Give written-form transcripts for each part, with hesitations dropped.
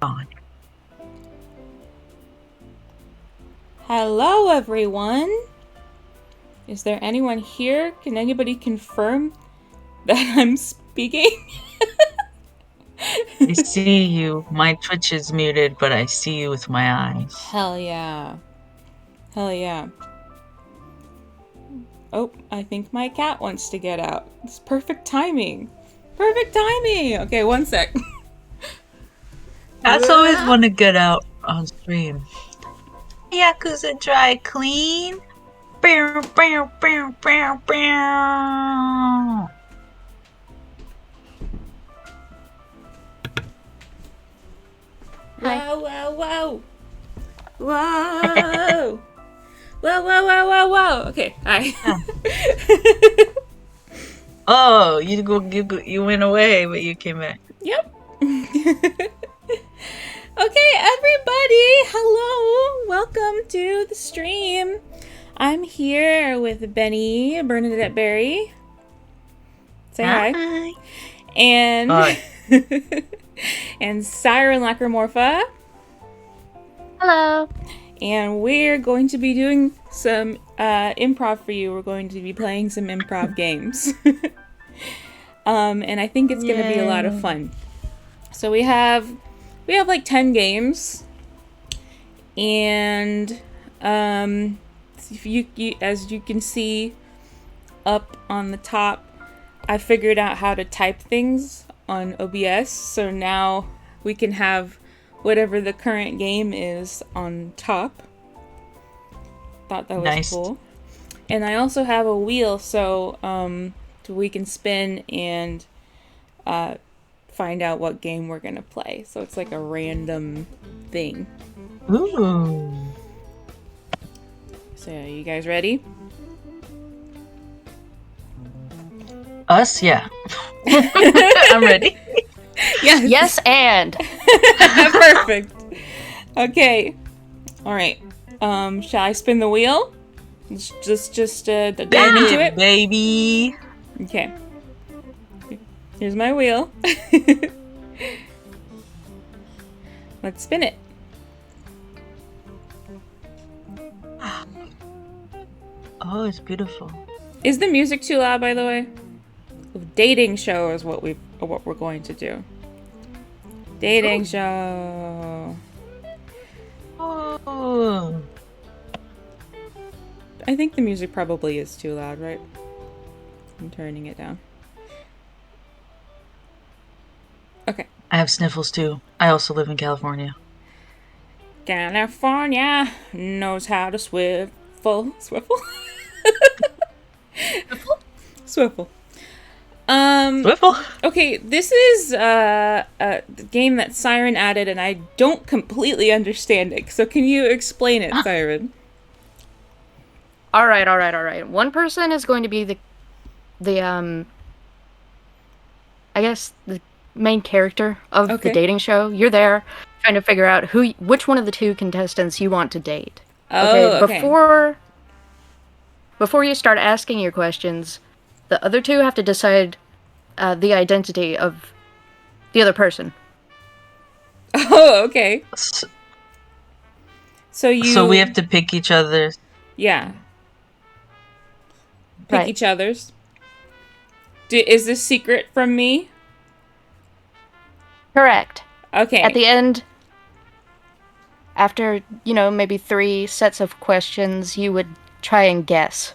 on. Hello, everyone. Is there anyone here? Can anybody confirm that I'm speaking? I see you. My Twitch is muted, but I see you with my eyes. Hell yeah. Hell yeah. Oh, I think my cat wants to get out. It's perfect timing. Perfect timing! Okay, one sec. Cats always want to get out on stream. Yakuza dry clean. Bow, bow, bow, bow, bow. Whoa, whoa, whoa. Whoa. Whoa, whoa, whoa, whoa, whoa. Okay, hi. Oh, you went away, but you came back. Yep. Okay, everybody, hello. Welcome to the stream. I'm here with Benny, Bernadette Berry. Say hi. And Hi. and Siren Lacrimorpha. Hello. And we're going to be doing some improv for you. We're going to be playing some improv games. And I think it's going to be a lot of fun. So we have like 10 games. And if you as you can see up on the top, I figured out how to type things on OBS. So now we can have whatever the current game is on top. Thought that was Nice. cool. And I also have a wheel, so we can spin and find out what game we're gonna play. So it's like a random thing. Ooh. So you guys ready? Us? Yeah. I'm ready. Yes. Yes, and Perfect. Okay. All right. Shall I spin the wheel? Just dive into it. Baby. Okay. Here's my wheel. Let's spin it. Oh, it's beautiful. Is the music too loud, by the way? Dating show is what we're going to do. Dating show. Oh. I think the music probably is too loud, right? I'm turning it down. Okay. I have sniffles too. I also live in California. California knows how to swivel. Swivel? Swivel. Swiffle? Okay, this is a game that Siren added, and I don't completely understand it. So can you explain it, Siren? all right. One person is going to be the I guess the main character of Okay. the dating show. You're there trying to figure out which one of the two contestants you want to date. Oh, okay. Before you start asking your questions, the other two have to decide the identity of the other person. Oh, okay. So we have to pick each other. Yeah. Pick Right. each other's. Is this secret from me? Correct. Okay. At the end, after, maybe 3 sets of questions, you would try and guess.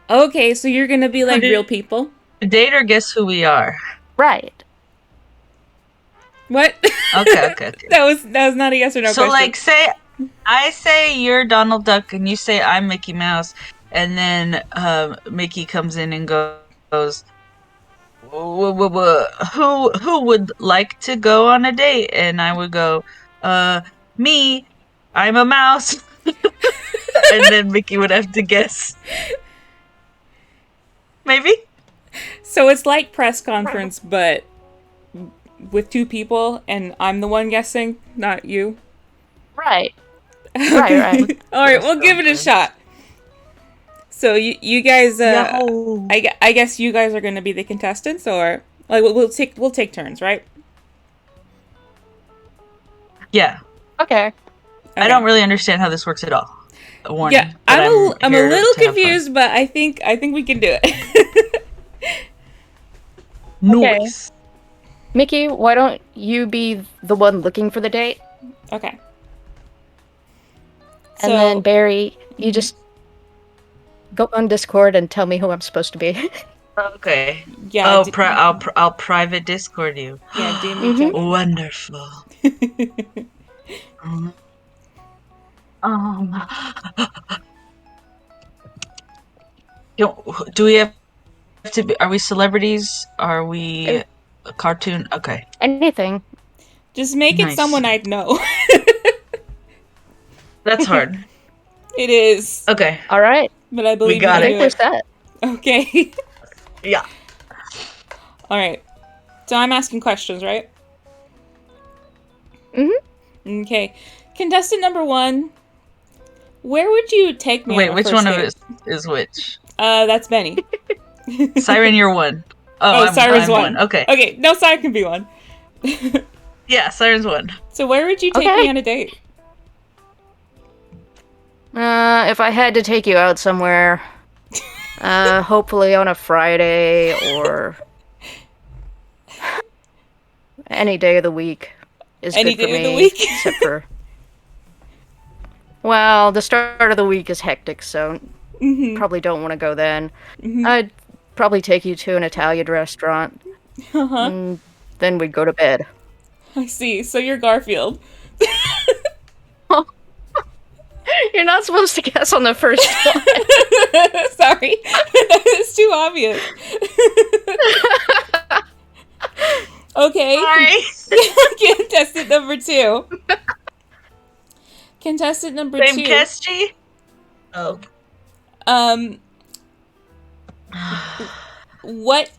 Okay, so you're gonna be like real people? Date or guess who we are. Right. What? Okay. That was not a yes or no So question. I say you're Donald Duck and you say I'm Mickey Mouse, and then Mickey comes in and goes, who would like to go on a date? And I would go, me, I'm a mouse. And then Mickey would have to guess. Maybe? So it's like press conference, but with 2 people, and I'm the one guessing, not you. Right. Okay. Right. All right, we'll give it a shot. So you guys, Yahoo. I guess you guys are gonna be the contestants, or like we'll take turns, right? Yeah. Okay. I don't really understand how this works at all. A warning. Yeah, but I'm a here little to have fun. confused, but I think we can do it. Nice. Mickey, why don't you be the one looking for the date? Okay. And then Barry, you just go on Discord and tell me who I'm supposed to be. Okay. Yeah. I'll private Discord you. Yeah, DM each other. Wonderful. Do we have to be? Are we celebrities? Are we a cartoon? Okay. Anything. Just make it Nice. someone I'd know. That's hard. It is. Okay. All right. But I believe got you I can think do we're it. set. Okay. Yeah. All right. So I'm asking questions, right? Mm-hmm. Okay. Contestant number 1. Where would you take me? Wait, on a which first one date? of us is which? That's Benny. Siren, you're one. Oh, Siren's I'm one. Okay. Okay, no, Siren can be one. Yeah, Siren's one. So where would you take me on a date? If I had to take you out somewhere, hopefully on a Friday or any day of the week is Any good for day of me. the week? Except for, well, the start of the week is hectic, so probably don't want to go then. I'd probably take you to an Italian restaurant, and then we'd go to bed. I see. So you're Garfield. You're not supposed to guess on the first one. Sorry. It's too obvious. Okay. Sorry. Contestant number 2. Contestant number 2. Same Kesty? Oh. What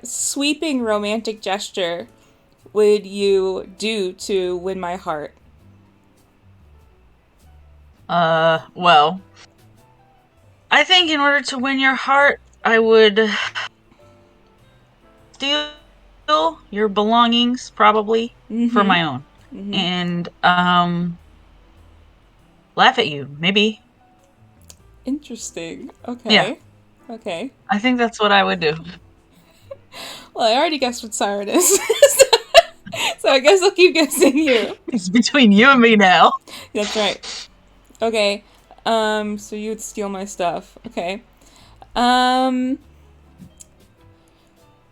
sweeping romantic gesture would you do to win my heart? Well, I think in order to win your heart, I would steal your belongings, probably, for my own. And, laugh at you, maybe. Interesting. Okay. Yeah. Okay. I think that's what I would do. Well, I already guessed what Siren is. So I guess I'll keep guessing you. It's between you and me now. That's right. Okay. So you would steal my stuff. Okay.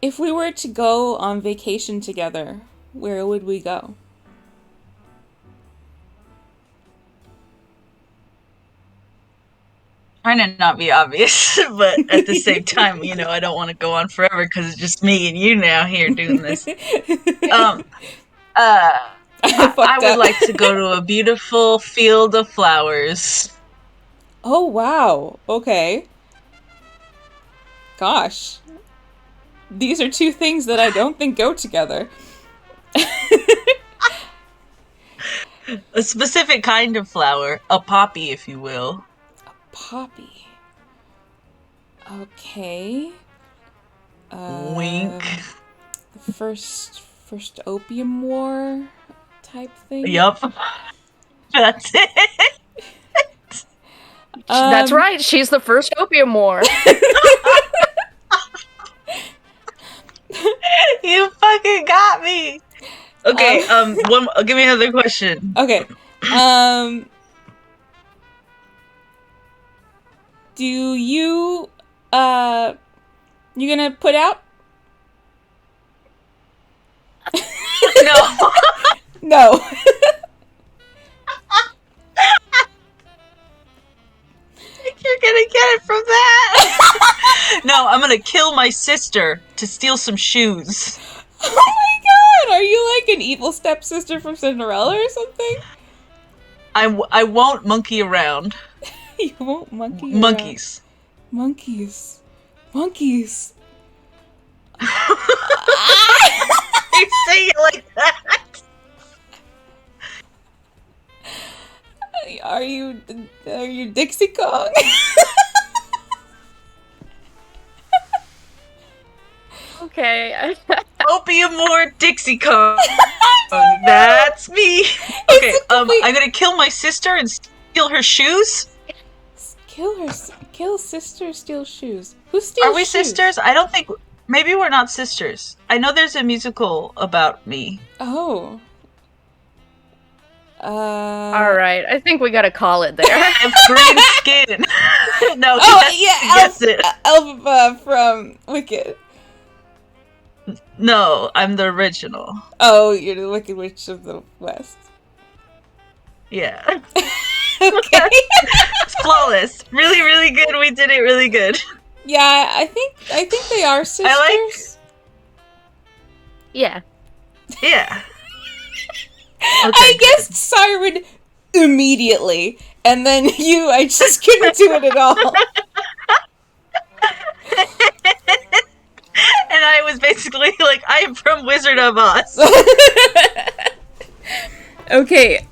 If we were to go on vacation together, where would we go? Trying to not be obvious, but at the same time, I don't want to go on forever because it's just me and you now here doing this. I would like to go to a beautiful field of flowers. Oh, wow. Okay. Gosh. These are two things that I don't think go together. A specific kind of flower. A poppy, if you will. Poppy. Okay. Wink. First opium war type thing. Yup. That's it. That's right. She's the first opium war. You fucking got me. Okay. Give me another question. Okay. Do you you gonna put out? No. No. You're gonna get it from that. No, I'm gonna kill my sister to steal some shoes. Oh my god! Are you like an evil stepsister from Cinderella or something? I won't monkey around. You won't monkey around. Monkeys. Monkeys. Monkeys. You say it like that. Are you Dixie Kong? Okay. Opium or Dixie Kong. I'm That's me. Okay, It's a complete- I'm gonna kill my sister and steal her shoes. Kill sister, steal shoes. Who steals Are we shoes? sisters? I don't think. Maybe we're not sisters. I know there's a musical about me. Oh. All right, I think we gotta call it there. I have green skin. No, Oh, yeah, guess it. Elphaba from Wicked. No, I'm the original. Oh, you're the Wicked Witch of the West. Yeah. Okay. It's flawless. Really, really good. We did it really good. Yeah, I think they are sisters. Yeah. Yeah. I guessed Siren immediately, and then you, I just couldn't do it at all. And I was basically like, I am from Wizard of Oz. Okay,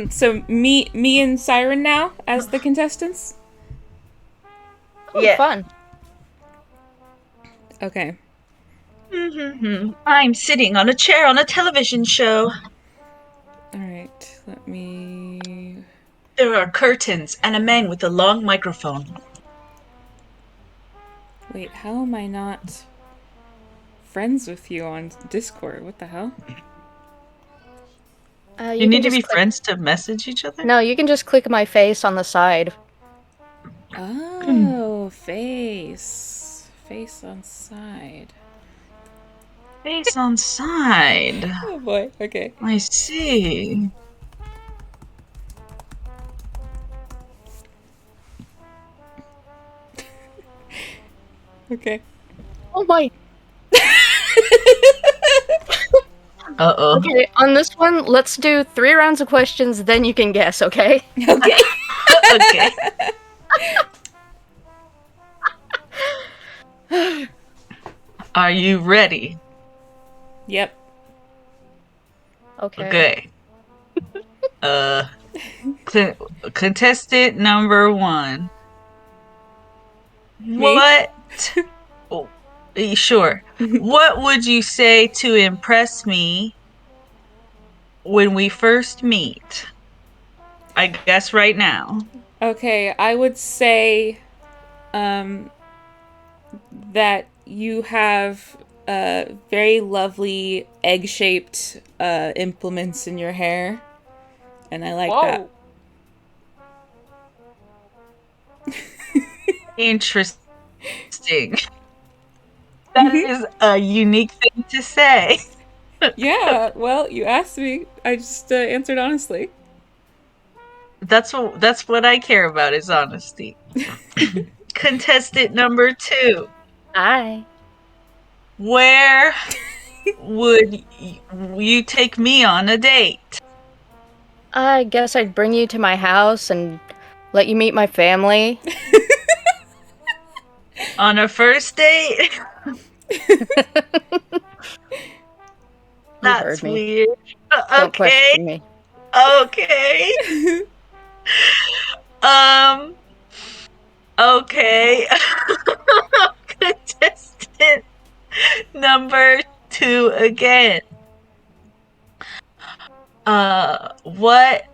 so me and Siren now as the contestants? Ooh, Yeah. Fun. Okay. I'm sitting on a chair on a television show. Alright, let me... There are curtains and a man with a long microphone. Wait, how am I not friends with you on Discord? What the hell? You can need to just be click- friends to message each other? No, you can just click my face on the side. Oh, face. Face on side. Face on side. Oh boy, okay. I see. Okay. Oh my. Uh-oh. Okay, on this one, let's do 3 rounds of questions, then you can guess, okay? Okay. Okay. Are you ready? Yep. Okay. Okay. Contestant number 1. Me? What? Oh, sure. What would you say to impress me when we first meet? I guess right now. Okay, I would say that you have very lovely egg-shaped implements in your hair, and I like that. Interesting. That is a unique thing to say. Yeah, well, you asked me. I just answered honestly. That's what I care about is honesty. Contestant number 2. Hi. Where would you take me on a date? I guess I'd bring you to my house and let you meet my family. On a first date? That's heard me. weird. Don't Okay. question me. Okay. Okay. Contestant number 2 again. What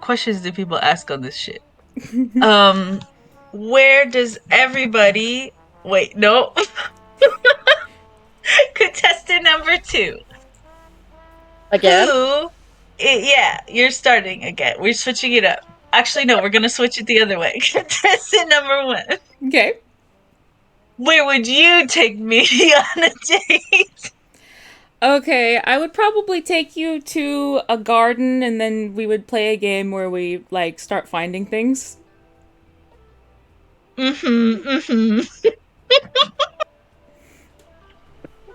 questions do people ask on this shit? Where does everybody... Wait, no. Contestant number 2. Again? Yeah, you're starting again. We're switching it up. Actually, no, we're gonna switch it the other way. Contestant number 1. Okay. Where would you take me on a date? Okay, I would probably take you to a garden, and then we would play a game where we, like, start finding things.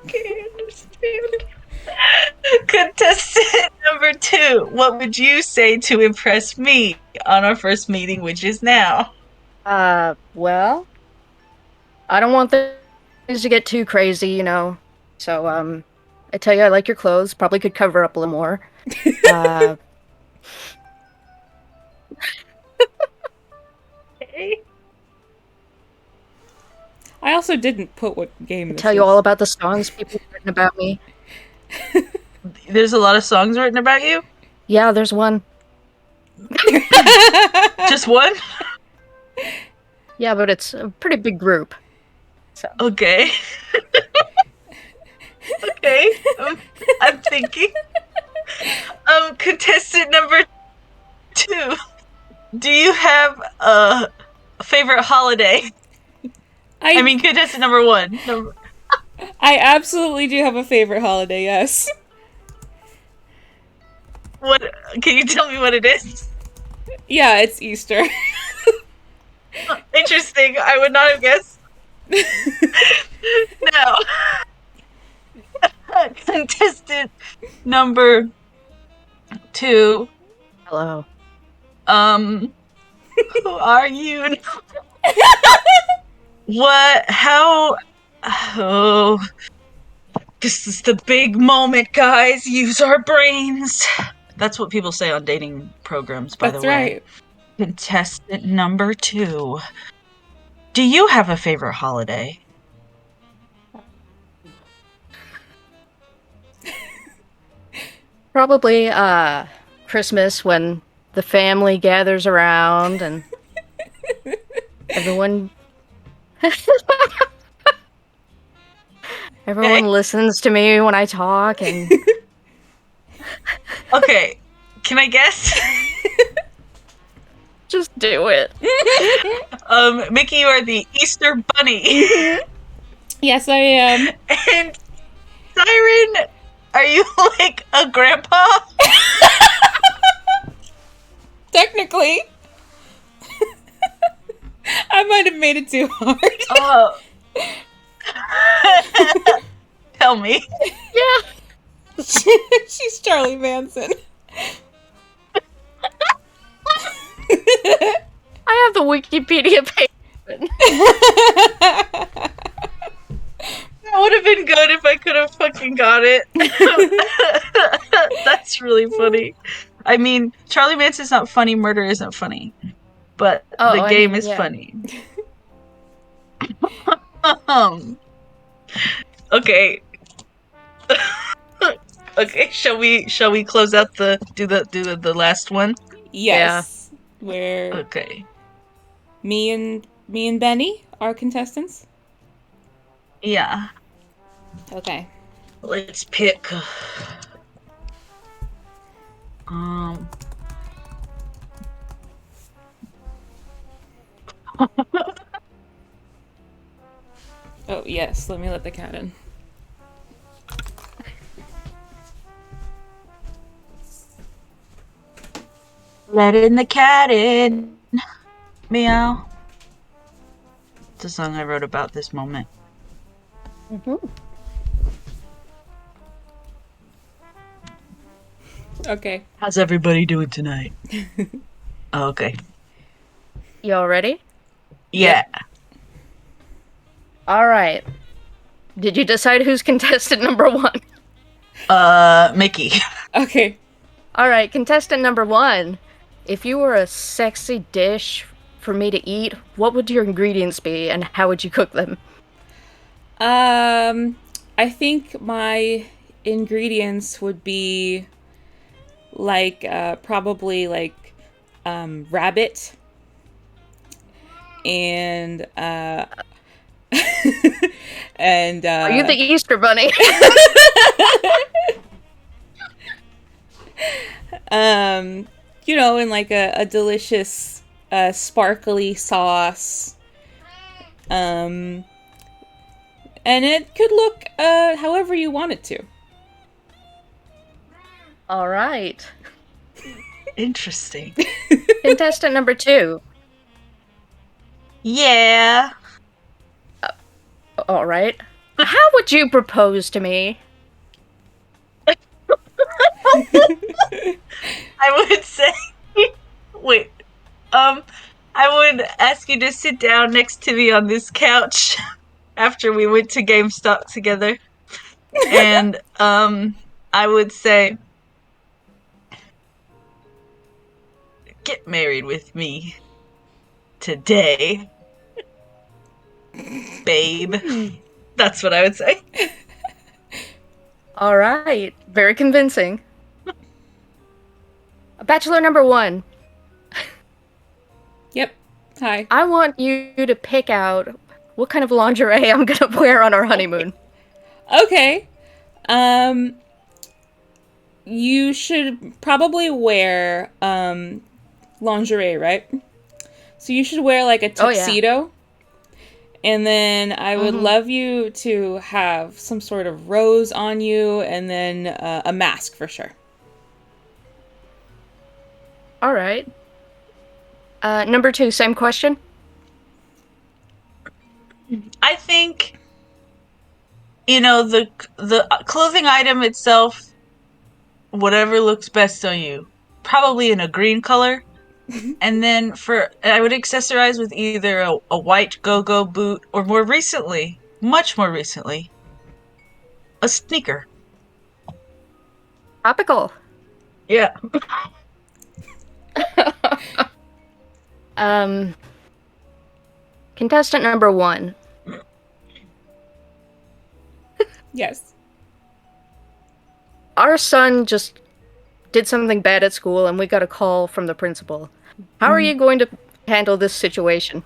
Okay, understand. Contestant number 2. What would you say to impress me on our first meeting, which is now? Well, I don't want things to get too crazy, you know. So, I tell you I like your clothes. Probably could cover up a little more. Okay. I also didn't put what game this Tell you is. all about the songs people have written about me. There's a lot of songs written about you? Yeah, there's one. Just one? Yeah, but it's a pretty big group. So Okay. Okay. I'm thinking. Contestant number 2. Do you have a favorite holiday? I mean, contestant number 1. I absolutely do have a favorite holiday, yes. What? Can you tell me what it is? Yeah, it's Easter. Interesting. I would not have guessed. Now, contestant number 2. hello. Who are you? What? How? Oh, this is the big moment, guys. Use our brains. That's what people say on dating programs, by the way. That's right. Contestant number 2. Do you have a favorite holiday? Probably Christmas when the family gathers around and everyone everyone listens to me when I talk and Okay, can I guess? just do it. Mickey, you are the Easter Bunny. Yes, I am. And Siren, are you like a grandpa? Technically. I might have made it too hard. Oh. Tell me. Yeah. She's Charlie Manson. I have the Wikipedia page. That would have been good if I could have fucking got it. That's really funny. I mean, Charlie Manson's not funny, murder isn't funny. But the game is funny. Okay. Okay, shall we close out do the last one? Yes. Yeah. Where okay. Me and Benny are contestants? Yeah. Okay. Let's pick Oh, yes, let me let the cat in. letting the cat in. Meow. It's a song I wrote about this moment. Mm-hmm. Okay. How's everybody doing tonight? Oh, okay. Y'all ready? Yeah. All right. Did you decide who's contestant number 1? Mickey. Okay. All right, contestant number 1. If you were a sexy dish for me to eat, what would your ingredients be and how would you cook them? I think my ingredients would be like probably like rabbit and and Are you the Easter Bunny? You know, in like a delicious sparkly sauce. And it could look however you want it to. All right. Interesting. Contestant number 2. Yeah. All right. How would you propose to me? I would say wait. I would ask you to sit down next to me on this couch after we went to GameStop together. And I would say get married with me today, babe. That's what I would say. All right. Very convincing. Bachelor number 1. Yep. Hi. I want you to pick out what kind of lingerie I'm gonna wear on our honeymoon. Okay. You should probably wear lingerie, right? So you should wear like a Oh, yeah. tuxedo. And then I would love you to have some sort of rose on you, and then a mask for sure. All right. Number 2, same question. I think, the clothing item itself, whatever looks best on you, probably in a green color. And then I would accessorize with either a white go-go boot, or more recently, much more recently, a sneaker. Topical. Yeah. Contestant number 1. Yes. Our son just did something bad at school and we got a call from the principal. How are you going to handle this situation?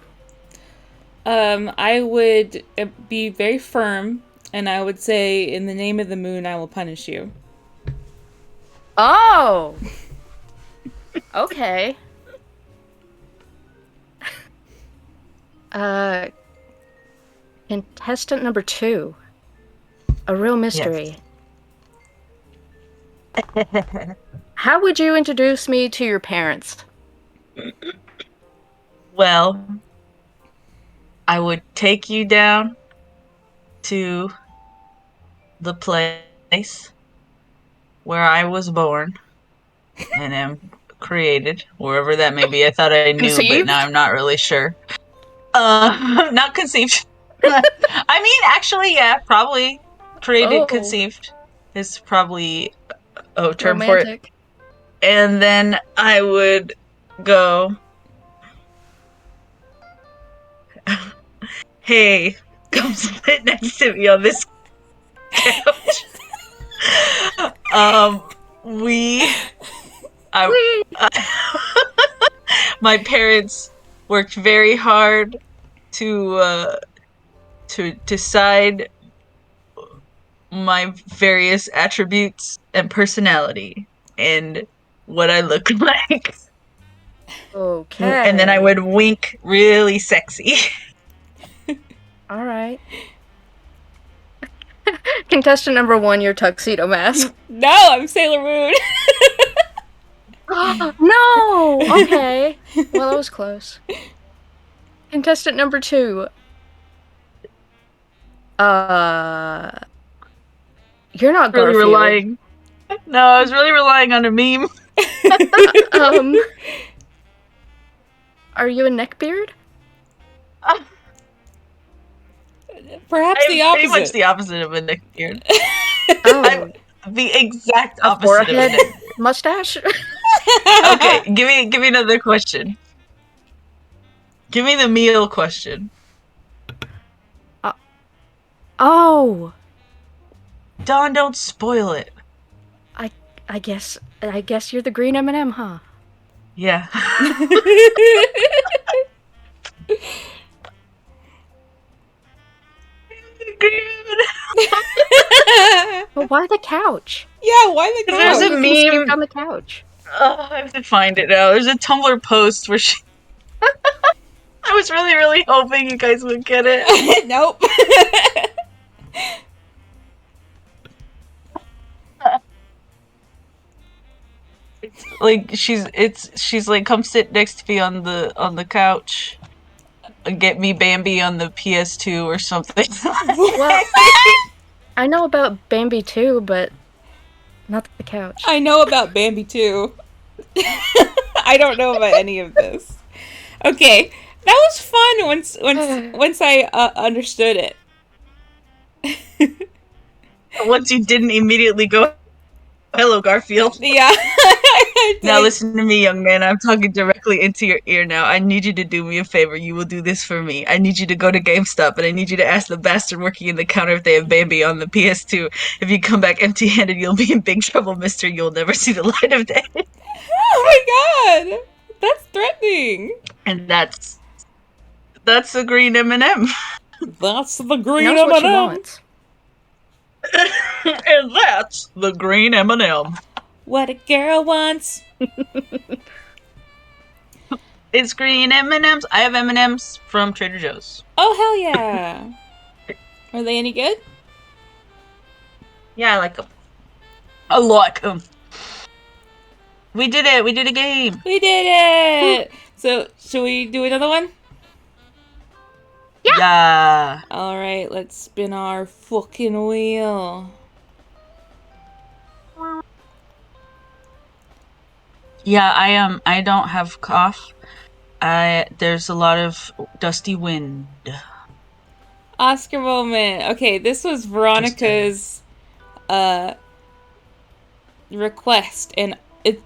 I would be very firm, and I would say, in the name of the moon, I will punish you. Oh! Okay. Contestant number 2. A real mystery. Yes. How would you introduce me to your parents? Well, I would take you down to the place where I was born and am created, wherever that may be. I thought I knew, but Conceived? now I'm not really sure. Not conceived. I mean, actually, yeah, probably created, Oh, conceived is probably a term for it. romantic. And then I would go, hey, come sit next to me on this couch. My parents worked very hard to decide my various attributes and personality and what I look like. Okay. And then I would wink really sexy. All right. Contestant number 1, your tuxedo mask. No, I'm Sailor Moon. No! Okay. Well, that was close. Contestant number 2. You're not Really Garfield. relying. No, I was really relying on a meme. Are you a neckbeard? Perhaps the I'm pretty much opposite. the opposite of a neckbeard. Oh, I'm the exact a opposite of a forehead neckbeard. mustache? Okay, give me another question. Give me the meal question. Oh, Dawn, don't spoil it. I guess you're the green M&M, huh? Yeah. But why the couch? Yeah, why the There's couch? a You conceived meme. on the couch. Oh, I have to find it now. There's a Tumblr post where she. I was really, really hoping you guys would get it. Nope. Like she's like, come sit next to me on the couch. Get me Bambi on the PS2 or something. Well, I know about Bambi too, but not the couch. I know about Bambi too. I don't know about any of this. Okay, that was fun once I understood it. Once you didn't immediately go hello, Garfield. Yeah. Now listen to me, young man. I'm talking directly into your ear now. I need you to do me a favor. You will do this for me. I need you to go to GameStop and I need you to ask the bastard working in the counter if they have Bambi on the PS2. If you come back empty-handed, you'll be in big trouble, mister. You'll never see the light of day. Oh my god! That's threatening. And that's the green M&M. That's the He green knows what she M&M. wants. And that's the green M&M. What a girl wants. It's green M&Ms. I have M&Ms from Trader Joe's. Oh, hell yeah. Are they any good? Yeah, I like them. I like them. We did it. We did a game. We did it! So, should we do another one? Yeah. Alright, let's spin our fucking wheel. Yeah, I don't have cough. There's a lot of dusty wind. Oscar moment. Okay, this was Veronica's request, and it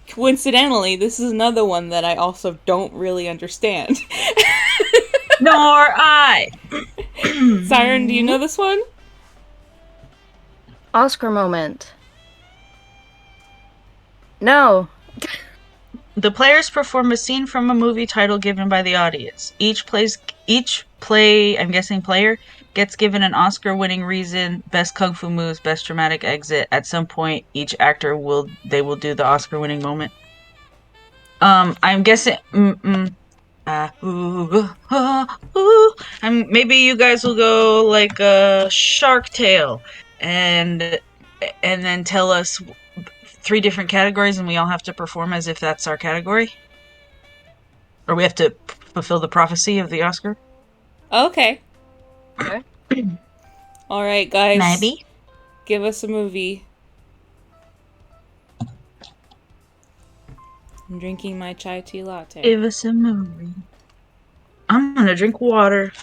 coincidentally, this is another one that I also don't really understand. Nor I. Siren, do you know this one? Oscar moment. No. The players perform a scene from a movie title given by the audience. Each play, I'm guessing player, gets given an Oscar-winning reason, best kung fu moves, best dramatic exit. At some point, each actor will do the Oscar-winning moment. I'm guessing. Maybe you guys will go like a Shark Tale, and then tell us 3 different categories, and we all have to perform as if that's our category, or we have to fulfill the prophecy of the Oscar. Okay. Okay. Alright, guys. Maybe. Give us a movie. I'm drinking my chai tea latte. Give us a movie. I'm gonna drink water.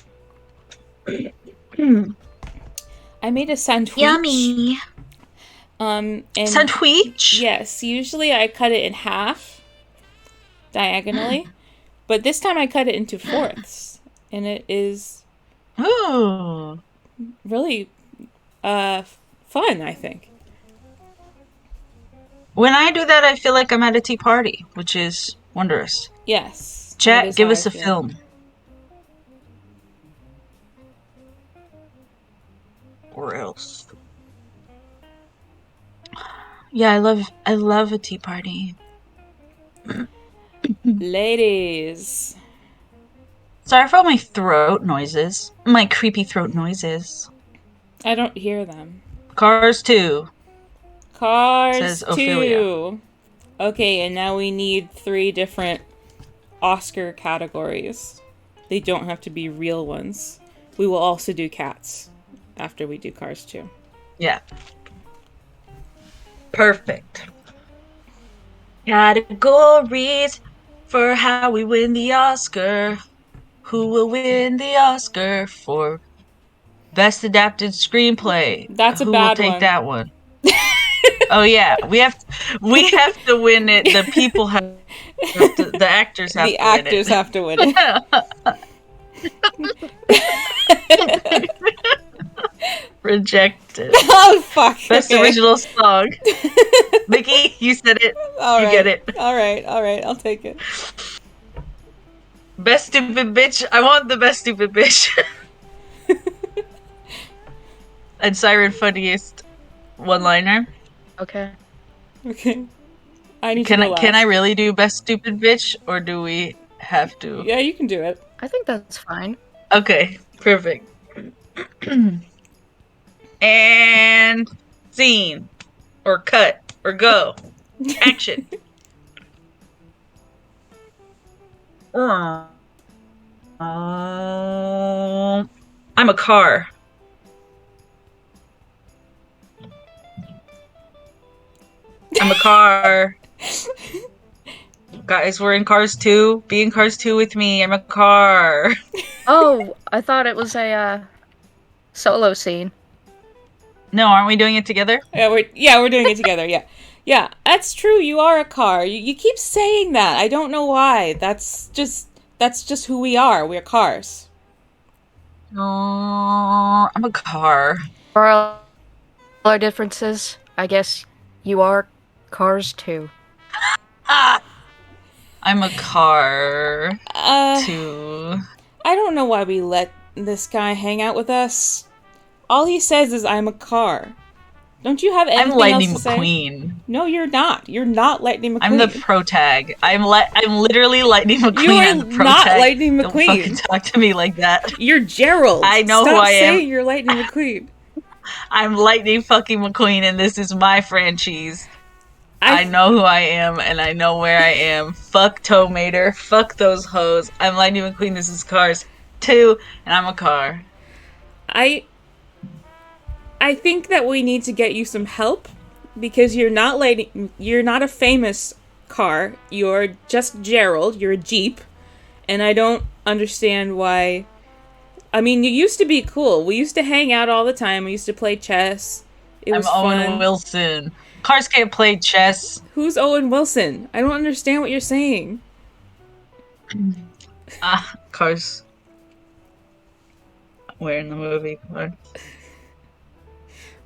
I made a sandwich. Yummy. And Sandwich? yes, usually I cut it in half diagonally, but this time I cut it into fourths, and it is Ooh. really fun, I think. When I do that, I feel like I'm at a tea party, which is wondrous. Yes. that Chat, is give how us I a feel. film. Or else. Yeah, I love a tea party. Ladies. Sorry for all my throat noises. My creepy throat noises. I don't hear them. Cars 2. Cars Says 2. Ophelia. Okay, and now we need 3 different Oscar categories. They don't have to be real ones. We will also do cats after we do Cars 2. Yeah. Perfect. Categories for how we win the Oscar. Who will win the Oscar for Best Adapted Screenplay? That's a Who bad will take one. that one? Oh yeah, we have to win it. The people have to, the actors have The to win actors it. have to win it. Rejected. Oh, fuck. Best okay. original song. Mickey, you said it. All you right. get it. All right. I'll take it. Best stupid bitch. I want the best stupid bitch. And Siren funniest one-liner. Okay. Okay. I need Can to go I last. really do best stupid bitch, or do we have to? Yeah, you can do it. I think that's fine. Okay, perfect. And scene, or cut, or go. Action. I'm a car. I'm a car. Guys, we're in Cars 2. Be in Cars 2 with me. I'm a car. Oh, I thought it was a solo scene. No, aren't we doing it together? We're doing it together. Yeah, yeah, that's true. You are a car. You keep saying that. I don't know why. That's just who we are. We're cars. Oh, I'm a car. For all our differences, I guess you are cars too. Ah, I'm a car Uh, too. I don't know why we let this guy hang out with us. All he says is, "I'm a car." Don't you have I'm anything else Lightning to say? McQueen. No, you're not. You're not Lightning I'm the McQueen. pro tag. I'm literally Lightning You McQueen. are I'm the pro not tag. Lightning Don't fucking McQueen. talk to me like that. You're Gerald. I know who Stop I am. saying you're Lightning McQueen. I'm Lightning fucking McQueen, and this is my franchise. I I know who I am, and I know where I am. Fuck Tow Mater. Fuck those hoes. I'm Lightning McQueen. This is Cars 2, and I'm a car. I I think that we need to get you some help because you're not a famous car. You're just Gerald. You're a Jeep, and I don't understand why. I mean, you used to be cool. We used to hang out all the time. We used to play chess. It I'm was Owen fun. Wilson. Cars can't play chess. Who's Owen Wilson? I don't understand what you're saying. Cars. Where in the movie? What?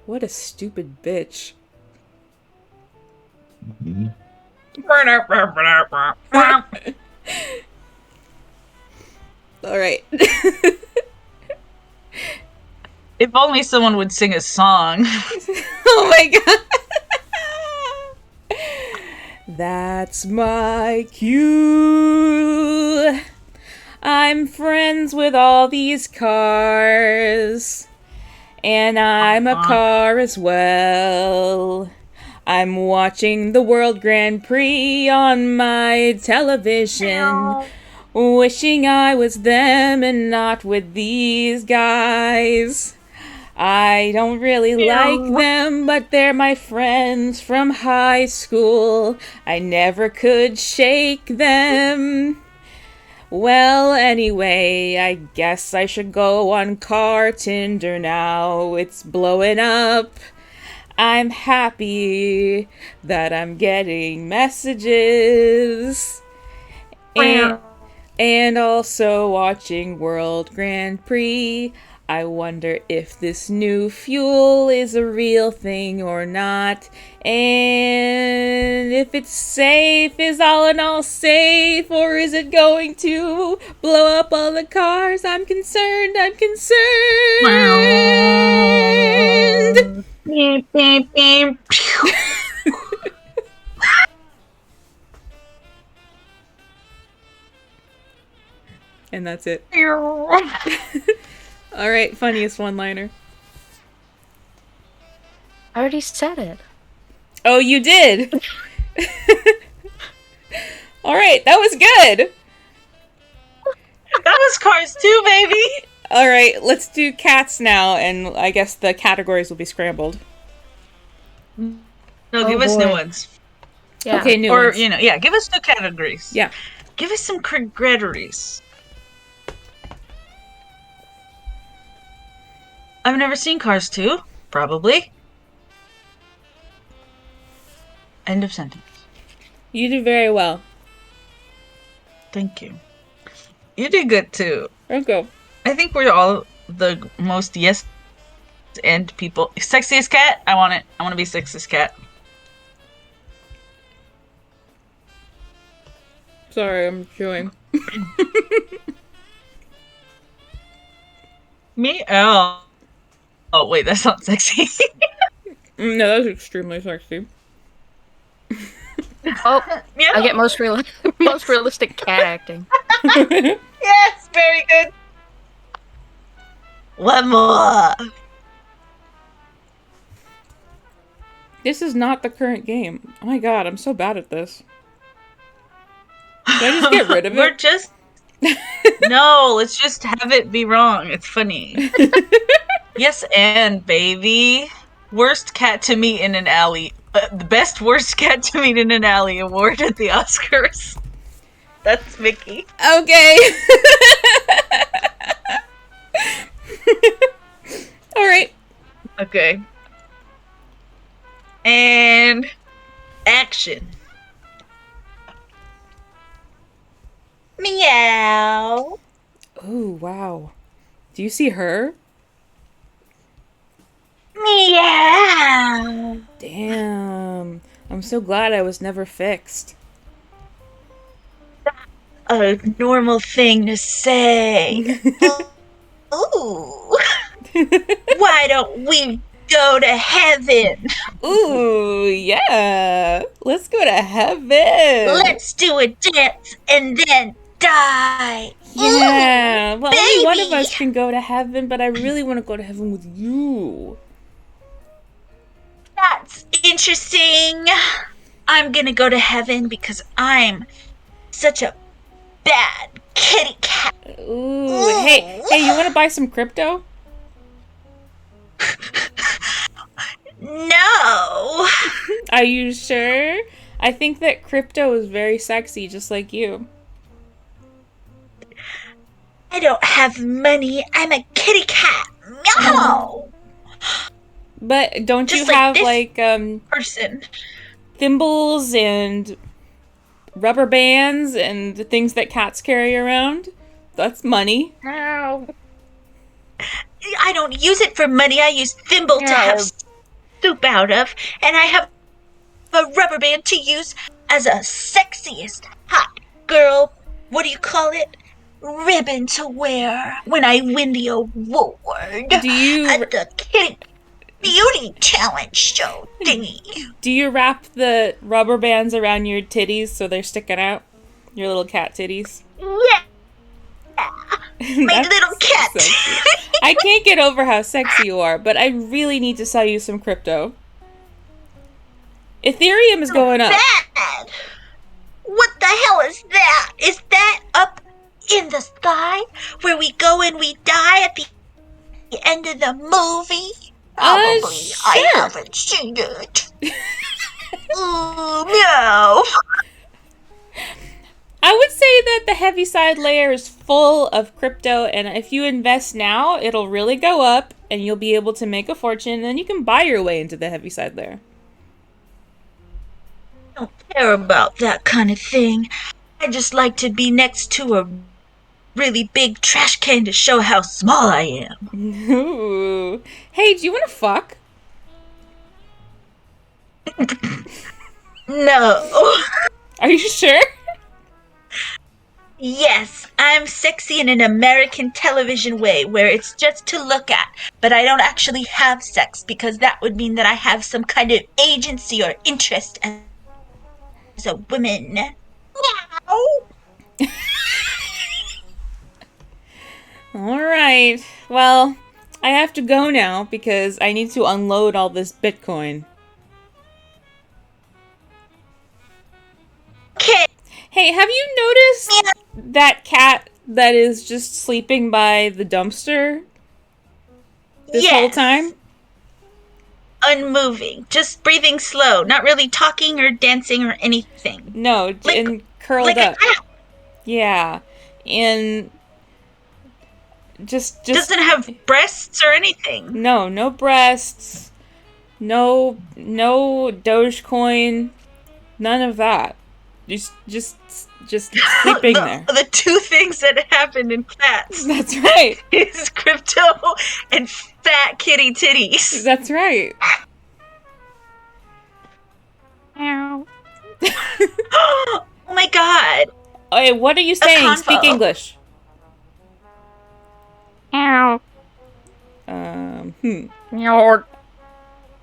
What a stupid bitch. All right. If only someone would sing a song. Oh my god. That's my cue. I'm friends with all these cars. And I'm a car as well. I'm watching the World Grand Prix on my television. Wishing I was them and not with these guys. I don't really like them, but they're my friends from high school. I never could shake them. Well, anyway, I guess I should go on Car Tinder now. It's blowing up. I'm happy that I'm getting messages. And also watching World Grand Prix. I wonder if this new fuel is a real thing or not. And if it's safe, is all in all safe, or is it going to blow up all the cars? I'm concerned, I'm concerned. Beep, beep, beep. And that's it. Alright, funniest one-liner. I already said it. Oh, you did! Alright, that was good! That was Cars 2, baby! Alright, let's do cats now, and I guess the categories will be scrambled. No, Oh, give us new boy. ones. Yeah. Okay, new Or, ones. yeah, give us new categories. Yeah. Give us some categories. I've never seen Cars 2. Probably. End of sentence. You did very well. Thank you. You did good too. Okay. I think we're all the most yes and people. Sexiest cat? I want it. I want to be sexiest cat. Sorry, I'm chewing. Me? Oh, wait, that's not sexy. No, that's extremely sexy. Oh, Yeah. I get most realistic cat acting. Yes, very good. One more. This is not the current game. Oh my god, I'm so bad at this. Should I just get rid of We're it? just. No, let's just have it be wrong. It's funny. Yes, and baby. Worst cat to meet in an alley. The best worst cat to meet in an alley award at the Oscars. That's Mickey. Okay. Alright. Okay. And action. Meow. Oh, wow. Do you see her? Meow. Damn. I'm so glad I was never fixed. A normal thing to say. Ooh. Why don't we go to heaven? Ooh, yeah. Let's go to heaven. Let's do a dance and then die. Ooh, Yeah. Well, only one of baby. us can go to heaven, but I really want to go to heaven with you. That's interesting. I'm gonna go to heaven because I'm such a bad kitty cat. Ooh. Hey, Ooh. hey, you want to buy some crypto? No. Are you sure? I think that crypto is very sexy, just like you. I don't have money. I'm a kitty cat. Meow. But don't you Just like have this like person. thimbles and rubber bands and the things that cats carry around? That's money. Meow. I don't use it for money. I use thimble to have Meow. soup out of, and I have a rubber band to use as a sexiest hot girl. What do you call it? Ribbon to wear when I win the award Do you at the Kitty Beauty Challenge show thingy. do you wrap the rubber bands around your titties so they're sticking out? Your little cat titties? Yeah, my That's little cat. sexy. I can't get over how sexy you are, but I really need to sell you some crypto. Ethereum is going up. Bad. What the hell is that? Is that up in the sky where we go and we die at the end of the movie? Probably. I Sure. haven't seen it. Ooh, meow. I would say that the heaviside layer is full of crypto, and if you invest now, it'll really go up, and you'll be able to make a fortune, and then you can buy your way into the heaviside layer. I don't care about that kind of thing. I just like to be next to a really big trash can to show how small I am. Ooh. Hey, do you want to fuck? No. Are you sure? Yes, I'm sexy in an American television way where it's just to look at, but I don't actually have sex because that would mean that I have some kind of agency or interest as a woman. Meow. All right. Well, I have to go now because I need to unload all this Bitcoin. Okay. Hey, have you noticed that cat that is just sleeping by the dumpster this whole Yes. time? Unmoving, just breathing slow, not really talking or dancing or anything. No, Like, and curled like a up. cat. Yeah. And just Doesn't have breasts or anything. no breasts, no Dogecoin, none of that. Just sleeping there. The two things that happened in cats That's right. is crypto and fat kitty titties. That's right. Meow. Oh my god. Hey, what are you saying? convo. Speak English. Meow. Hmm. Meow.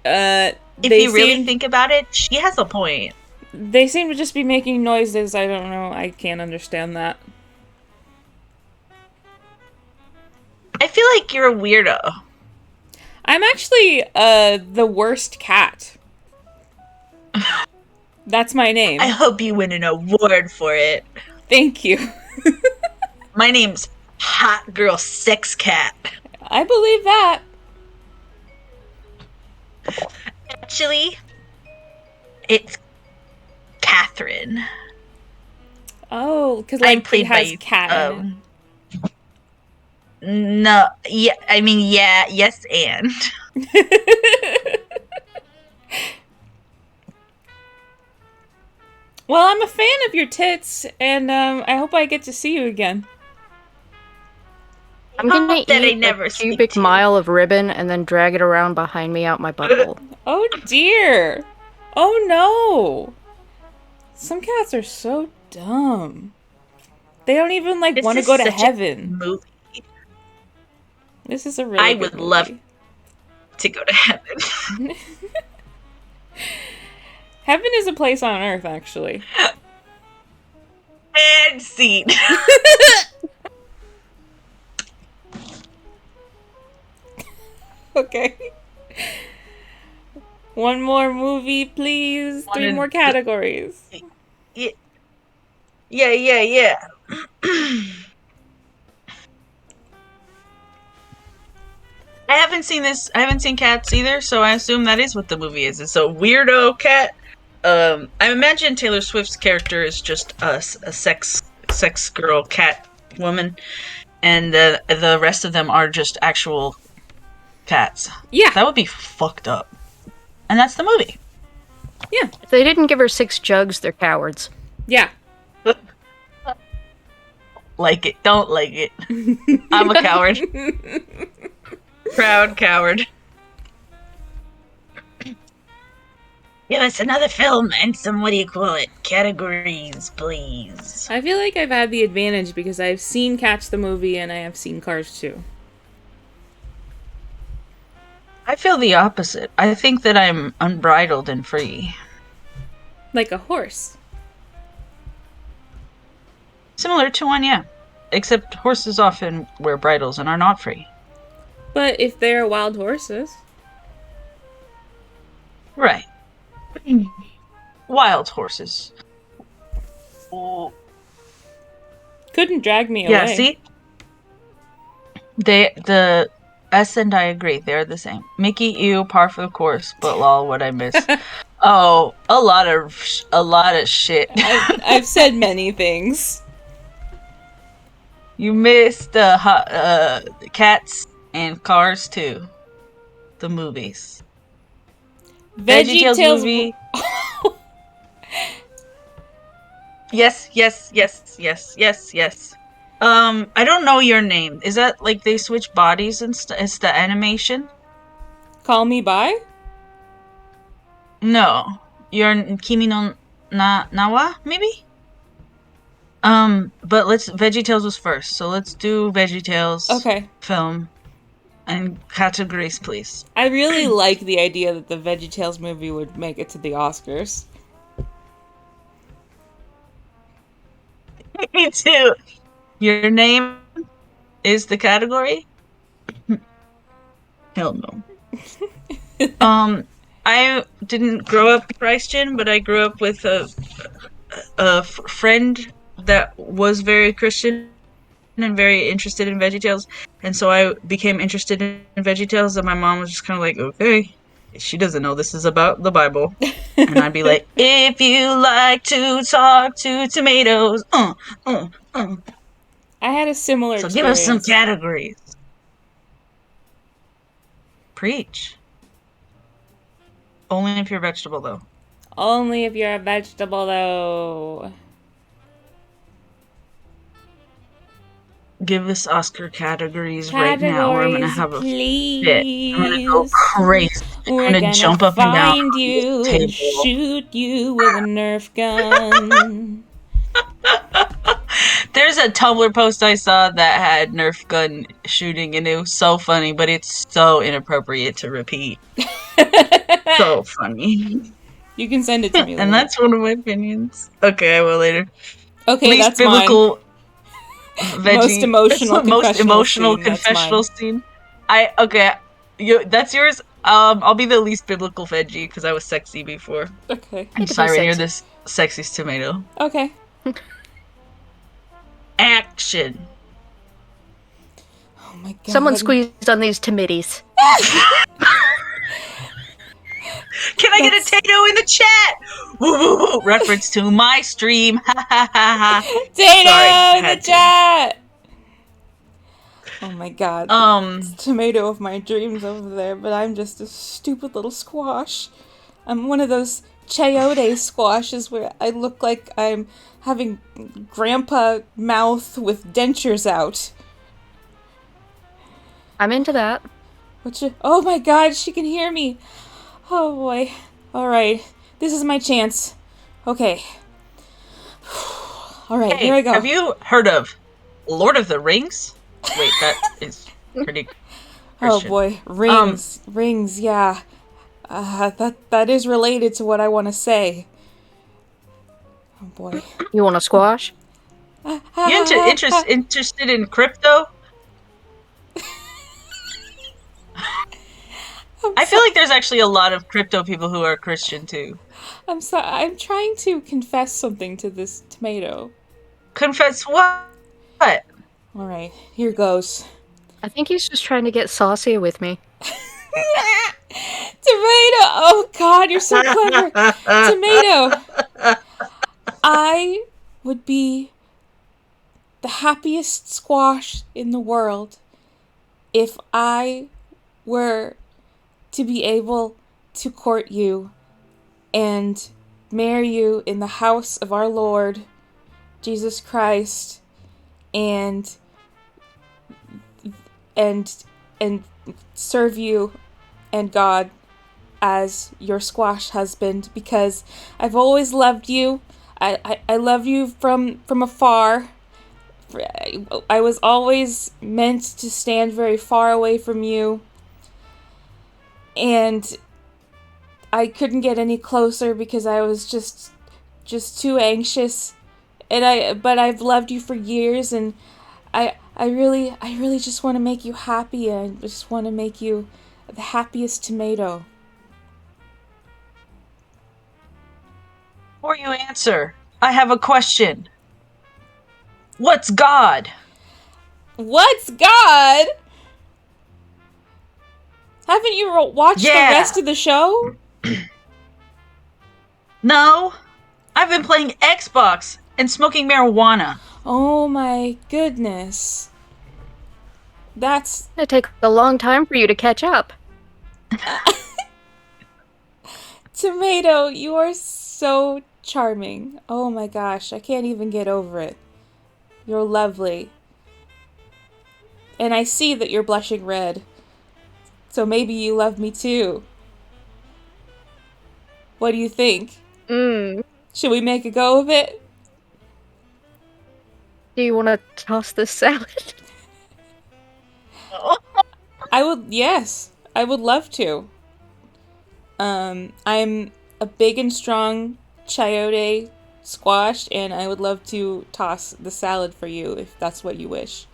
If They you really seem think about it, she has a point. they seem to just be making noises. I don't know. I can't understand that. I feel like you're a weirdo. I'm actually the worst cat. That's my name. I hope you win an award for it. Thank you. My name's Hot Girl Sex Cat. I believe that. Actually, it's Catherine. Oh, because I'm like it played has by cat in no, yeah, I mean, yeah, yes, and it. Well, I'm a fan of your tits, and I hope I get to see you again. I'm gonna Hope that I eat a never speak cubic to you. mile of ribbon and then drag it around behind me out my butthole. Oh dear. Oh no. Some cats are so dumb. They don't even This want to is go to such a heaven. movie. This is a really I good would love movie. to go to heaven. Heaven is a place on earth, actually. And scene. Okay. One more movie, please. 3 more categories. Yeah. I haven't seen this. I haven't seen Cats either, so I assume that is what the movie is. It's a weirdo cat. I imagine Taylor Swift's character is just a sex girl cat woman, and the rest of them are just actual cats. Yeah. That would be fucked up. And that's the movie. Yeah. If they didn't give her 6 jugs, they're cowards. Yeah. Like it, don't like it. I'm a coward. Proud coward. Give us another film and some, what do you call it, categories, please. I feel like I've had the advantage because I've seen Catch the movie and I have seen Cars 2. I feel the opposite. I think that I'm unbridled and free. Like a horse. Similar to one, yeah. Except horses often wear bridles and are not free. But if they're wild horses. Right. Wild horses. Oh. Couldn't drag me Yeah, away. see? The S and I agree. They're the same. Mickey, ew, par for the course, but lol, what I miss. Oh, a lot of shit. I've said many things. You missed Cats and Cars 2. The movies. VeggieTales movie. Yes. I don't know your name. Is that like they switch bodies and it's the animation? Call Me By? No. You're Kimi no Nawa, maybe? But VeggieTales was first, so let's do VeggieTales. Okay. Film. And categories, please. I really like the idea that the VeggieTales movie would make it to the Oscars. Me too. Your name is the category? Hell no. I didn't grow up Christian, but I grew up with a friend that was very Christian and very interested in VeggieTales, and so I became interested in VeggieTales, and my mom was just kind of like, okay, she doesn't know this is about the Bible. And I'd be like, if you like to talk to tomatoes, I had a similar so experience. give us some categories. Preach. Only if you're vegetable, though. Only if you're a vegetable, though. Give us Oscar categories right now, or I'm gonna have a please. fit. I'm gonna go crazy. We're I'm gonna jump up and down find you the and table. shoot you with a Nerf gun. There's a Tumblr post I saw that had Nerf gun shooting, and it was so funny, but it's so inappropriate to repeat. So funny. You can send it to me later. And that's one of my opinions. Okay, I will later. Okay, Least that's biblical mine. veggie. Most emotional confessional scene, scene. That's yours. I'll be the least biblical veggie because I was sexy before. Okay. And Siren, you're this sexiest tomato. Okay. Action. Oh my god. Someone squeezed on these tomatoes. Can I get a Tato in the chat? Woo, woo, woo. Reference to my stream. Ha ha ha ha. Tato in the chat. Oh my god. It's the tomato of my dreams over there, but I'm just a stupid little squash. I'm one of those chayote squash is where I look like I'm having grandpa mouth with dentures out. I'm into that. Oh my god, she can hear me. Oh boy. Alright, this is my chance. Okay. Alright, here I Hey, go. have you heard of Lord of the Rings? Wait, that is pretty Oh Christian. boy, rings, yeah. That is related to what I want to say. Oh boy. You want a squash? You interested in crypto? I'm I feel so like there's actually a lot of crypto people who are Christian too. I'm so I'm trying to confess something to this tomato. Confess what? What? All right, here goes. I think he's just trying to get saucy with me. Tomato. Oh god, you're so clever. Tomato. I would be the happiest squash in the world if I were to be able to court you and marry you in the house of our Lord Jesus Christ and and and serve you and God as your squash husband, because I've always loved you. I love you from afar. I was always meant to stand very far away from you, and I couldn't get any closer because I was just too anxious. But I've loved you for years, and I really just want to make you happy, and I just want to make you the happiest tomato. Before you answer, I have a question. What's God? What's God? Haven't you watched the Yeah. rest of the show? No. I've been playing Xbox and smoking marijuana. Oh my goodness. That's It's gonna take a long time for you to catch up. Tomato, you are so charming. Oh my gosh, I can't even get over it. You're lovely. And I see that you're blushing red. So maybe you love me too. What do you think? Mm. Should we make a go of it? Do you want to toss this salad? Yes, I would love to. I'm a big and strong chayote squash, and I would love to toss the salad for you if that's what you wish.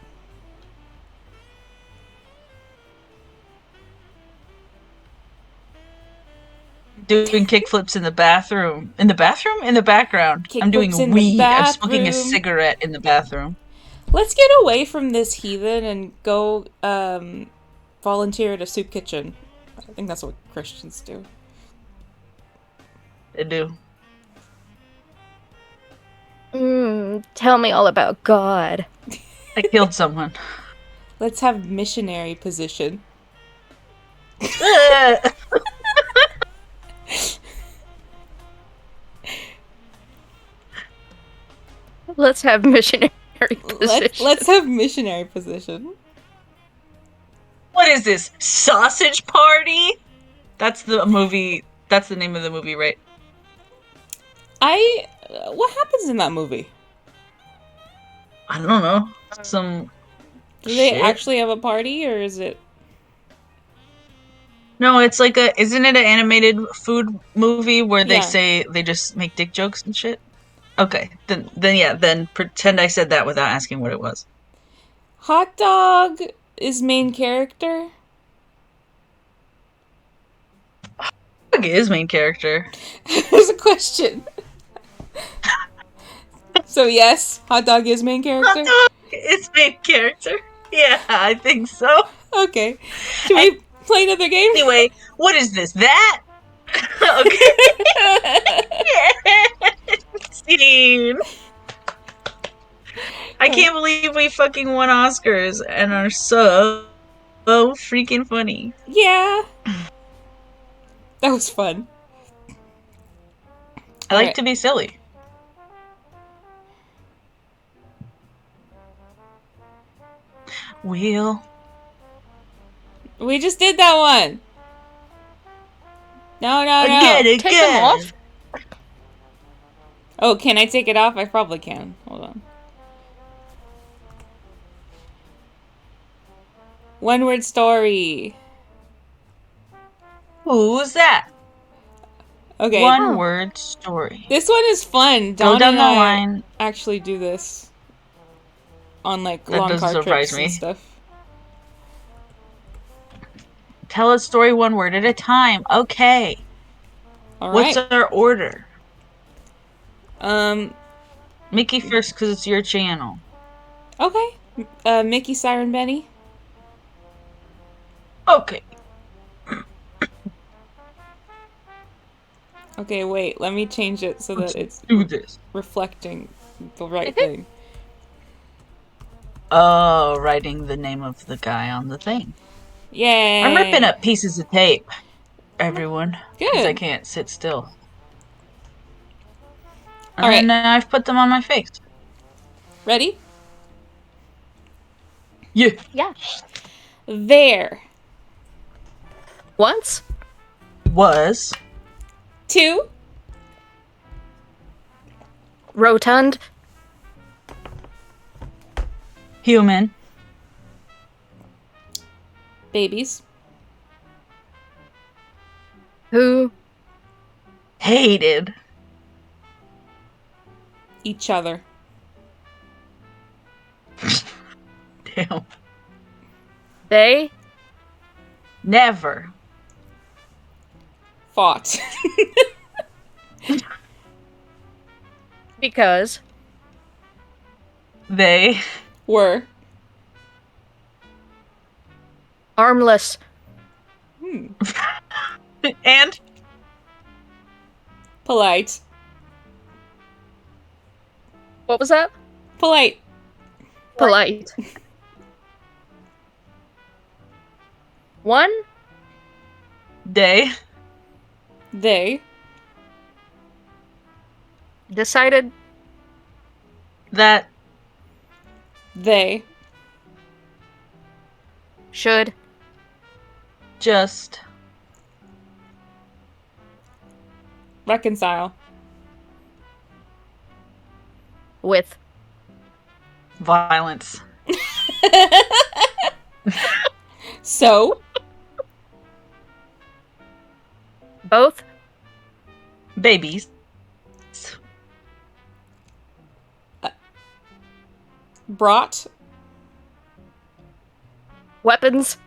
Doing kickflips in the bathroom. In the bathroom? In the background. I'm doing Kickflips in the weed. I'm smoking a bathroom. cigarette in the bathroom. Let's get away from this heathen and go volunteer at a soup kitchen. I think that's what Christians do. They do. Tell me all about God. I killed someone. Let's have missionary position. Let's have missionary position. Let's have missionary position. What is this? Sausage Party? That's the movie. That's the name of the movie, right? What happens in that movie? I don't know. Some Do they shit? actually have a party, or is it? No, it's like isn't it an animated food movie where they Yeah. say they just make dick jokes and shit? Okay, then pretend I said that without asking what it was. Hot dog is main character? Dog is main character. There's a question. So yes, hot dog is main character? Hot dog is main character. Yeah, I think so. Okay. Can we play another game? Anyway, what is this? That? Okay. Scene. I can't believe we fucking won Oscars and are so freaking funny. Yeah. That was fun. I like right. to be silly. Wheel. We just did that one. No. Take them off? Oh, can I take it off? I probably can. Hold on. One word story. Who's that? Okay. One word story. This one is fun. Go Dawn down and the I line. actually do this on like That long doesn't car surprise trips and me. stuff. Tell a story one word at a time. Okay. All What's right. our order? Um. Mickey first because it's your channel. Okay. Mickey, Siren, Benny. Okay. Okay, wait. Let me change it so that it's Do this. reflecting the right thing. Oh, writing the name of the guy on the thing. Yay! I'm ripping up pieces of tape, everyone, because I Good. can't sit still. All right. And then I've put them on my face. Ready? Yeah. Yeah. There. Once? Was. 2 Rotund? Human. babies. Who? Hated. Each other. Damn. They? Never. Fought. Because? They. Were. Armless. And. Polite. What was that? Polite. Polite. One? Day. They. Decided? That. They. Should? Just. Reconcile. With? Violence. So. Both? Babies. Brought. Weapons?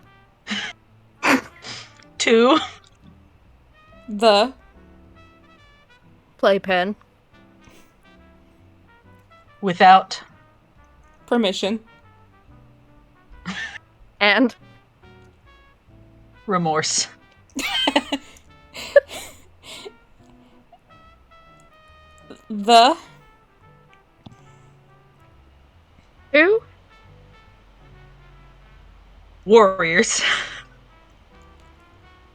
Two. The. Playpen? Without. Permission. And? Remorse. The. Who? Warriors.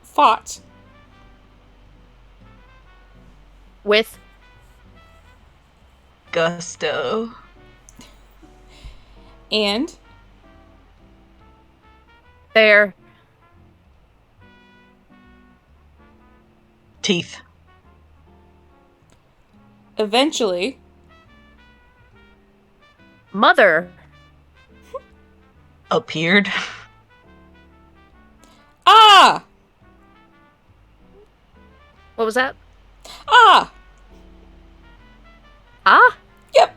Fought. With? Gusto. And. There? Teeth. Eventually. Mother? Appeared. Ah! What was that? Ah! Ah? Yep.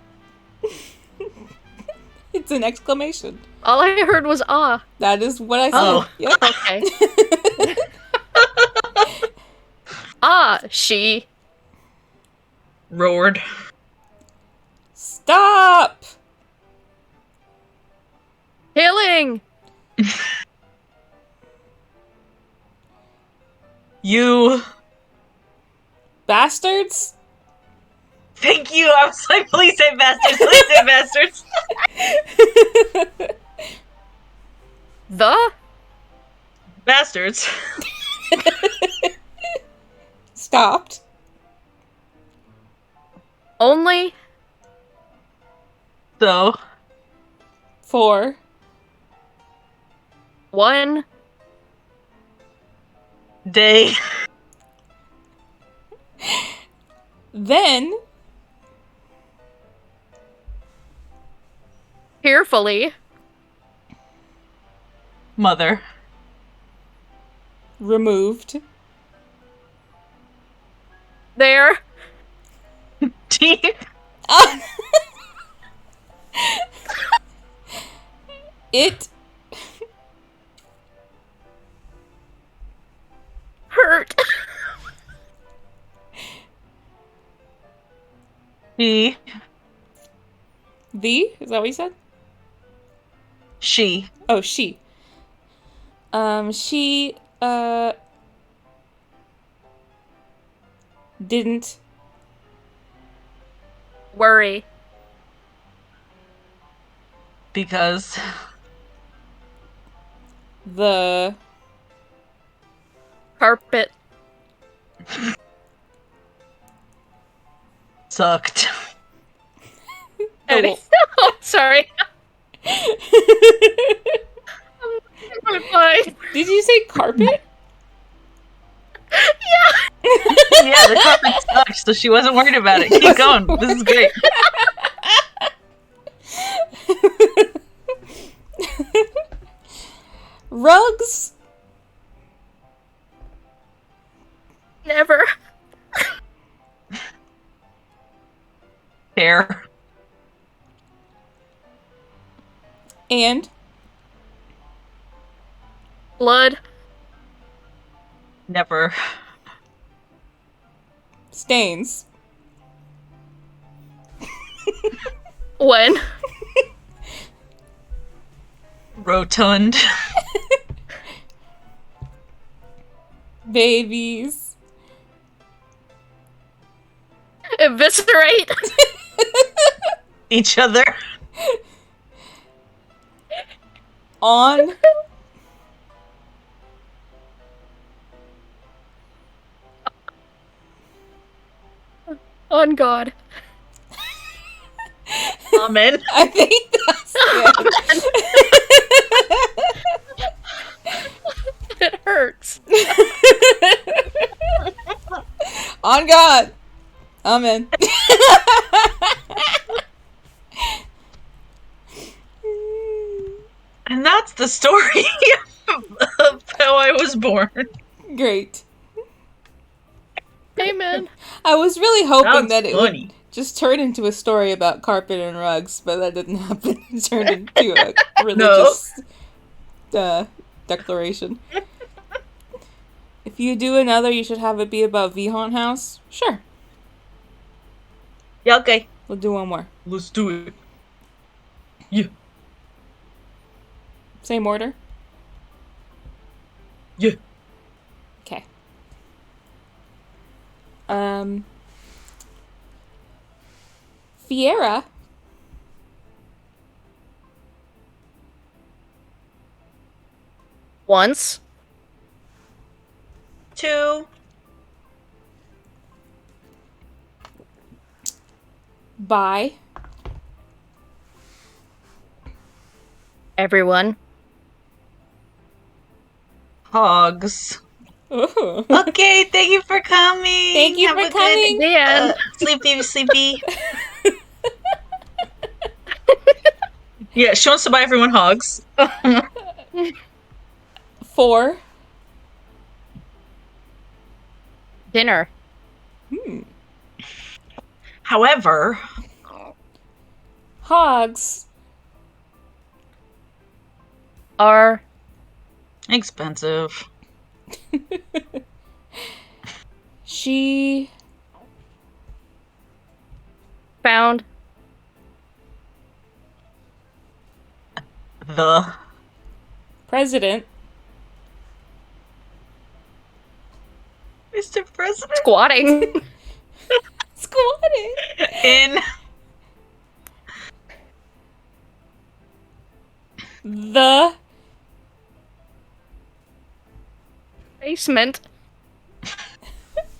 It's an exclamation. All I heard was ah. That is what I said. Oh. Yep. Okay. Ah, she. Roared. Stop! Killing! You. Bastards? Thank you. I was like, please say bastards. Please say bastards. The? Bastards. Stopped. Only So, 4. one day. Then carefully Mother. removed there Teeth. it hurt He. the is that what you said? She. Oh, she. She didn't worry Because the carpet sucked. the oh, sorry. I'm fine. Did you say carpet? Yeah, the carpet sucked, so she wasn't worried about it. Keep going. This is great. Rugs Never Hair. and blood Never. stains when Rotund. babies eviscerate Each other. on on God. Amen. I think that's It hurts. on God. Amen. And that's the story of how I was born. Great. Amen. I was really hoping That's that it funny. would just turn into a story about carpet and rugs, but that didn't happen. It turned into a religious declaration. If you do another, you should have it be about V Haunt House. Sure. Yeah, okay. We'll do one more. Let's do it. Yeah. Same order? Yeah. Okay. Fiera Once Two. by everyone Hogs. Ooh. Okay, thank you for coming. Thank you Have for a coming. the end. Sleepy. Yeah, she wants to buy everyone hogs. For Dinner. However, hogs Are expensive. she found The president Mr. President squatting squatting in the basement.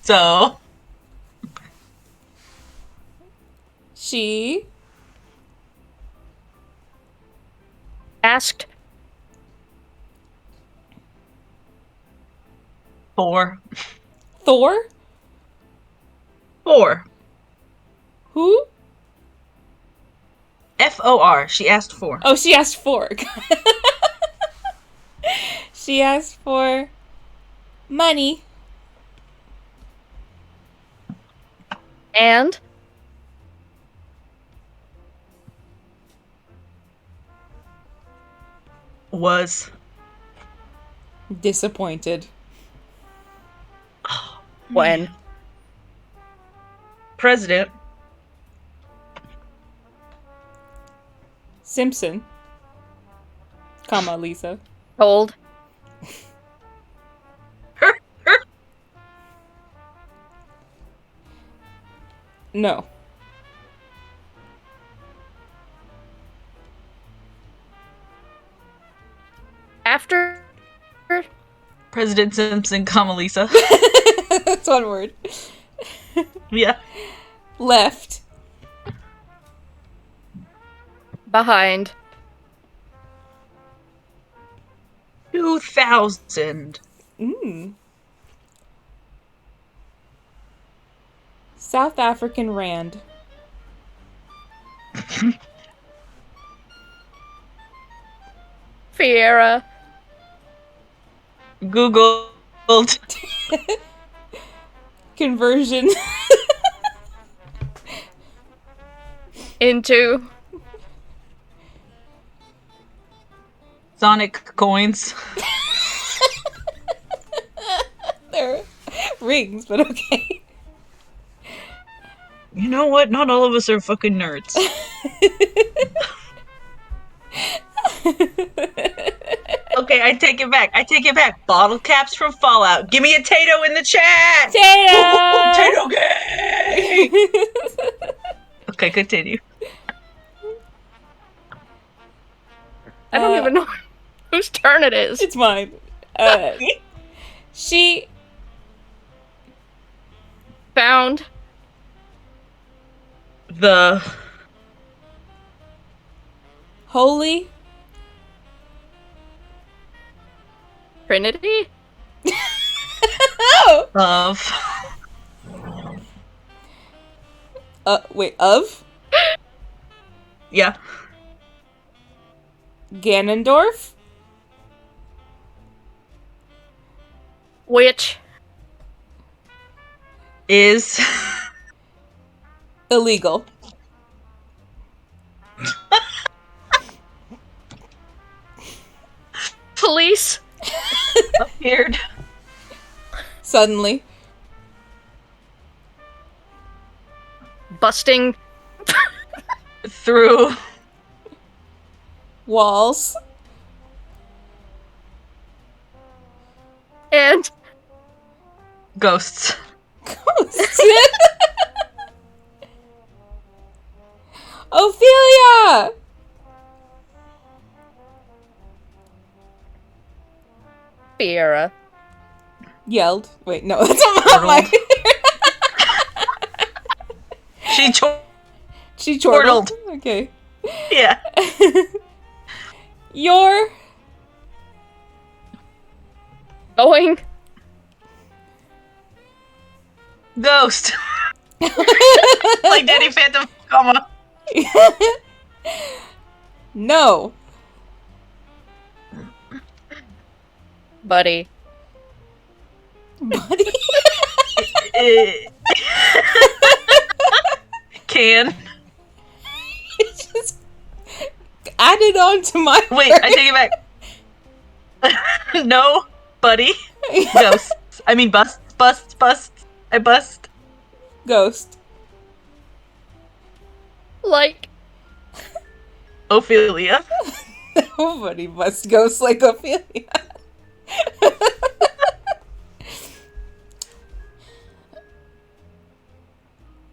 so She Asked 4. Thor? 4. Who? FOR. She asked 4. Oh, she asked for. She asked for money. and Was Disappointed. when President Simpson, comma Lisa. told No. after President Simpson, Lisa. That's one word. Yeah. Left. behind 2000. South African Rand. Fiera Googled. Conversion. into Sonic coins. They're rings, but okay. You know what? Not all of us are fucking nerds. Okay, I take it back. Bottle caps from Fallout. Give me a Tato in the chat. Tato! Tato gang. Okay, continue. I don't even know whose turn it is. It's mine. She Found The Holy Trinity of wait, of yeah. Ganondorf? which Is Illegal. police appeared Suddenly. busting through Walls. and ghosts. Ghosts. Ophelia! Fiera Yelled. Wait, no, that's not my. She She chortled. Okay. Yeah. Your going Ghost. Like Danny Phantom, comma. no. buddy Buddy. Eh. Can. It's just added on to my Wait, word. I take it back. No, buddy. Ghosts. I mean, bust. I bust. Ghost. like Ophelia. Nobody must ghost like Ophelia.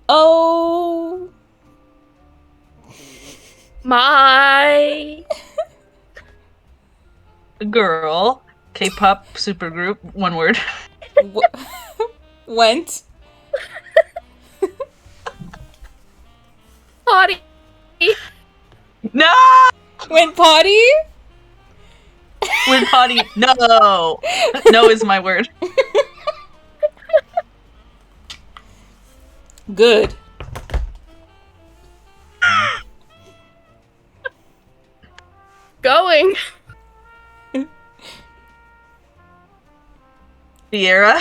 Oh. my Girl. K-pop supergroup. One word. Went Went potty? Went potty. No. No is my word. Good. Going. Sierra.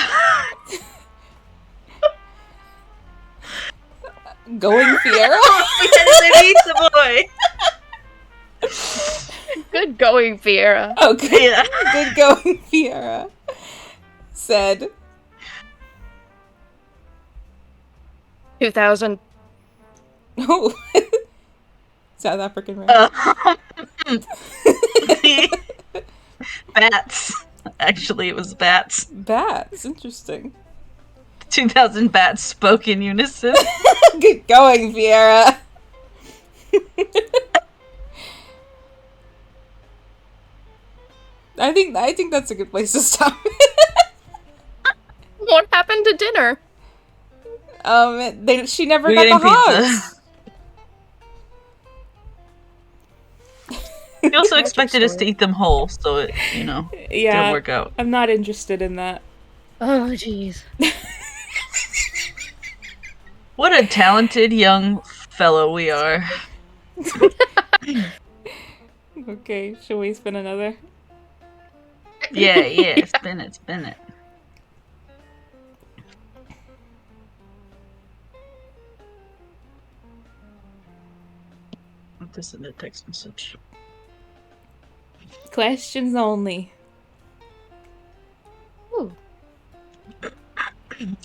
Going Fiera? It's a boy. Good going, Fiera. Okay. Yeah. Good going, Fiera. Said. 2000. Oh. South African, right? Bats. Actually, it was bats. Bats. Interesting. 2,000 bats spoke in unison. Good going, Fiera. I think that's a good place to stop. What happened to dinner? She never We're got getting the hogs. He also expected us to eat them whole, so it, Yeah, didn't work out. I'm not interested in that. Oh, jeez. What a talented young fellow we are. Okay, should we spin another? Yeah, spin it. This is a text message. Questions only. Ooh.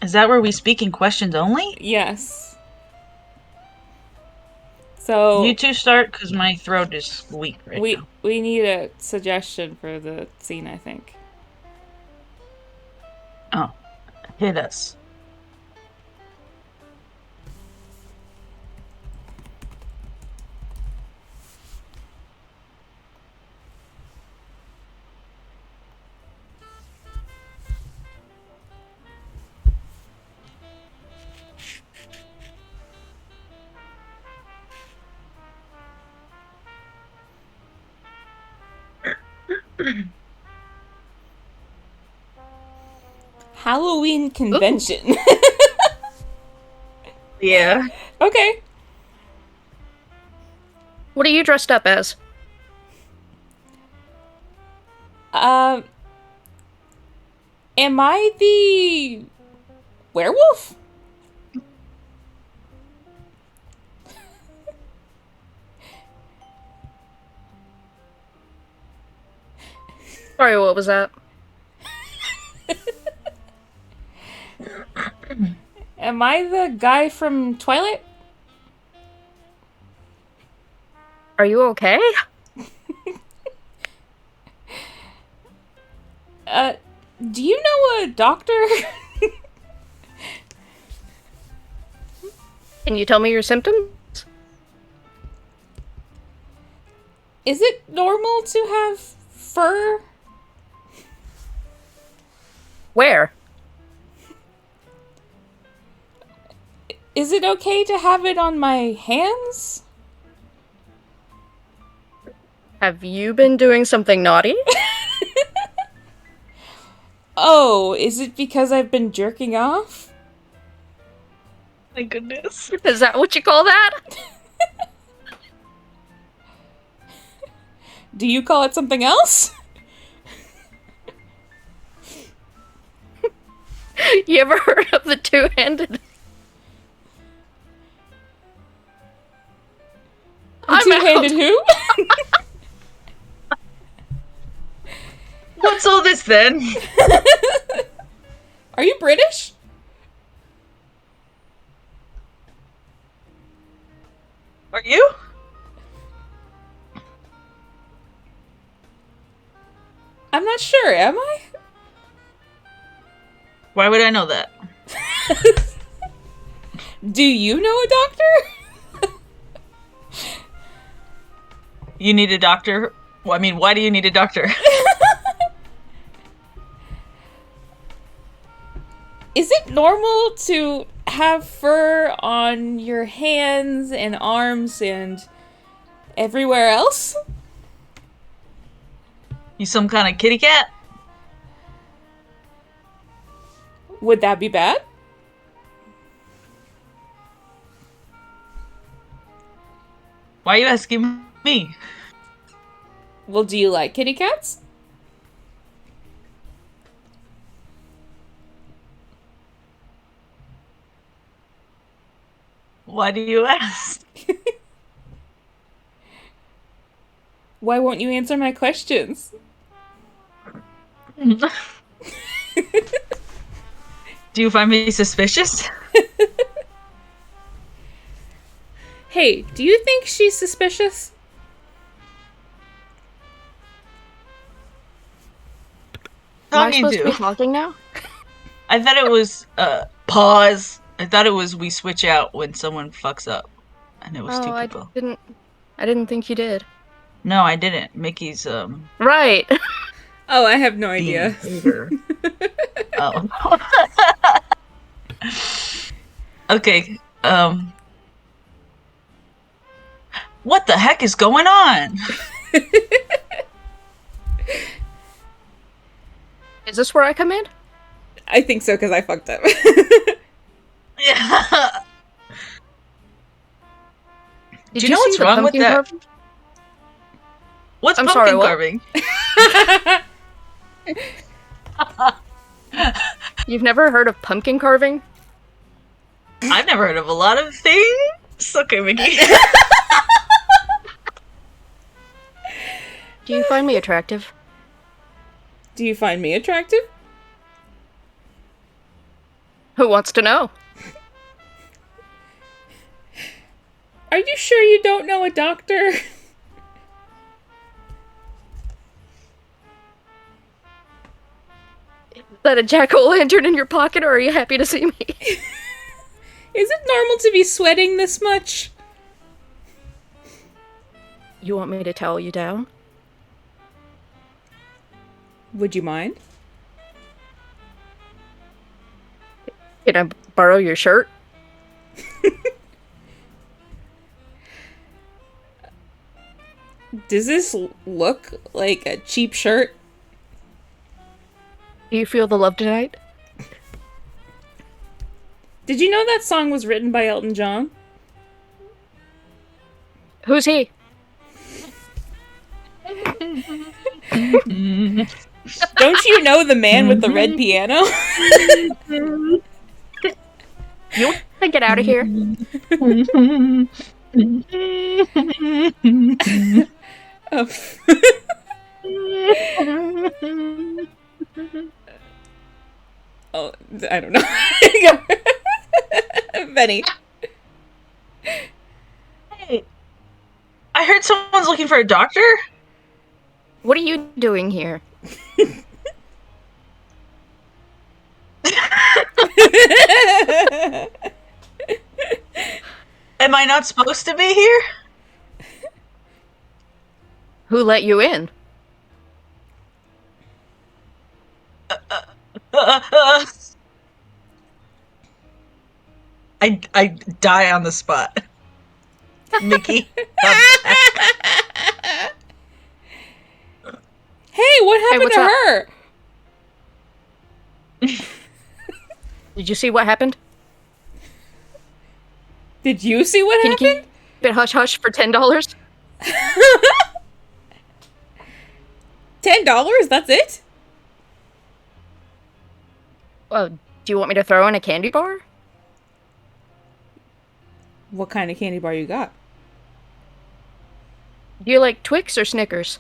Is that where we speak in questions only? Yes. So You two start, because my throat is weak right now. we need a suggestion for the scene, I think. Oh, hit us. Halloween convention. Yeah. Okay. What are you dressed up as? Am I the werewolf? Sorry, what was that? Am I the guy from Twilight? Are you okay? Do you know a doctor? Can you tell me your symptoms? Is it normal to have fur? Where? Is it okay to have it on my hands? Have you been doing something naughty? Oh, is it because I've been jerking off? My goodness. Is that what you call that? Do you call it something else? You ever heard of the two-handed? The two-handed who? What's all this then? Are you British? Are you? I'm not sure, am I? Why would I know that? Do you know a doctor? You need a doctor? Well, I mean, why do you need a doctor? Is it normal to have fur on your hands and arms and everywhere else? You some kind of kitty cat? Would that be bad? Why are you asking me? Well, do you like kitty cats? Why do you ask? Why won't you answer my questions? Do you find me suspicious? Hey, do you think she's suspicious? Am I Talking supposed to be to. talking now? I thought it was pause. I thought it was we switch out when someone fucks up, and it was Oh, two I people. didn't think you did. No, I didn't. Mickey's Right. Oh, I have no being idea. hater. Oh. Okay. What the heck is going on? Is this where I come in? I think so because I fucked up. Yeah. Did Do you know what's see the wrong with pumpkin that? carving? What's I'm pumpkin sorry, what? carving? You've never heard of pumpkin carving? I've never heard of a lot of things. Okay, Mickey. Do you find me attractive? Do you find me attractive? Who wants to know? Are you sure you don't know a doctor? Is that a jack-o'-lantern in your pocket, or are you happy to see me? Is it normal to be sweating this much? You want me to towel you down? Would you mind? Can I borrow your shirt? Does this look like a cheap shirt? Do you feel the love tonight? Did you know that song was written by Elton John? Who's he? Don't you know the man with the red piano? You want to get out of here? Oh. Oh, I don't know. Benny. Hey, I heard someone's looking for a doctor. What are you doing here? Am I not supposed to be here? Who let you in? I die on the spot. Mickey. Hey, what happened what's to up? her? Did you see what happened? Did you see what Can you happened? keep it hush-hush for $10? $10? That's it? Do you want me to throw in a candy bar? What kind of candy bar you got? Do you like Twix or Snickers?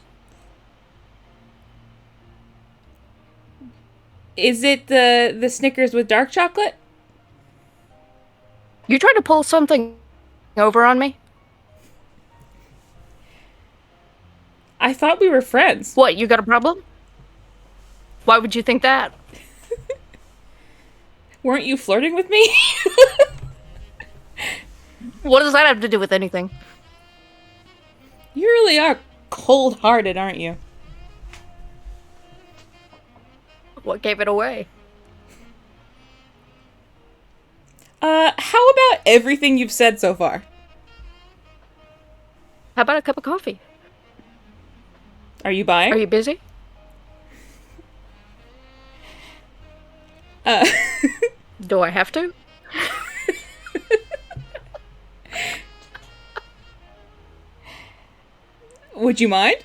Is it the Snickers with dark chocolate? You tried to pull something over on me? I thought we were friends. What, you got a problem? Why would you think that? Weren't you flirting with me? What does that have to do with anything? You really are cold-hearted, aren't you? What gave it away? How about everything you've said so far? How about a cup of coffee? Are you buying? Are you busy? Do I have to? Would you mind?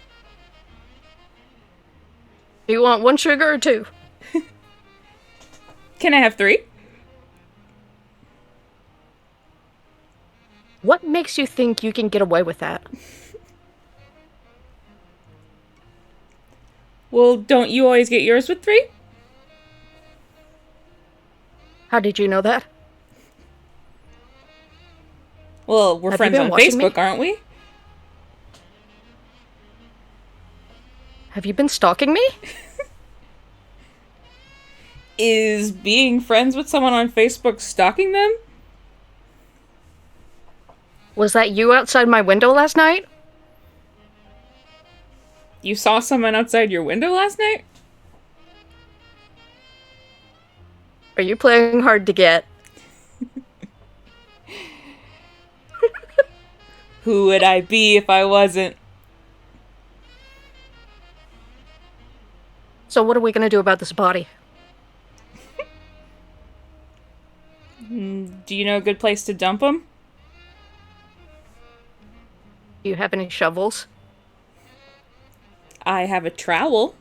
Do you want 1 sugar or 2? Can I have 3? What makes you think you can get away with that? Well, don't you always get yours with 3? How did you know that? Well, we're Have you friends been on watching me? Facebook, aren't we? Have you been stalking me? Is being friends with someone on Facebook stalking them? Was that you outside my window last night? You saw someone outside your window last night? Are you playing hard to get? Who would I be if I wasn't? So what are we gonna do about this body? Do you know a good place to dump them? Do you have any shovels? I have a trowel.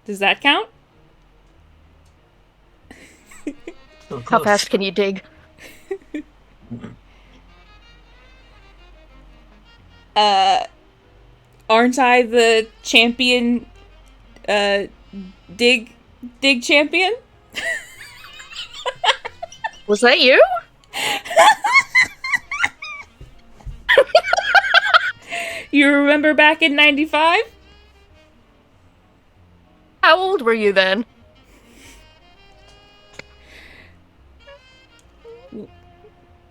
Does that count? So How close. fast can you dig? Aren't I the champion, dig champion? Was that you? You remember back in 95? How old were you then?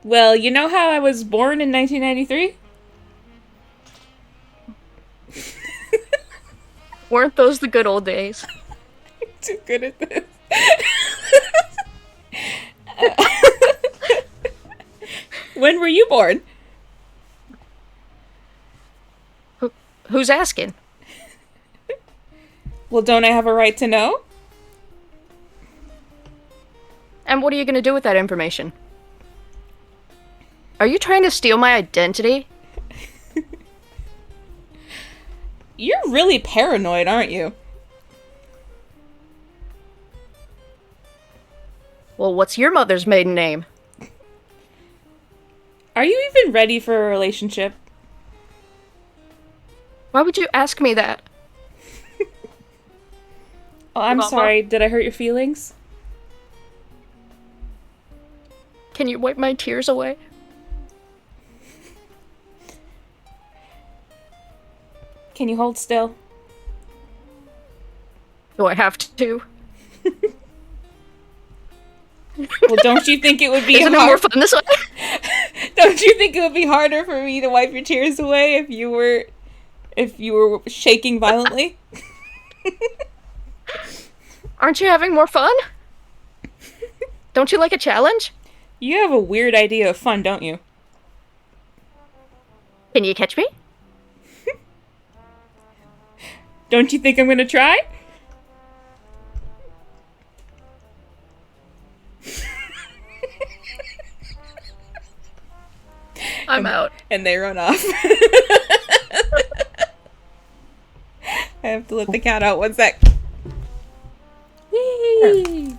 Well, you know how I was born in 1993? Weren't those the good old days? Too good at this. When were you born? Who's asking? Well, don't I have a right to know? And what are you gonna do with that information? Are you trying to steal my identity? You're really paranoid, aren't you? Well, what's your mother's maiden name? Are you even ready for a relationship? Why would you ask me that? Oh, I'm Mama? sorry. Did I hurt your feelings? Can you wipe my tears away? Can you hold still? Do I have to? Well, don't you think it would be Isn't it more hard? fun this way? Don't you think it would be harder for me to wipe your tears away if you were shaking violently? Aren't you having more fun? Don't you like a challenge? You have a weird idea of fun, don't you? Can you catch me? Don't you think I'm gonna try? I'm out. And they run off. I have to let the cat out 1 sec. Whee!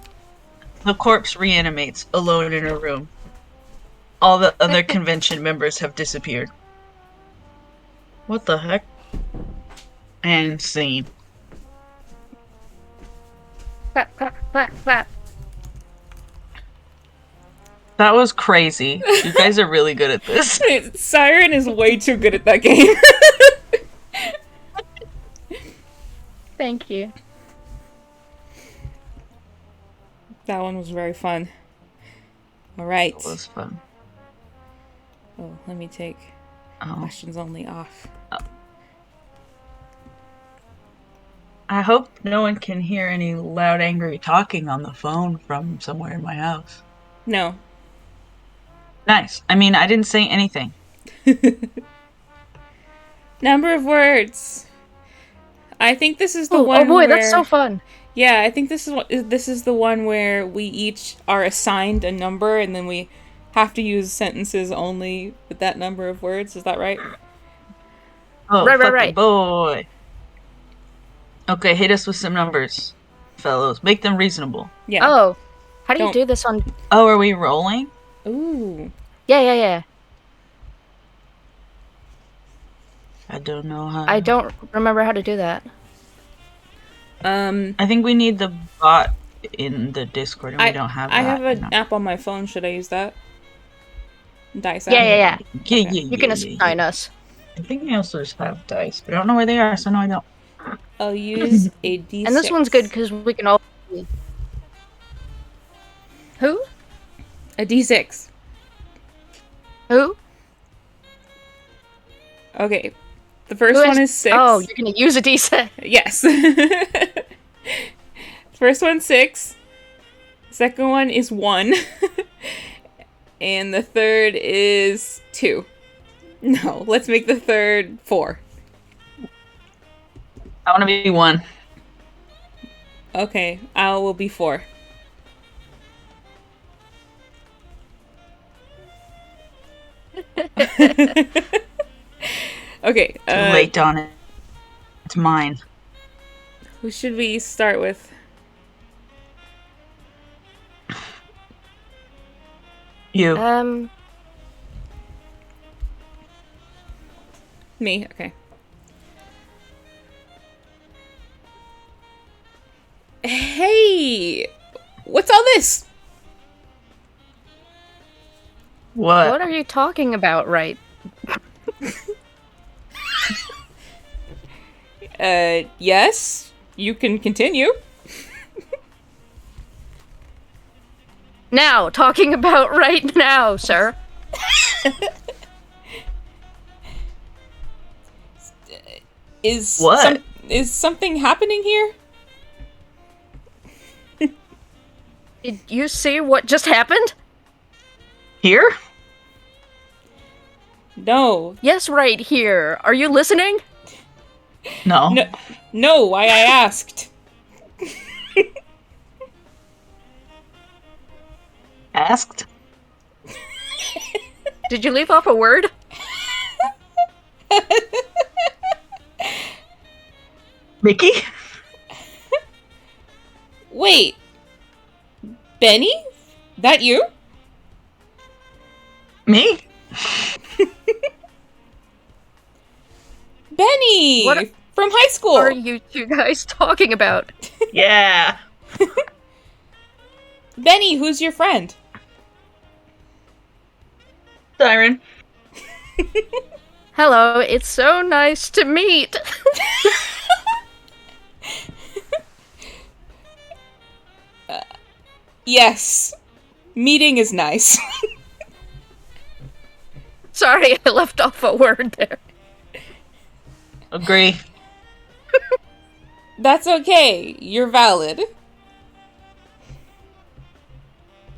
The corpse reanimates alone in a room. All the other convention members have disappeared. What the heck? And scene. Clap, clap, clap, clap. That was crazy. You guys are really good at this. Siren is way too good at that game. Thank you. That one was very fun. All right. It was fun. Oh, let me take Oh. questions only off. I hope no one can hear any loud, angry talking on the phone from somewhere in my house. No. Nice. I mean, I didn't say anything. Number of words. I think this is the Oh, one oh boy, where... that's so fun. Yeah, I think this is the one where we each are assigned a number, and then we have to use sentences only with that number of words. Is that right? Oh, Right, right, fucking right. boy. Okay, hit us with some numbers, fellows. Make them reasonable. Yeah. Oh, how do you Don't. do this on? Oh, are we rolling? Ooh. Yeah, yeah, yeah. I don't know how. I don't remember how to do that. I think we need the bot in the Discord, and we don't have I that. have an app on my phone. Should I use that? Dice Yeah, app. yeah, yeah. Yeah, Okay. You can assign us. I think we also just have dice, but I don't know where they are, so no, I don't. I'll use a D6. And this one's good because we can all. Who? A D6. Who? Okay. The first Who has- one is 6. Oh, you're gonna use a D6. Yes. First one's 6. Second one is 1. And the third is 2. No, let's make the third 4. I want to be 1. Okay, I will be 4. Okay. Too late on it. It's mine. Who should we start with? You. Me. Okay. Hey, what's all this? What are you talking about, right? Yes, you can continue. Now, talking about right now, sir. Is What? Is something happening here? Did you see what just happened? Here? No. Yes, right here. Are you listening? No. No, why I asked. Asked? Did you leave off a word? Mickey? Wait. Benny? That you? Me? Benny! What from high school! What are you two guys talking about? Yeah. Benny, who's your friend? Siren. Hello, it's so nice to meet. Yes. Meeting is nice. Sorry, I left off a word there. Agree. That's okay. You're valid.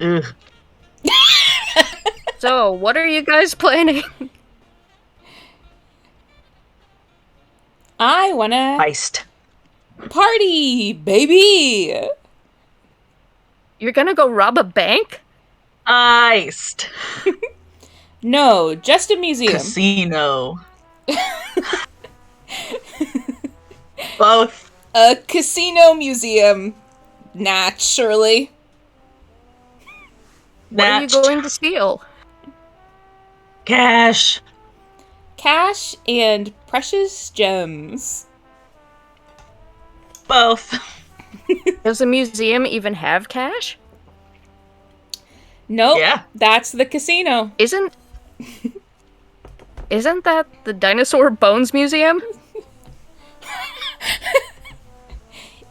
Ugh. So, what are you guys planning? I wanna Heist. party, baby! You're gonna go rob a bank? Heist. No, just a museum. Casino. Both. A casino museum. Naturally. What are you Natched. going to steal? Cash. Cash and precious gems. Both. Does the museum even have cash? Nope. Yeah. That's the casino. Isn't that the Dinosaur Bones Museum?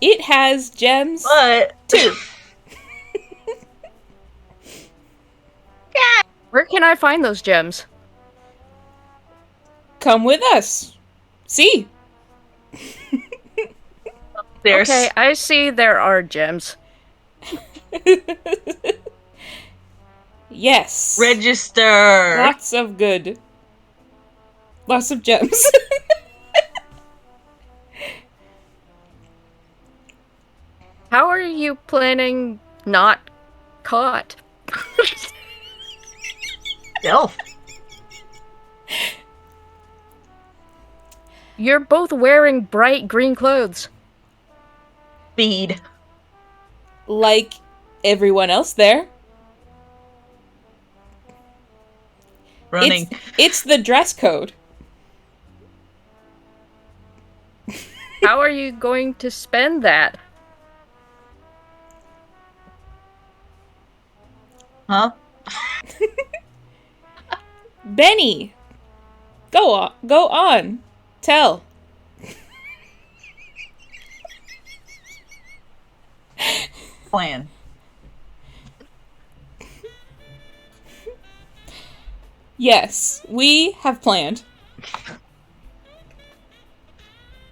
It has gems But. too. Where can I find those gems? Come with us. See? There's. Okay, I see there are gems. Yes. Register. Lots of good. Lots of gems. you planning not caught? Stealth. You're both wearing bright green clothes. Speed. Like everyone else there. Running. It's the dress code. How are you going to spend that? Huh? Benny, go on. Tell. Plan. Yes, we have planned.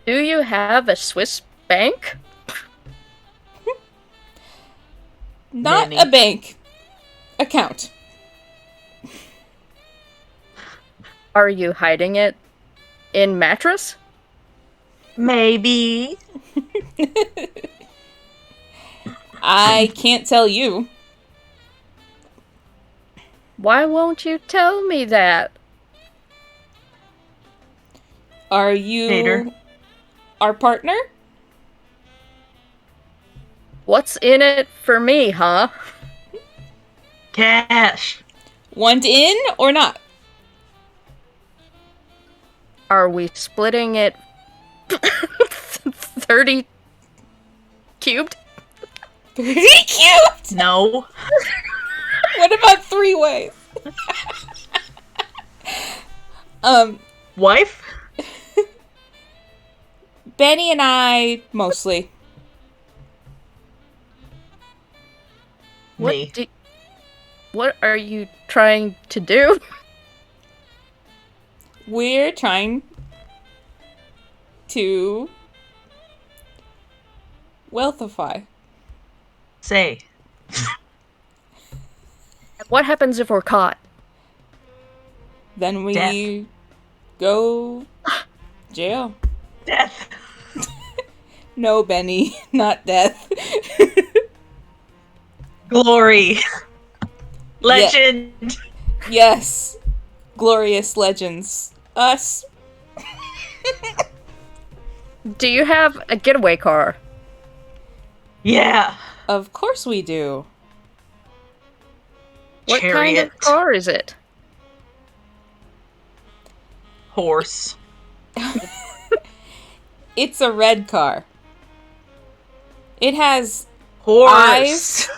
Do you have a Swiss bank? Not Benny. a bank account. Are you hiding it in mattress? Maybe. I can't tell you. Why won't you tell me that? Are you Hater. our partner? What's in it for me, huh? Cash. Want in or not? Are we splitting it 30 cubed? 30 cubed? No. What about 3 ways? Wife? Benny and I mostly. Me. What are you trying to do? We're trying to wealthify. Say. What happens if we're caught? Then we Death. go jail. Death. No, Benny, not death. Glory. Legend. Yes. Glorious legends. Us. Do you have a getaway car? Yeah. Of course we do. What kind Chariot. of car is it? Horse. It's a red car. It has Horse. eyes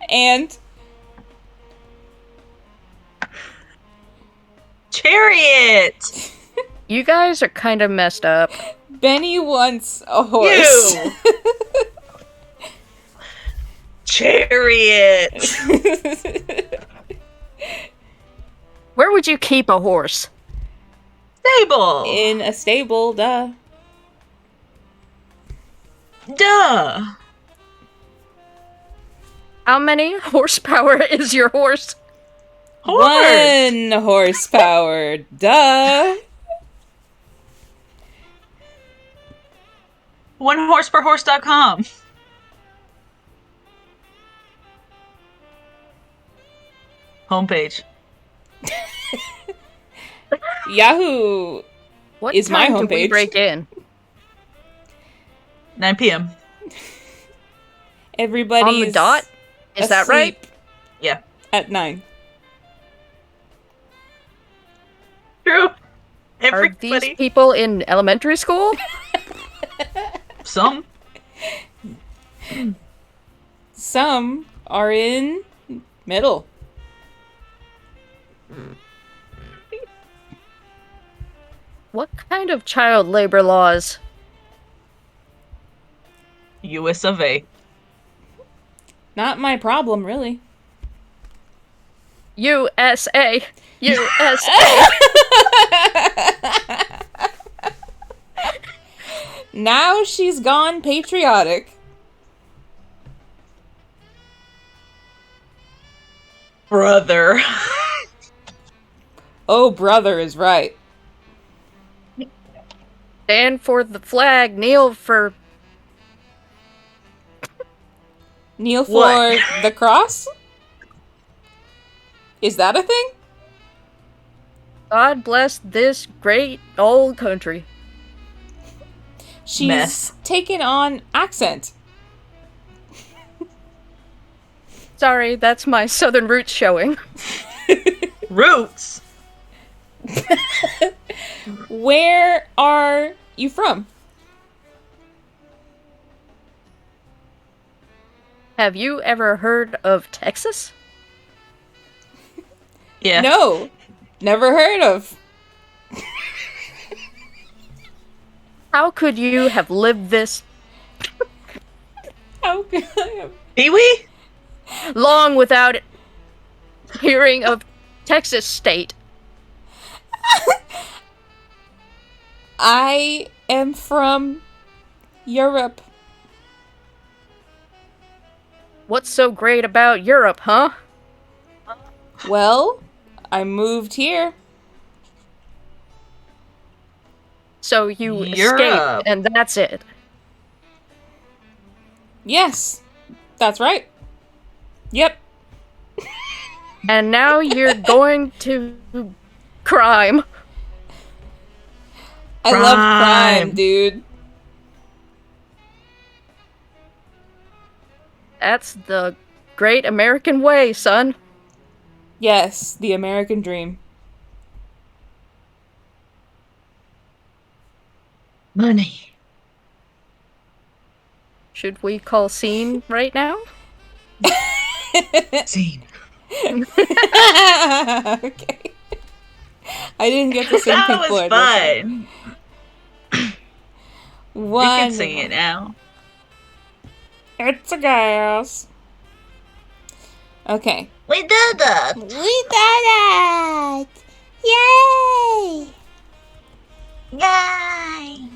and Chariot. You guys are kind of messed up. Benny wants a horse. You. Chariot. Where would you keep a horse? Stable. In a stable, duh. Duh. How many horsepower is your horse? Horse. 1 horsepower, duh. 1horseperhorse.com. Homepage. Yahoo What is my time do we homepage. break in? 9 p.m. Everybody's On the dot? Is that right? asleep Yeah. at 9. True. Are Everybody. these people in elementary school? Some. Some are in middle. What kind of child labor laws? US of A. Not my problem, really. USA. USA. Now she's gone patriotic. Brother. Oh, brother is right. Stand for the flag, kneel for Kneel What? for the cross? Is that a thing? God bless this great old country. She's Mess. taken on accent. Sorry, that's my southern roots showing. Roots. Where are you from? Have you ever heard of Texas? Yeah. No. Never heard of. How could you have lived this How could I have... Pee-wee? long without hearing of Texas state? I am from Europe. What's so great about Europe, huh? Well, I moved here. So you Europe. escaped, and that's it. Yes, that's right. Yep. And now you're going to crime. I love crime, Crime. dude. That's the great American way, son. Yes, the American dream. Money. Should we call scene right now? Scene. Okay. I didn't get to sing That Pink was Floyd. That's fun. right. You One. can sing it now. It's a gas. Okay. We did that. We did it! Yay! Yay!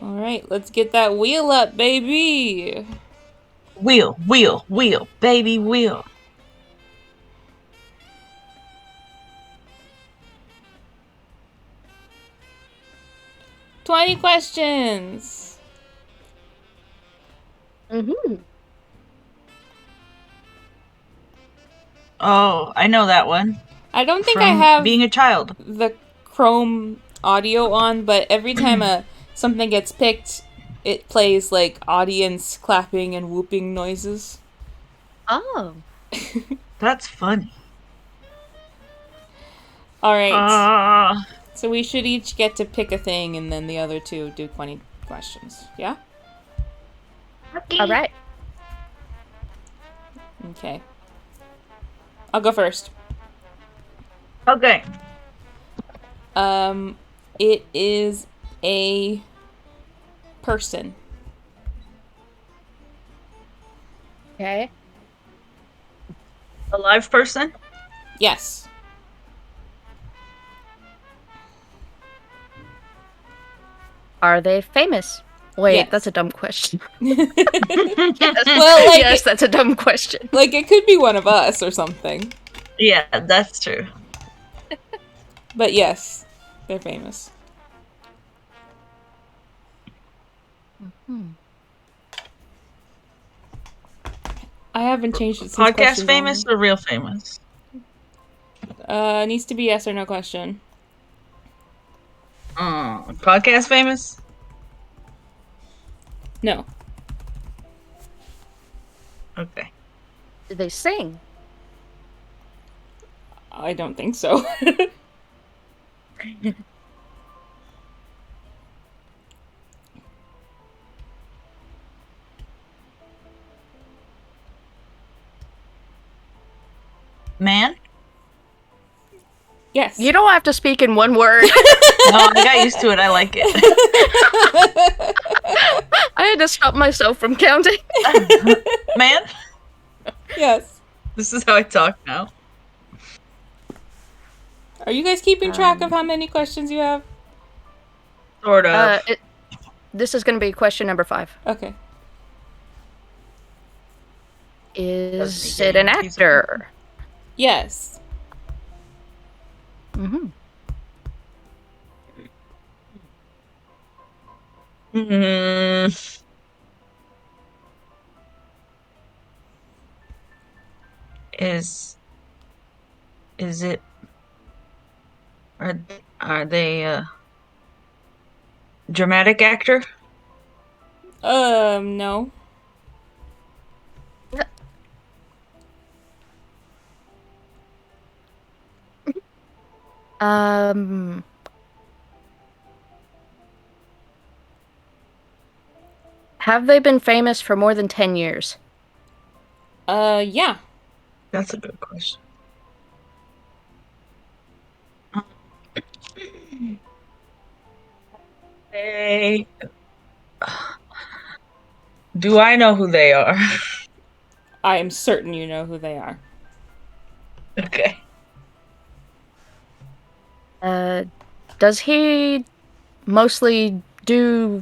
Alright, let's get that wheel up, baby! Wheel, wheel, wheel, baby wheel. $20 questions! Mm-hmm. Oh, I know that one. I don't think From I have being a child. the Chrome audio on, but every time something gets picked, it plays like audience clapping and whooping noises. Oh. That's funny. Alright, so we should each get to pick a thing and then the other two do 20 questions. Yeah? All right. Okay. I'll go first. Okay. It is a person. Okay. A live person? Yes. Are they famous? Wait, Yes. that's a dumb question. Well, like, Yes, that's a dumb question. like it could be one of us or something. Yeah, that's true. But yes, they're famous. I haven't changed it since Podcast questions famous or real famous? only. Needs to be yes or no question. Podcast famous? No. Okay. Do they sing? I don't think so. Man? Yes. You don't have to speak in one word. No, I got used to it. I like it. I had to stop myself from counting. Man? Yes. This is how I talk now. Are you guys keeping track of how many questions you have? Sort of. This is going to be question number 5. Okay. Is Doesn't it an he get actor? Yes. Mm-hmm. Mm, Is it? Are are they a dramatic actor? No. Um, have they been famous for more than 10 years? Yeah. That's a good question. They, do I know who they are? I am certain you know who they are. Okay. Uh, does he mostly do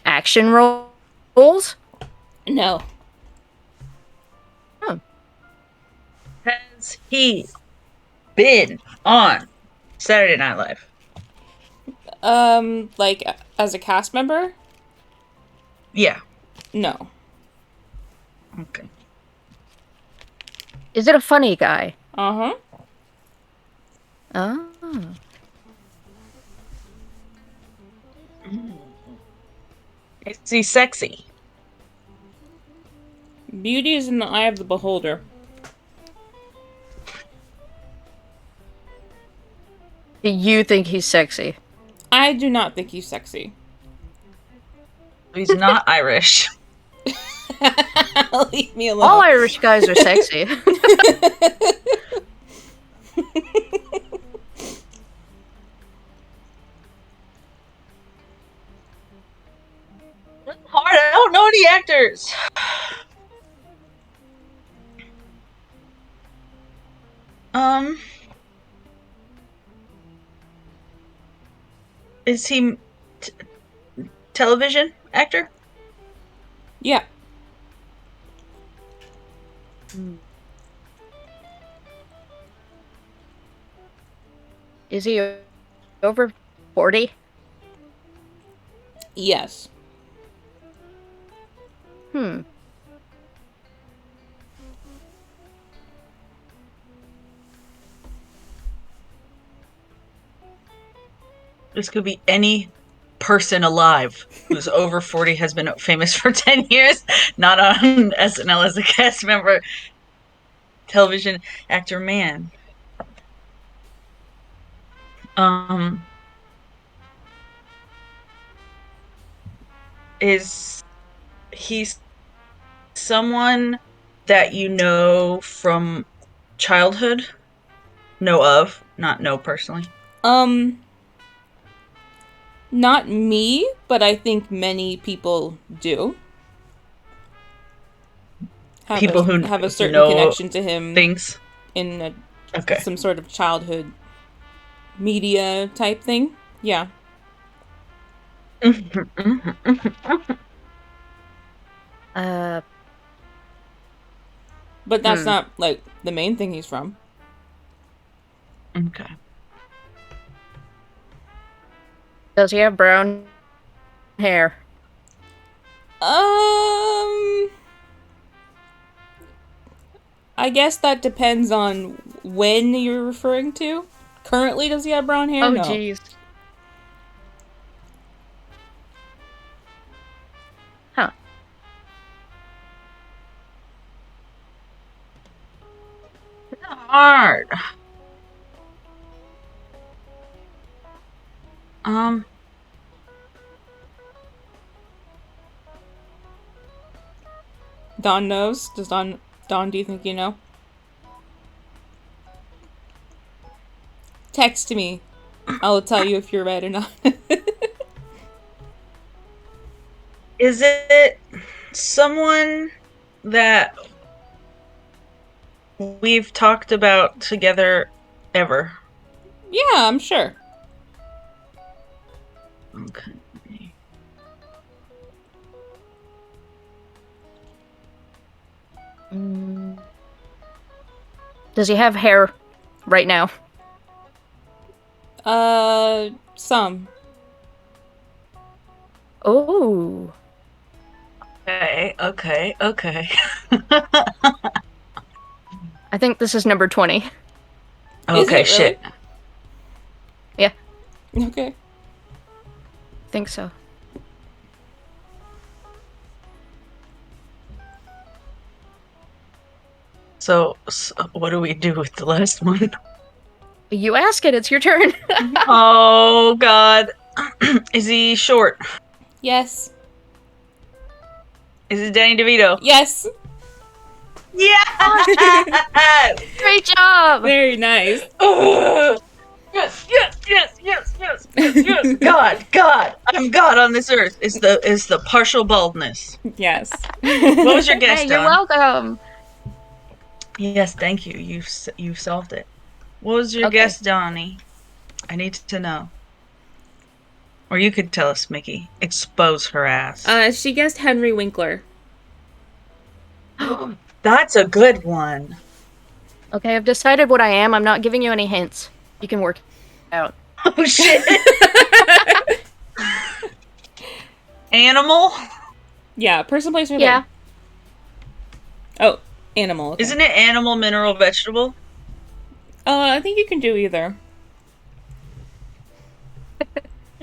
action roles? No. Hmm. Has he been on Saturday Night Live? Like as a cast member? Yeah. No. Okay. Is it a funny guy? Uh-huh. Oh. Is he sexy? Beauty is in the eye of the beholder. Do you think he's sexy? I do not think he's sexy. He's not Irish. Leave me All alone. Irish guys are sexy. That's hard. I don't know any actors. Um, is he television actor? Yeah. Is he over 40? Yes. Hmm. This could be any person alive who's over 40 has been famous for 10 years, not on SNL as a cast member. Television actor man. Um, is he someone that you know from childhood? Know of, not know personally. Um, not me, but I think many people do People have a who certain know connection to him things. in Okay. some sort of childhood media type thing. Yeah. Uh, But that's hmm. not like the main thing he's from. Okay. Does he have brown hair? Um, I guess that depends on when you're referring to. Currently, does he have brown hair? Oh, No. geez. Huh. Hard. Um, Don knows. Does Don? Do you think you know? Text me. I'll tell you if you're right or not. is it someone that we've talked about together ever? Yeah, I'm sure. Okay. Mm. Does he have hair right now? Some. Oh. Okay. I think this is number 20. Is Okay, it shit. Yeah, Okay. think so. So, what do we do with the last one? You ask it. It's your turn. Oh, God. Is he short? Yes. Is it Danny DeVito? Yes. Yeah! Great job. Very nice. Yes, yes, yes, yes, yes, yes, yes. God, God, I'm God on this earth. Is the partial baldness. Yes. What was your Hey, guess, you're Don? welcome. Yes, thank you. You solved it. What was your Okay. guess, Donnie? I need to know. Or you could tell us, Mickey. Expose her ass. She guessed Henry Winkler. That's a good one. Okay, I've decided what I am. I'm not giving you any hints. You can work it out. Oh shit. Animal? Yeah, person, place, or Yeah. thing. Oh, animal. Okay. Isn't it animal, mineral, vegetable? I think you can do either.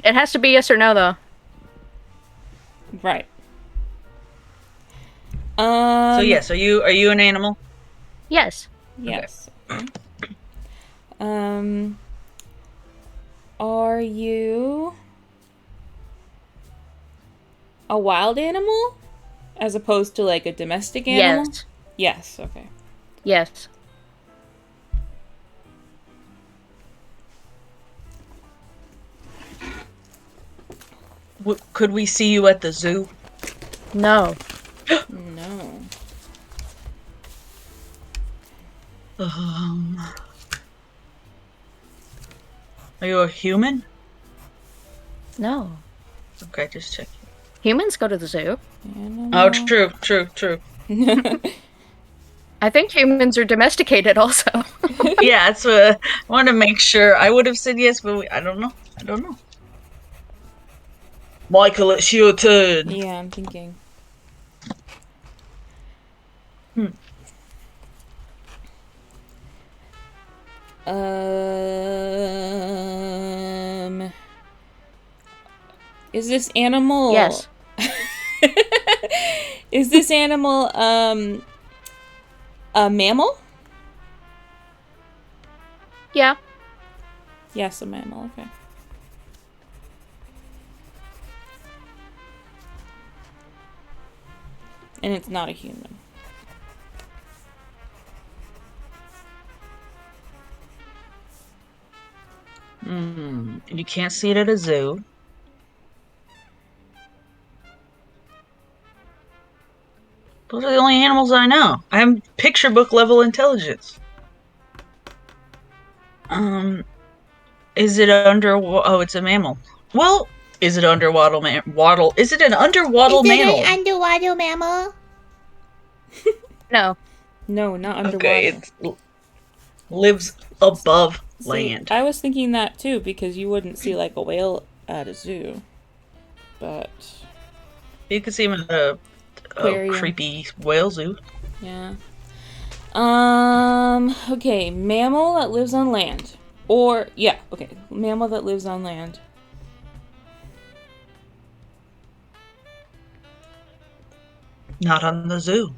It has to be yes or no, though. Right. So yes, are you an animal? Yes. Yes. Okay. Are you a wild animal as opposed to like a domestic animal? Yes. Yes. Okay. Yes. Could we see you at the zoo? No. No. Are you a human? No. Okay, just checking. Humans go to the zoo. Animal. Oh, true. I think humans are domesticated also. Yeah, that's what I want to make sure. I would have said yes, but I don't know. Michael, it's your turn. Yeah, I'm thinking. Is this animal? Yes. Is this animal a mammal? Yeah. Yes, a mammal. Okay. And it's not a human. You can't see it at a zoo. Those are the only animals I know. I have picture book level intelligence. Is it oh, it's a mammal. Well, is it underwater waddle? Is it an underwater mammal? Is it an underwater mammal? No. No, not underwater. Okay, it lives above See, land. I was thinking that too because you wouldn't see like a whale at a zoo. But You could see him in a Aquarium. creepy whale zoo. yeah. Okay, mammal that lives on land. Or yeah, okay, mammal that lives on land. Not on the zoo.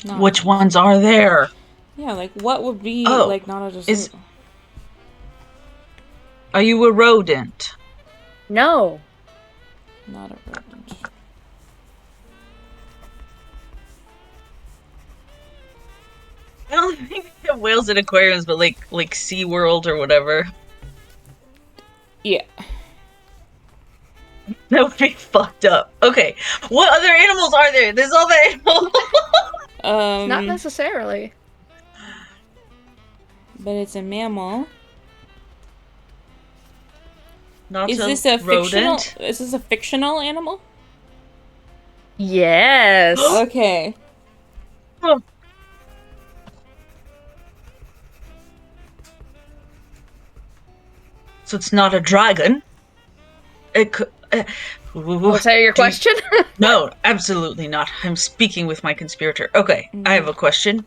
Not Which ones are there? Yeah, like what would be Oh, like not at a zoo? Are you a rodent? No. Not a rodent. I don't think they have whales in aquariums, but like SeaWorld or whatever. Yeah. That would be fucked up. Okay, what other animals are there? There's all the animals. Not necessarily. But it's a mammal. Not Is a this a fictional? rodent. Is this a fictional animal? Yes. Okay. Oh. So it's not a dragon. It could. Was that your question? No, absolutely not. I'm speaking with my conspirator. Okay, I have a question.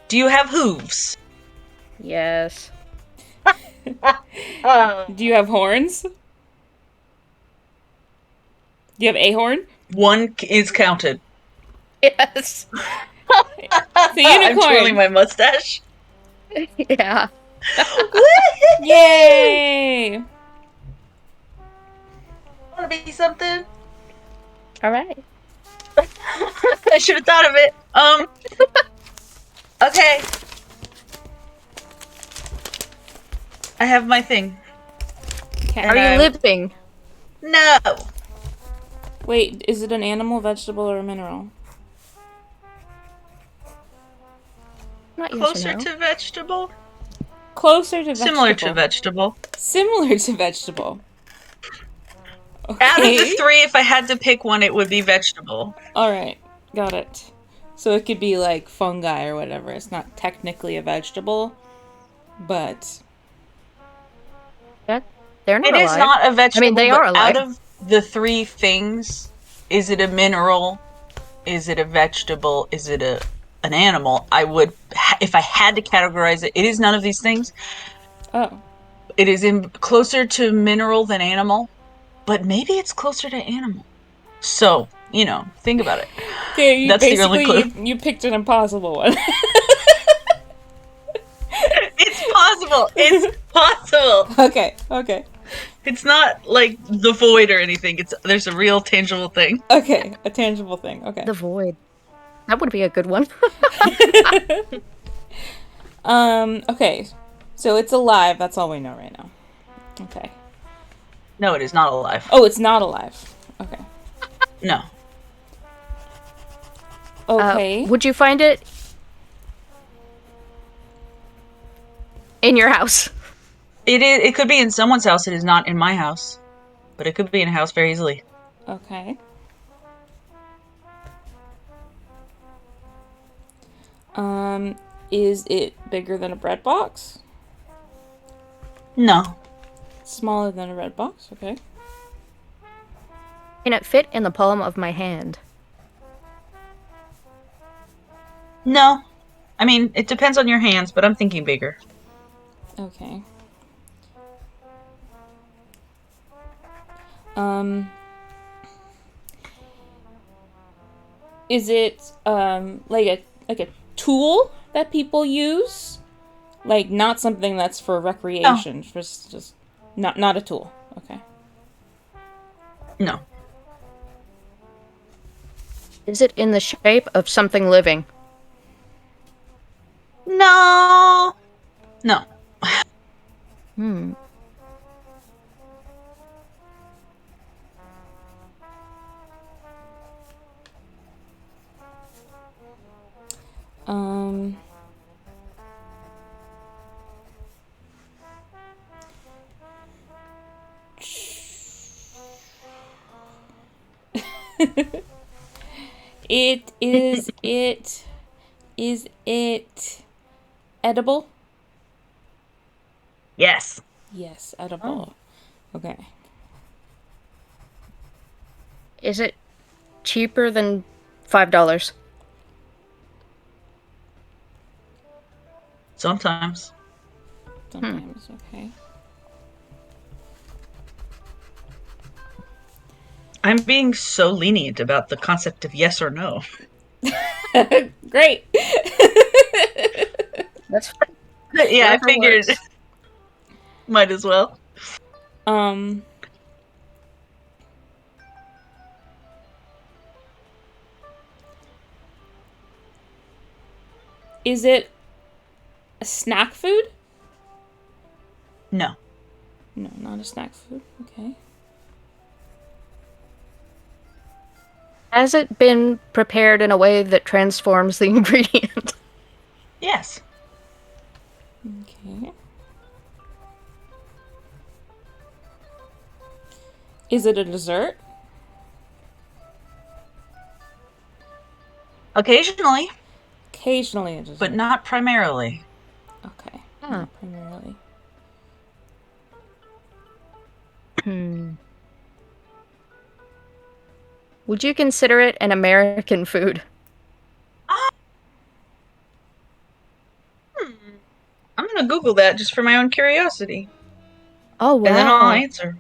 Do you have hooves? Yes. Do you have horns? Do you have a horn? One is counted. Yes. It's a I'm twirling unicorn. my mustache. Yeah. Woo! Yay! Want to be something? All right. I should have thought of it. Okay. I have my thing. Okay. Are you living? No. Wait, is it an animal, vegetable, or a mineral? Not yes or Closer no. to vegetable. Closer to vegetable. Similar to vegetable. Similar to vegetable. Out of the Okay. three, if I had to pick one, it would be vegetable. Alright, got it. So it could be like fungi or whatever. It's not technically a vegetable, but Yeah. They're not It alive. is not a vegetable. they but are alive. Out of the three things, is it a mineral? Is it a vegetable? Is it an animal? I would, if I had to categorize it, it is none of these things. oh. It is closer to mineral than animal, but maybe it's closer to animal. So, think about it. Okay, you That's the only basically clue. you picked an impossible one. It's possible. It's possible. Okay. It's not like the void or anything. There's a real tangible thing. Okay, a tangible thing. Okay. The void. That would be a good one. Okay. So it's alive, that's all we know right now. Okay. No, it is not alive. Oh, it's not alive. Okay. No. Okay. Would you find it in your house? It could be in someone's house. It is not in my house. But it could be in a house very easily. Okay. Is it bigger than a bread box? No. Smaller than a bread box? Okay. Can it fit in the palm of my hand? No. I mean, it depends on your hands, but I'm thinking bigger. Okay. Is it like a tool that people use? Like not something that's for recreation, just not a tool. Okay. No. Is it in the shape of something living? No. No. Hmm. Um is it edible? Yes. Yes, edible. Okay. Is it cheaper than $5? Sometimes. Sometimes, okay. I'm being so lenient about the concept of yes or no. Great. That's Yeah, I whatever figured works. might as well. Um Is it a snack food? No. No, not a snack food. Okay. Has it been prepared in a way that transforms the ingredient? Yes. Okay. Is it a dessert? Occasionally, Occasionally a dessert. but not primarily. Okay. Huh. Not primarily. Would you consider it an American food? I'm gonna Google that just for my own curiosity. Oh, wow. And then I'll answer.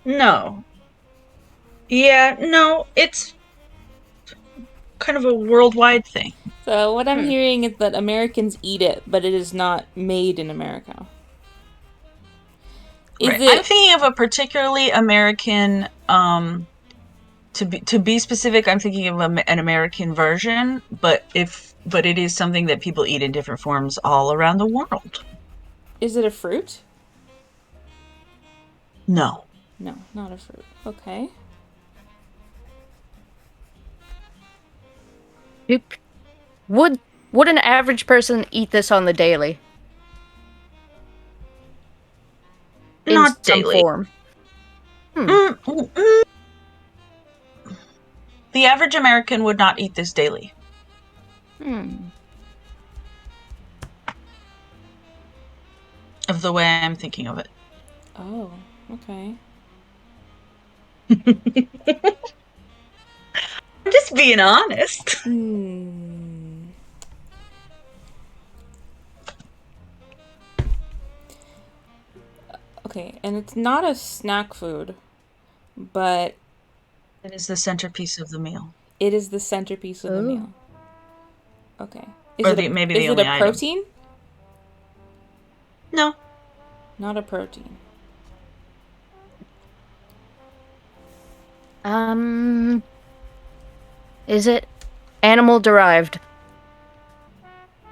No. Yeah, no, it's kind of a worldwide thing. So what I'm hearing is that Americans eat it, but it is not made in America. Is Right. it? I'm thinking of a particularly American, to be specific, I'm thinking of an American version, but it is something that people eat in different forms all around the world. Is it a fruit? No. No, not a fruit. Okay. Would an average person eat this on the daily? Not In some daily. form. The average American would not eat this daily. Of the way I'm thinking of it. Oh, okay. I'm just being honest. Okay, and it's not a snack food, but It is the centerpiece of the meal. it is the centerpiece of the meal. Okay. Maybe the is it only a item. protein? No. Not a protein. Is it animal derived?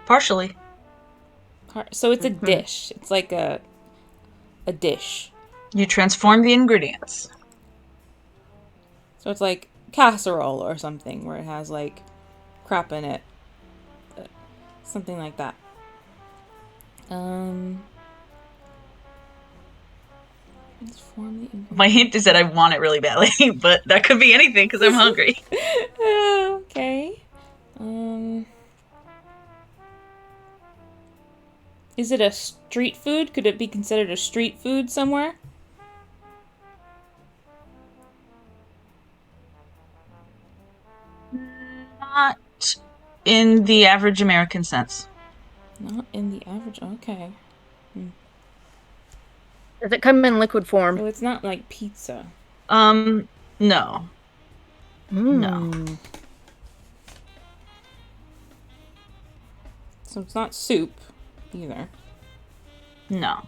Partially. So it's a dish. It's like a dish. You transform the ingredients. So it's like casserole or something where it has like crap in it. Something like that. Transform the ingredients. My hint is that I want it really badly, but that could be anything because I'm hungry. Okay. Is it a street food? Could it be considered a street food somewhere? Not in the average American sense. Not in the average. Okay. Does it come in liquid form? So it's not like pizza. No. No. So it's not soup either. No.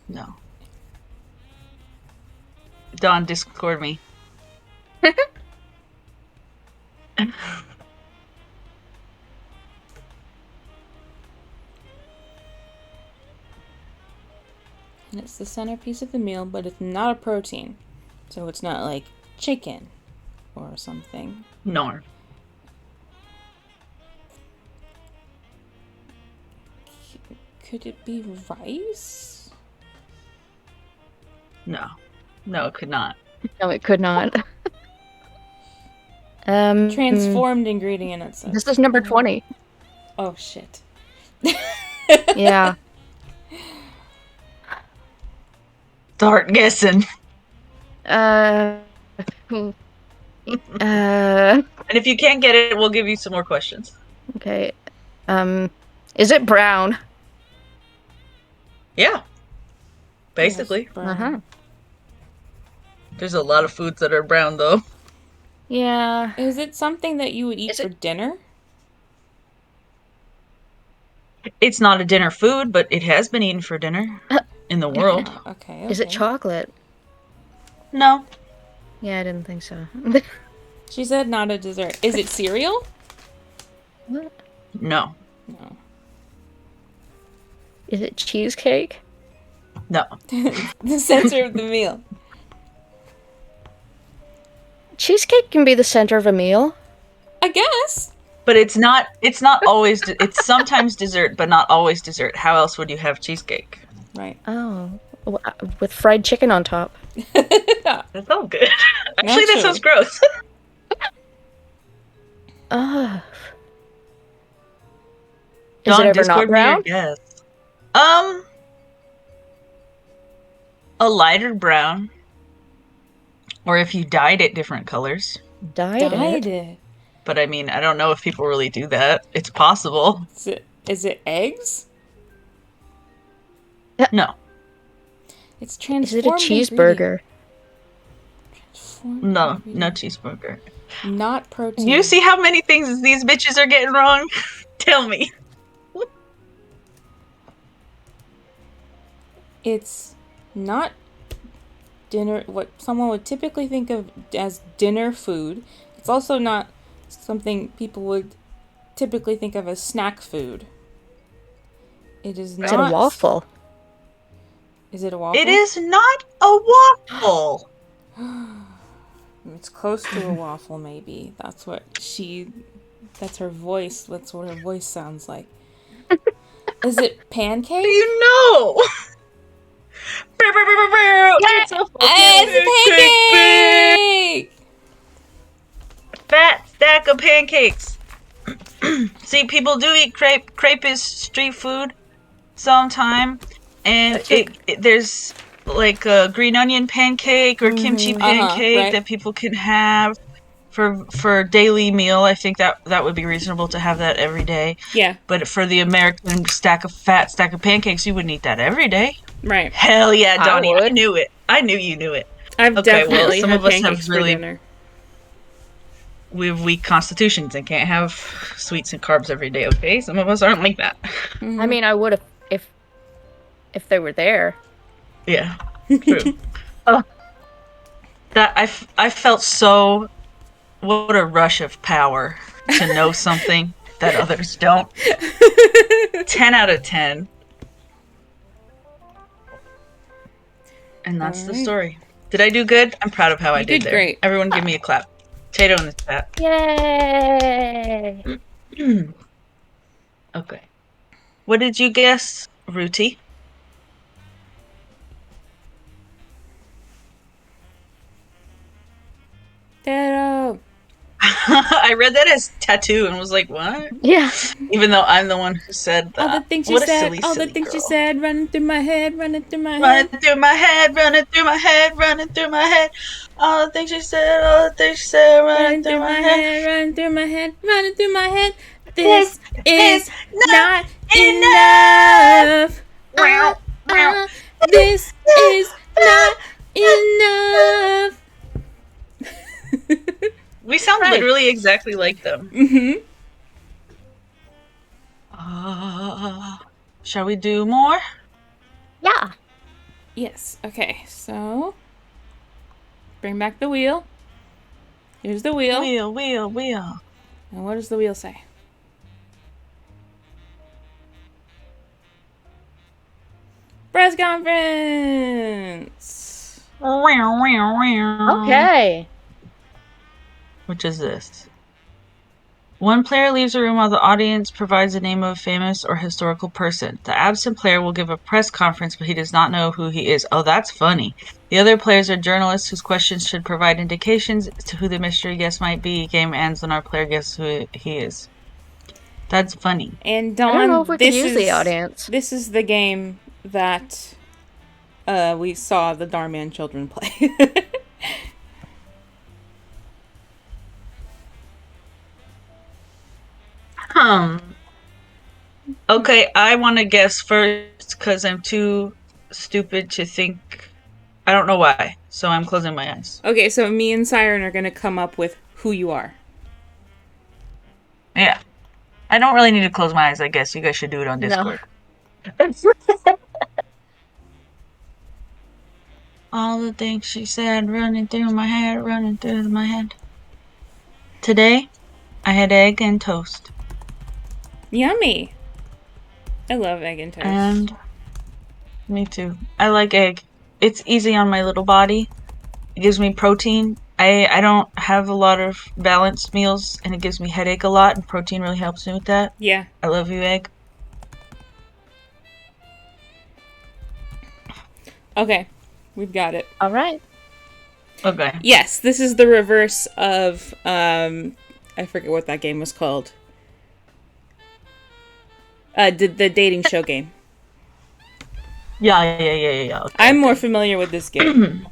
No. Dawn, Discord me. And it's the centerpiece of the meal, but it's not a protein. So it's not like chicken or something. No. Could it be rice? No. No, it could not. No, it could not. Transformed ingredient, it says. This is number 20. Oh, shit. Yeah. Start guessing. And if you can't get it, we'll give you some more questions. Okay. Is it brown? Yeah. Basically. Uh-huh. There's a lot of foods that are brown, though. Yeah. Is it something that you would eat for dinner? It's not a dinner food, but it has been eaten for dinner in the world. Okay. Is it chocolate? No. Yeah, I didn't think so. She said not a dessert. Is it cereal? What? No. No. Is it cheesecake? No. The center of the meal. Cheesecake can be the center of a meal. I guess. But it's not always, it's sometimes dessert, but not always dessert. How else would you have cheesecake? Right. Oh. With fried chicken on top. That's all good. Actually, that sounds gross. Is Dawn, it ever Discord not brown? Yes. A lighter brown. Or if you dyed it different colors. Dyed it? it. But I mean, I don't know if people really do that. It's possible. Is it eggs? No. It's Is it a transformed cheeseburger? No cheeseburger. Not protein. You see how many things these bitches are getting wrong? Tell me. It's not dinner, what someone would typically think of as dinner food. It's also not something people would typically think of as snack food. It is not. Is it a waffle? Is it a waffle? It is not a waffle. It's close to a waffle, maybe. That's her voice. That's what her voice sounds like. Is it pancake? Do you know? It's a pancake! Fat stack of pancakes. See, people do eat crepe. Crepe is street food sometime. And there's like a green onion pancake or kimchi pancake right. that people can have for daily meal. I think that would be reasonable to have that every day. Yeah. But for the American fat stack of pancakes, you wouldn't eat that every day. Right. Hell yeah, Donnie. I knew it. I knew you knew it. I've definitely some had of us pancakes have really for dinner. We have weak constitutions and can't have sweets and carbs every day, okay? Some of us aren't like that. Mm-hmm. I mean, I would if they were there. Yeah, true. That I felt so. What a rush of power to know something that others don't. 10 out of 10. And that's the story. Did I do good? I'm proud of how I did there. Great. Everyone give me a clap. Tato in the chat. Yay! Okay. What did you guess, Ruti? Tato. I read that as tattoo and was like, what? Yeah. Even though I'm the one who said that. All the things What you a said, silly, all the silly things you girl. said, running through my head, running through my Running head. through my head, running through my head, running through my head. All the things she said, all the things she said, running through my head. Running through my head, running through my head. This is not enough. enough. This is not enough. We sound literally exactly like them. Mm-hmm. Shall we do more? Yeah. Yes. Okay. So, bring back the wheel. Here's the wheel. Wheel. And what does the wheel say? Press conference. Okay. Which is this? One player leaves a room while the audience provides the name of a famous or historical person. The absent player will give a press conference, but he does not know who he is. Oh, that's funny. The other players are journalists whose questions should provide indications to who the mystery guest might be. Game ends when our player guesses who he is. That's funny. And Dawn, I don't know if we could use the audience. This is the game that we saw the Darman children play. Okay, I want to guess first because I'm too stupid to think. I don't know why, so I'm closing my eyes. Okay, so me and Siren are going to come up with who you are. Yeah. I don't really need to close my eyes, I guess. You guys should do it on Discord. No. All the things she said running through my head. Today, I had egg and toast. Yummy. I love egg and toast. And me too. I like egg. It's easy on my little body. It gives me protein. I don't have a lot of balanced meals, and it gives me headache a lot, and protein really helps me with that. Yeah. I love you, egg. Okay. We've got it. All right. Okay. Yes, this is the reverse of, I forget what that game was called. The dating show game. Yeah. Okay, I'm more familiar with this game.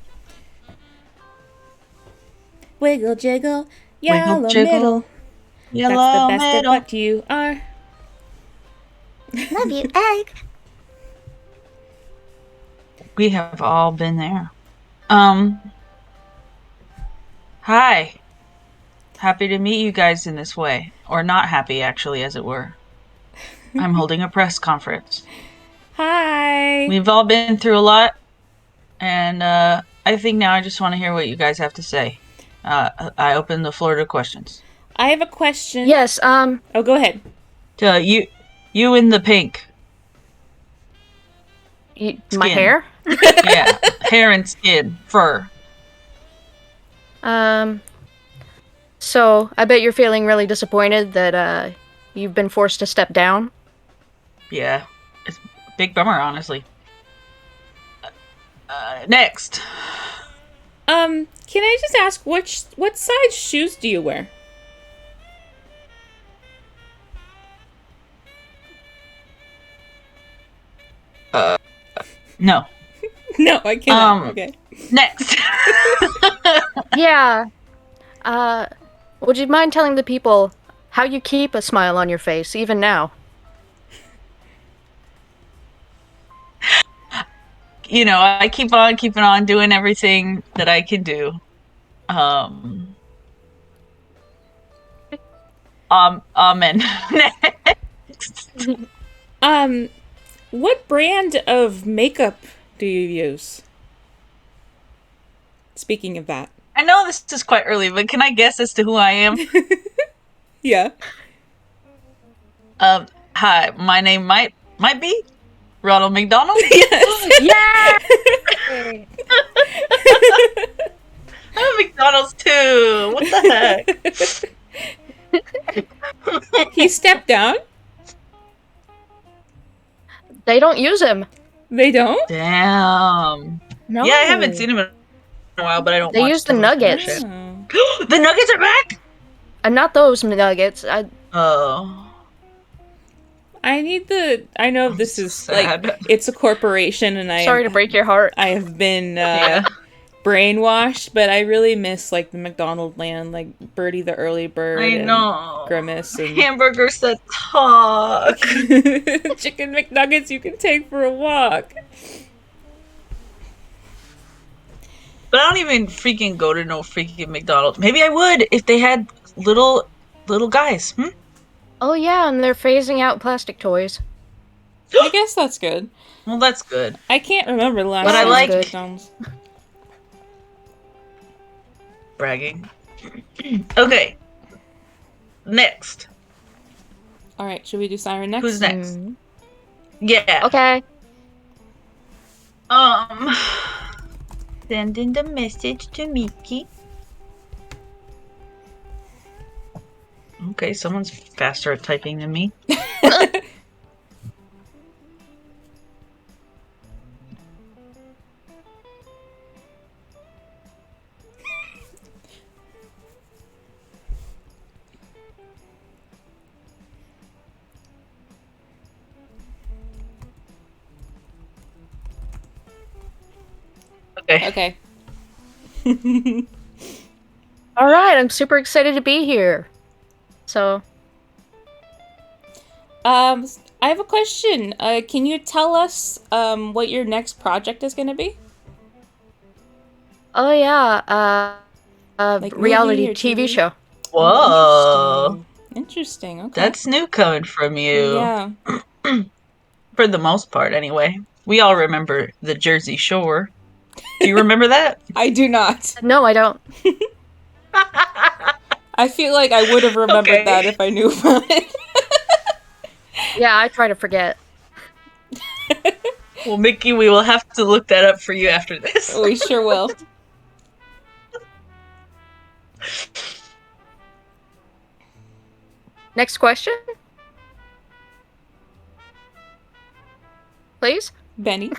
Wiggle jiggle, yellow Wiggle, jiggle. middle. That's the Yellow best of middle. what you are. Love you, egg. We have all been there. Hi. Happy to meet you guys in this way. Or not happy, actually, as it were. I'm holding a press conference. Hi. We've all been through a lot, and I think now I just want to hear what you guys have to say. I open the floor to questions. I have a question. Yes, Oh, go ahead. You in the pink. my Skin. hair? Yeah, hair and skin, fur. So I bet you're feeling really disappointed that you've been forced to step down. Yeah, it's a big bummer, honestly. Next. Can I just ask what size shoes do you wear? No. No, I cannot. Okay. Next. Yeah. Would you mind telling the people how you keep a smile on your face, even now? You know, I keep on keeping on doing everything that I can do. Amen. Next. What brand of makeup do you use? Speaking of that. I know this is quite early, but can I guess as to who I am? Yeah. Hi, my name might be Ronald McDonald. Yes. Yeah! I have McDonald's too. What the heck? He stepped down? They don't use him. They don't? Damn. No. Yeah, I haven't seen him in a while, but I don't They watch use the television nuggets. shit. Oh. The Nuggets are back? And not those nuggets. Oh. I know this is sad. like it's a corporation and Sorry to break your heart. I have been Yeah. brainwashed, but I really miss like the McDonald land, like Birdie the Early Bird I and know. Grimace and Hamburgers that talk. chicken McNuggets you can take for a walk. But I don't even freaking go to no freaking McDonald's. Maybe I would if they had little guys. Oh yeah, and they're phasing out plastic toys. I guess that's good. Well, that's good. I can't remember the last But I time like- I was at McDonald's. Bragging. Okay. Next. All right, should we do Siren next? Who's next? Yeah. Okay. Sending the message to Mickey. Okay, someone's faster at typing than me. Okay. Okay. All right, I'm super excited to be here. So, I have a question. Can you tell us what your next project is going to be? oh yeah, Like reality movie or TV TV? show. Whoa. Interesting. Okay. That's new coming from you. Yeah. For the most part, anyway. We all remember the Jersey Shore. Do you remember that? I do not. No, I don't. I feel like I would have remembered Okay. that if I knew about it. Yeah, I try to forget. Well, Mickey, we will have to look that up for you after this. We sure will. Next question, please. Benny.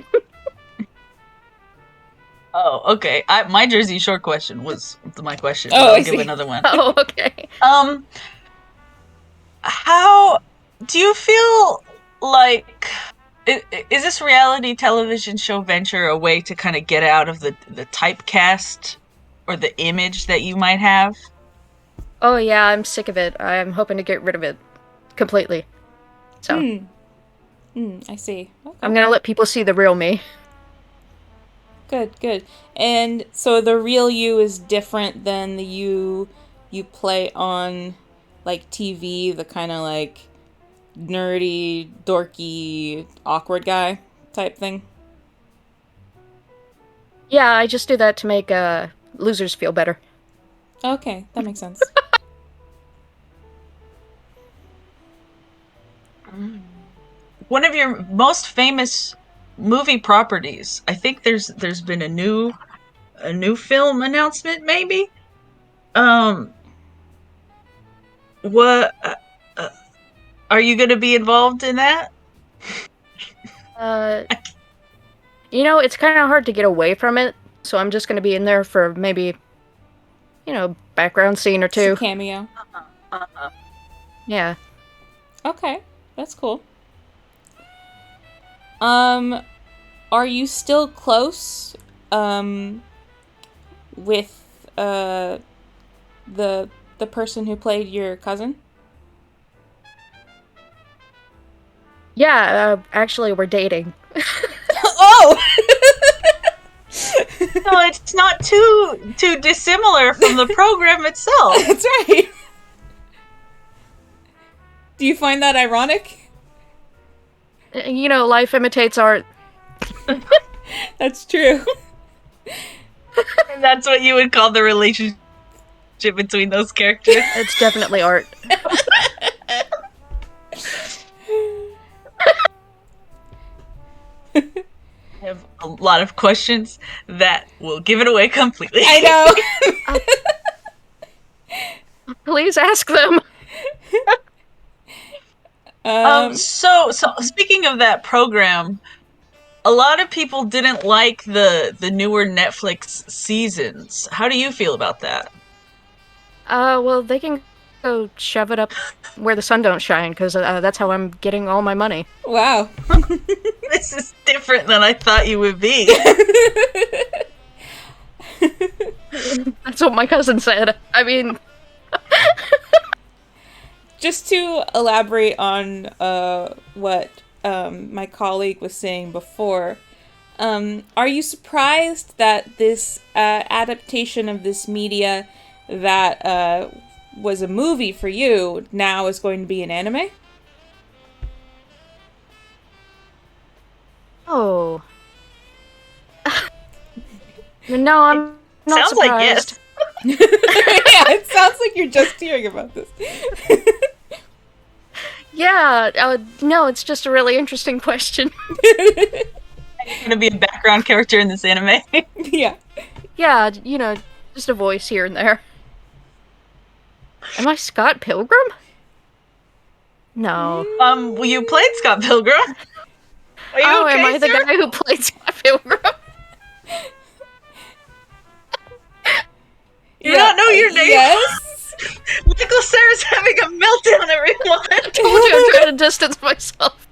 Oh, okay. My Jersey Shore question was my question. Oh, but I'll I give see. another one. Oh, okay. How do you feel like is this reality television show venture a way to kind of get out of the typecast or the image that you might have? Oh yeah, I'm sick of it. I'm hoping to get rid of it completely. So I see. I'm Okay. gonna let people see the real me. Good, good. And so the real you is different than the you play on like TV, the kind of like nerdy, dorky, awkward guy type thing. Yeah, I just do that to make losers feel better. Okay, that makes sense. One of your most famous movie properties. I think there's been a new film announcement, maybe. Um, what uh, are you going to be involved in that? Uh, it's kind of hard to get away from it, so I'm just gonna be in there for maybe, background scene or Just a two. cameo. Yeah. Okay, that's cool. Um, are you still close with the the person who played your cousin? Yeah, actually, we're dating. Oh, No, it's not too dissimilar from the program itself. that's right. Do you find that ironic? Life imitates art. That's true. And that's what you would call the relationship between those characters. It's definitely art. I have a lot of questions that will give it away completely. I know. Please ask them. So speaking of that program, a lot of people didn't like the newer Netflix seasons. How do you feel about that? Well, they can go shove it up where the sun don't shine, because that's how I'm getting all my money. Wow. This is different than I thought you would be. That's what my cousin said. I mean, Just to elaborate on what my colleague was saying before, are you surprised that this adaptation of this media that was a movie for you now is going to be an anime? oh. No, I'm not Sounds like surprised. yes. Yeah, it sounds like you're just hearing about this. Yeah, no, it's just a really interesting question. You're gonna be a background character in this anime. Yeah. Yeah, just a voice here and there. Am I Scott Pilgrim? No. Well, you played Scott Pilgrim. Are you Oh, okay, am I the sir? guy who played Scott Pilgrim? You not know your name? Yes. Michael Cera's having a meltdown, everyone. I told you I'm trying to distance myself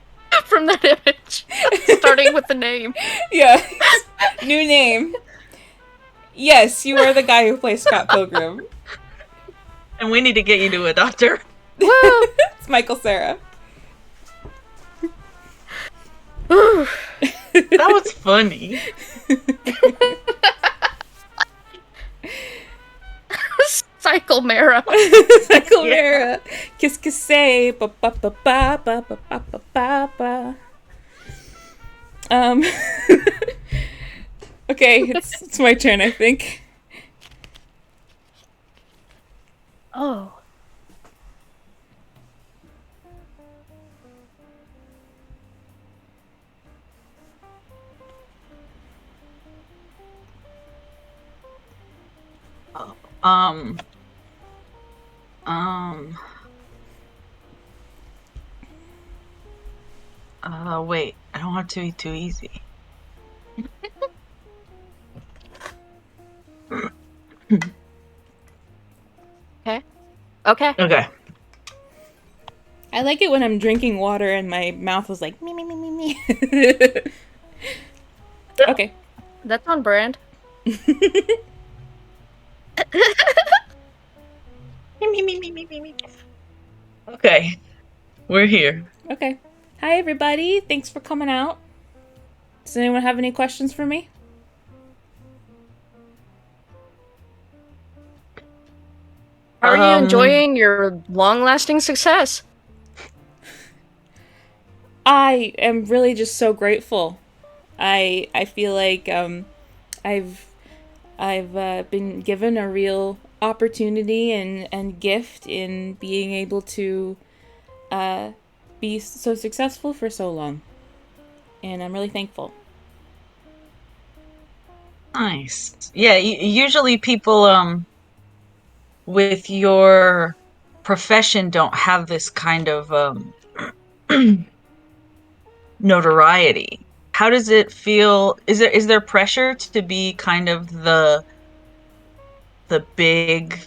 from that image. Starting with the name. Yeah. New name. Yes, you are the guy who plays Scott Pilgrim. And we need to get you to a doctor. Woo! It's Michael Cera. That was funny. Cycle Mara. Michael Cera. Kiss kiss say ba ba ba ba ba ba ba ba ba ba. Okay, it's my turn, I think. Oh. Um. Um. Wait. I don't want it to be too easy. Okay. Okay. Okay. I like it when I'm drinking water and my mouth was like me me me me me. Okay. That's on brand. Okay, we're here. Okay. Hi, everybody. Thanks for coming out. Does anyone have any questions for me? How are you enjoying your long-lasting success? I am really just so grateful. I feel like I've been given a real opportunity and gift in being able to be so successful for so long, and I'm really thankful. Nice. Yeah, usually people with your profession don't have this kind of notoriety. How does it feel? Is there pressure to be kind of the big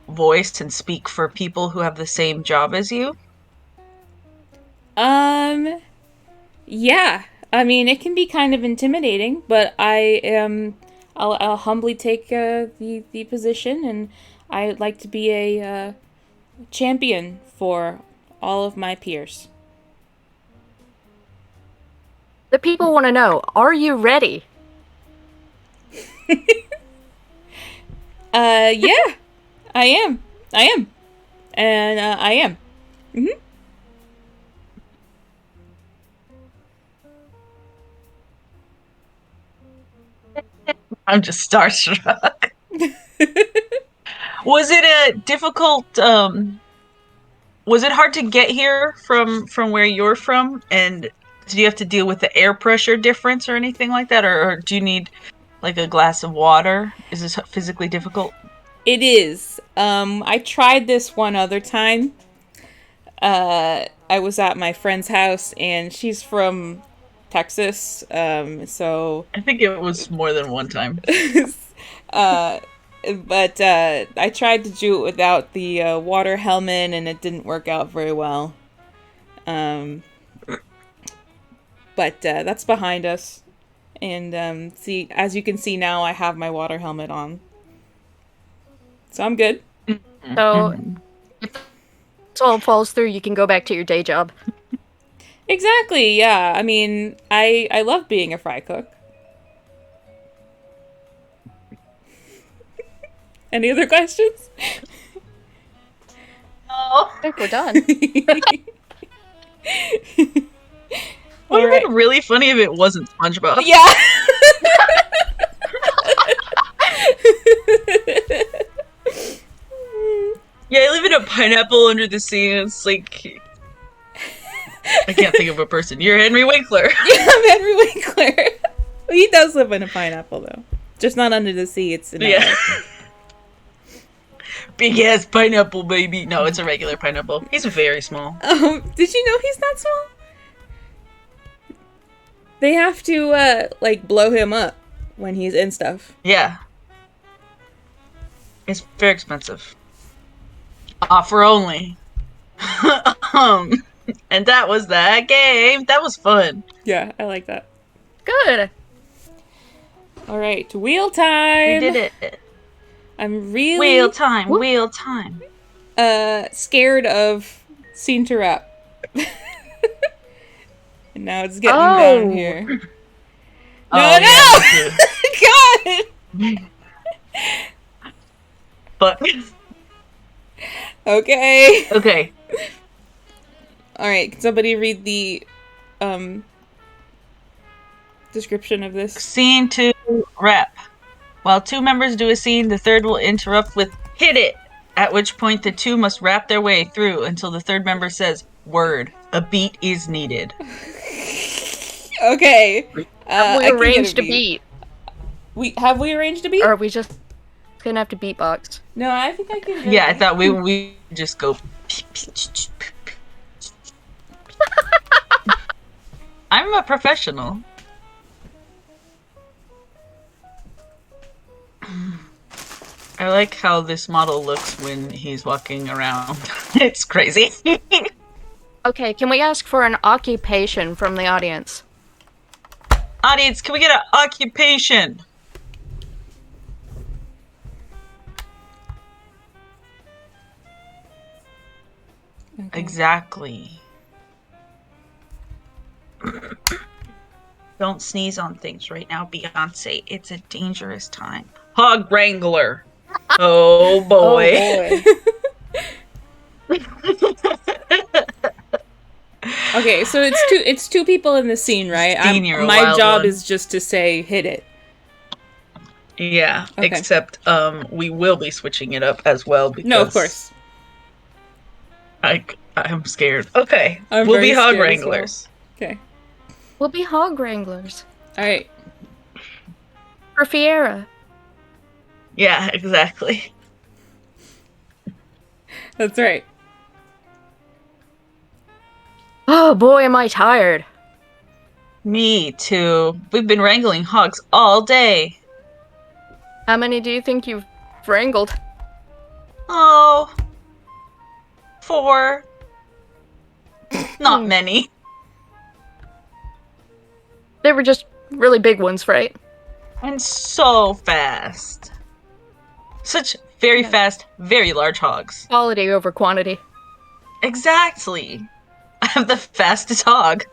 voice and speak for people who have the same job as you? Yeah. I mean, it can be kind of intimidating, but I'll humbly take the position, and I'd like to be a champion for all of my peers. The people want to know, are you ready? Yeah, I am. I am. And I am. Mm-hmm. I'm just starstruck. Was it a difficult was it hard to get here from where you're from, and do you have to deal with the air pressure difference or anything like that, or do you need like a glass of water? Is this physically difficult? It is. I tried this one other time. I was at my friend's house, and she's from Texas. So I think it was more than one time. but I tried to do it without the water helmet, and it didn't work out very well. Um, but that's behind us, and see, as you can see now, I have my water helmet on, so I'm good. So, if this all falls through, you can go back to your day job. Exactly. Yeah. I mean, I love being a fry cook. Any other questions? I think we're done. Would have been really funny if it wasn't SpongeBob. Yeah. Yeah, I live in a pineapple under the sea, and it's like I can't think of a person. You're Henry Winkler. Yeah, I'm Henry Winkler. He does live in a pineapple, though. Just not under the sea. It's in Yeah. Big ass pineapple, baby. No, it's a regular pineapple. He's very small. Did you know he's not small? They have to like blow him up when he's in stuff. Yeah. It's very expensive. Offer only. And that was that game. That was fun. Yeah, I like that. Good. All right, wheel time. We did it. I'm really Wheel time. Wheel time. scared of scene to wrap. And now it's getting down here. No, Yeah, God. But Okay. okay. All right. Can somebody read the description of this? Scene 2 rep. While two members do a scene, the third will interrupt with "hit it," at which point the two must rap their way through until the third member says "word." A beat is needed. Okay. Have we arranged a beat? Have we arranged a beat? Or are we just gonna have to beatbox? No, I think I can. Yeah, I thought we just go. I'm a professional. I like how this model looks when he's walking around. It's crazy. Okay, can we ask for an occupation from the audience? Audience, can we get an occupation? Exactly. Don't sneeze on things right now, Beyonce. It's a dangerous time. Hog Wrangler. Oh boy. Oh boy. Okay, so it's two people in the scene, right? Senior, a My wild job one. is just to say hit it. Yeah, Okay. except we will be switching it up as well because No, of course. I'm scared. Okay, I'm we'll very be hog scared as well. wranglers. Okay. We'll be hog wranglers. All right. For Fiera. Yeah, exactly. That's right. Oh boy, am I tired. Me too. We've been wrangling hogs all day. How many do you think you've wrangled? Oh, 4. Not many. They were just really big ones, right? And so fast. Such very fast, very large hogs. Quality over quantity. Exactly. I have the fastest hog.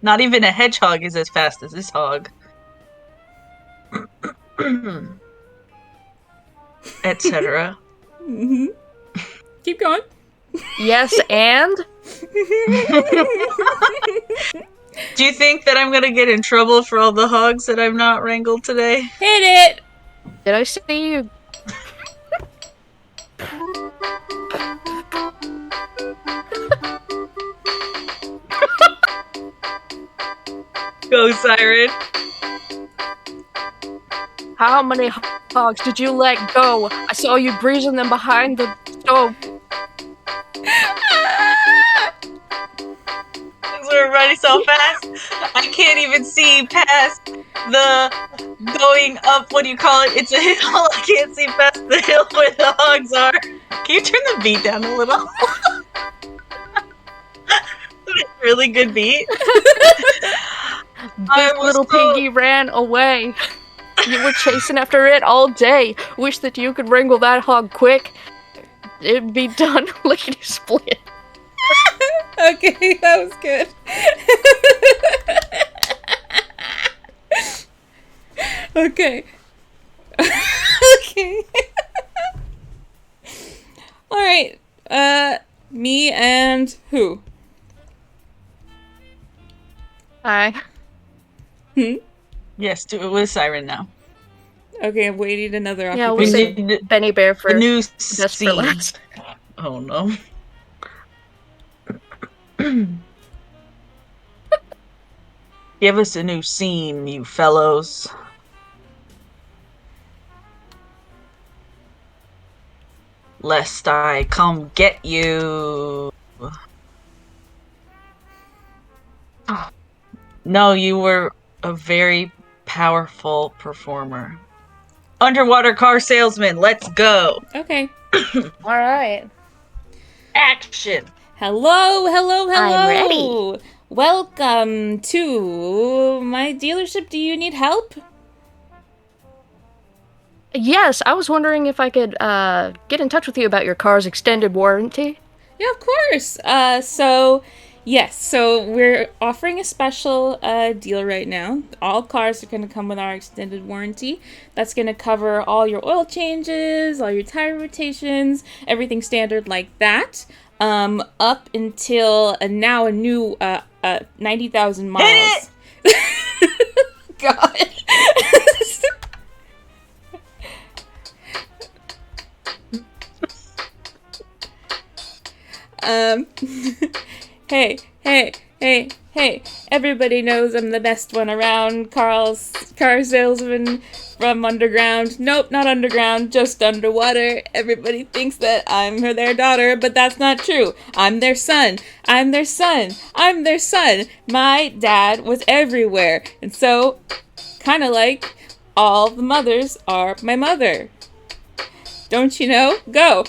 Not even a hedgehog is as fast as this hog. Etc. Keep going. Yes, and? Do you think that I'm gonna get in trouble for all the hogs that I've not wrangled today? Hit it! Did I see you? Go, Siren. How many hogs did you let go? I saw you breezing them behind the stove. We're running so fast, I can't even see past the going up. What do you call it? It's a hill. I can't see past the hill where the hogs are. Can you turn the beat down a little? Really good beat. This little piggy ran away. You were chasing after it all day. Wish that you could wrangle that hog quick. It'd be done lickety split. Okay, that was good. Okay. Okay. All right. Me and who? Hi. Yes, do it with Siren now. Okay, I'm waiting another Yeah, occupation. we'll say need Benny Bear for The new best for scene. last. Oh no. Give us a new scene, you fellows. Lest I come get you. No, you were a very powerful performer. Underwater car salesman, let's go. Okay. All right. Action. Hello. I'm ready. Welcome to my dealership. Do you need help? Yes, I was wondering if I could get in touch with you about your car's extended warranty. Yeah, of course. So we're offering a special deal right now. All cars are going to come with our extended warranty. That's going to cover all your oil changes, all your tire rotations, everything standard like that. Up until now a new 90,000 miles. Hit God. Hey, everybody knows I'm the best one around. Carl's car salesman from underground. Nope, not underground, just underwater. Everybody thinks that I'm their daughter, but that's not true. I'm their son. My dad was everywhere. And so, kind of like, all the mothers are my mother. Don't you know? Go.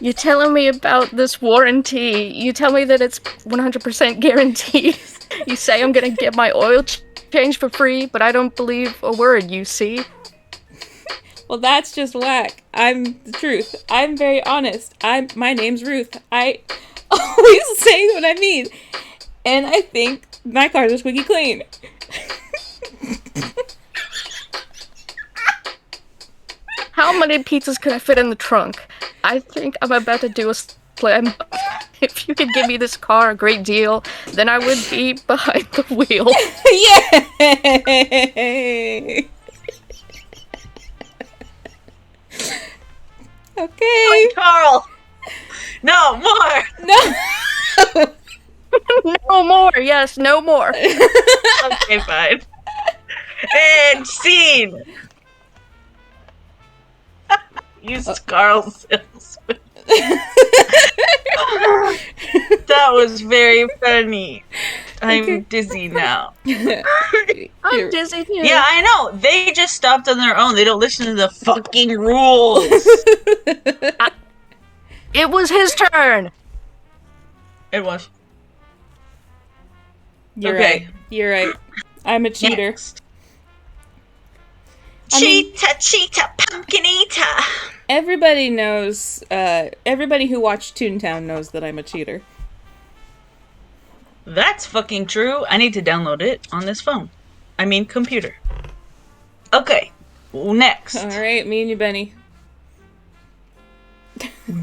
You're telling me about this warranty. You tell me that it's 100% guaranteed. You say I'm gonna get my oil changed for free, but I don't believe a word you see. Well, that's just whack. I'm the truth. I'm very honest. My name's Ruth. I always say what I mean. And I think my cars are squeaky clean. How many pizzas can I fit in the trunk? I think I'm about to do a slam. If you could give me this car a great deal, then I would be behind the wheel. Yay! Okay. Oh, Carl. No more. No. No more. Yes, no more. Okay, fine. And scene. Used Carl's salesman. That was very funny. I'm dizzy now. I'm dizzy too. Yeah, I know. They just stopped on their own. They don't listen to the fucking rules. It was his turn. It was. You're Okay. right. You're right. I'm a cheater. Next. I mean- Cheetah, pumpkin eater. Everybody knows, everybody who watched Toontown knows that I'm a cheater. That's fucking true. I need to download it on this phone. I mean, computer. Okay. Next. Alright, me and you, Benny.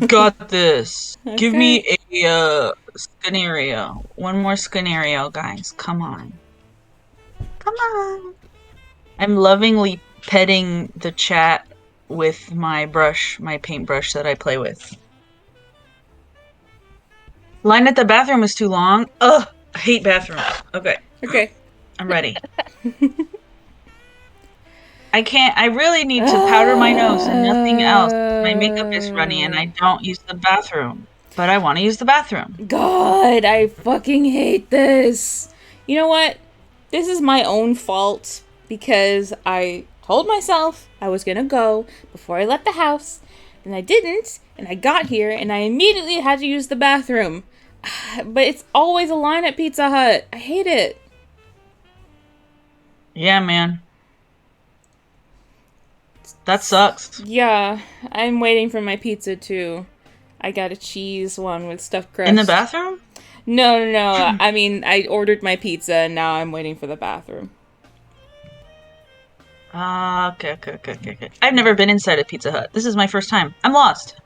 Got this. Give Okay. me a scenario. One more scenario, guys. Come on. Come on. I'm lovingly petting the chat with my brush, my paintbrush that I play with. Line at the bathroom is too long. Ugh, I hate bathrooms. Okay, Okay. I'm ready. I really need to powder my nose and nothing else. My makeup is runny and I don't use the bathroom. But I want to use the bathroom. God, I fucking hate this. You know what? This is my own fault because I told myself I was gonna go before I left the house, and I didn't, and I got here, and I immediately had to use the bathroom. But it's always a line at Pizza Hut. I hate it. Yeah, man. That sucks. Yeah, I'm waiting for my pizza too. I got a cheese one with stuffed crust. In the bathroom? No. I mean, I ordered my pizza and now I'm waiting for the bathroom. Okay. I've never been inside a Pizza Hut. This is my first time. I'm lost.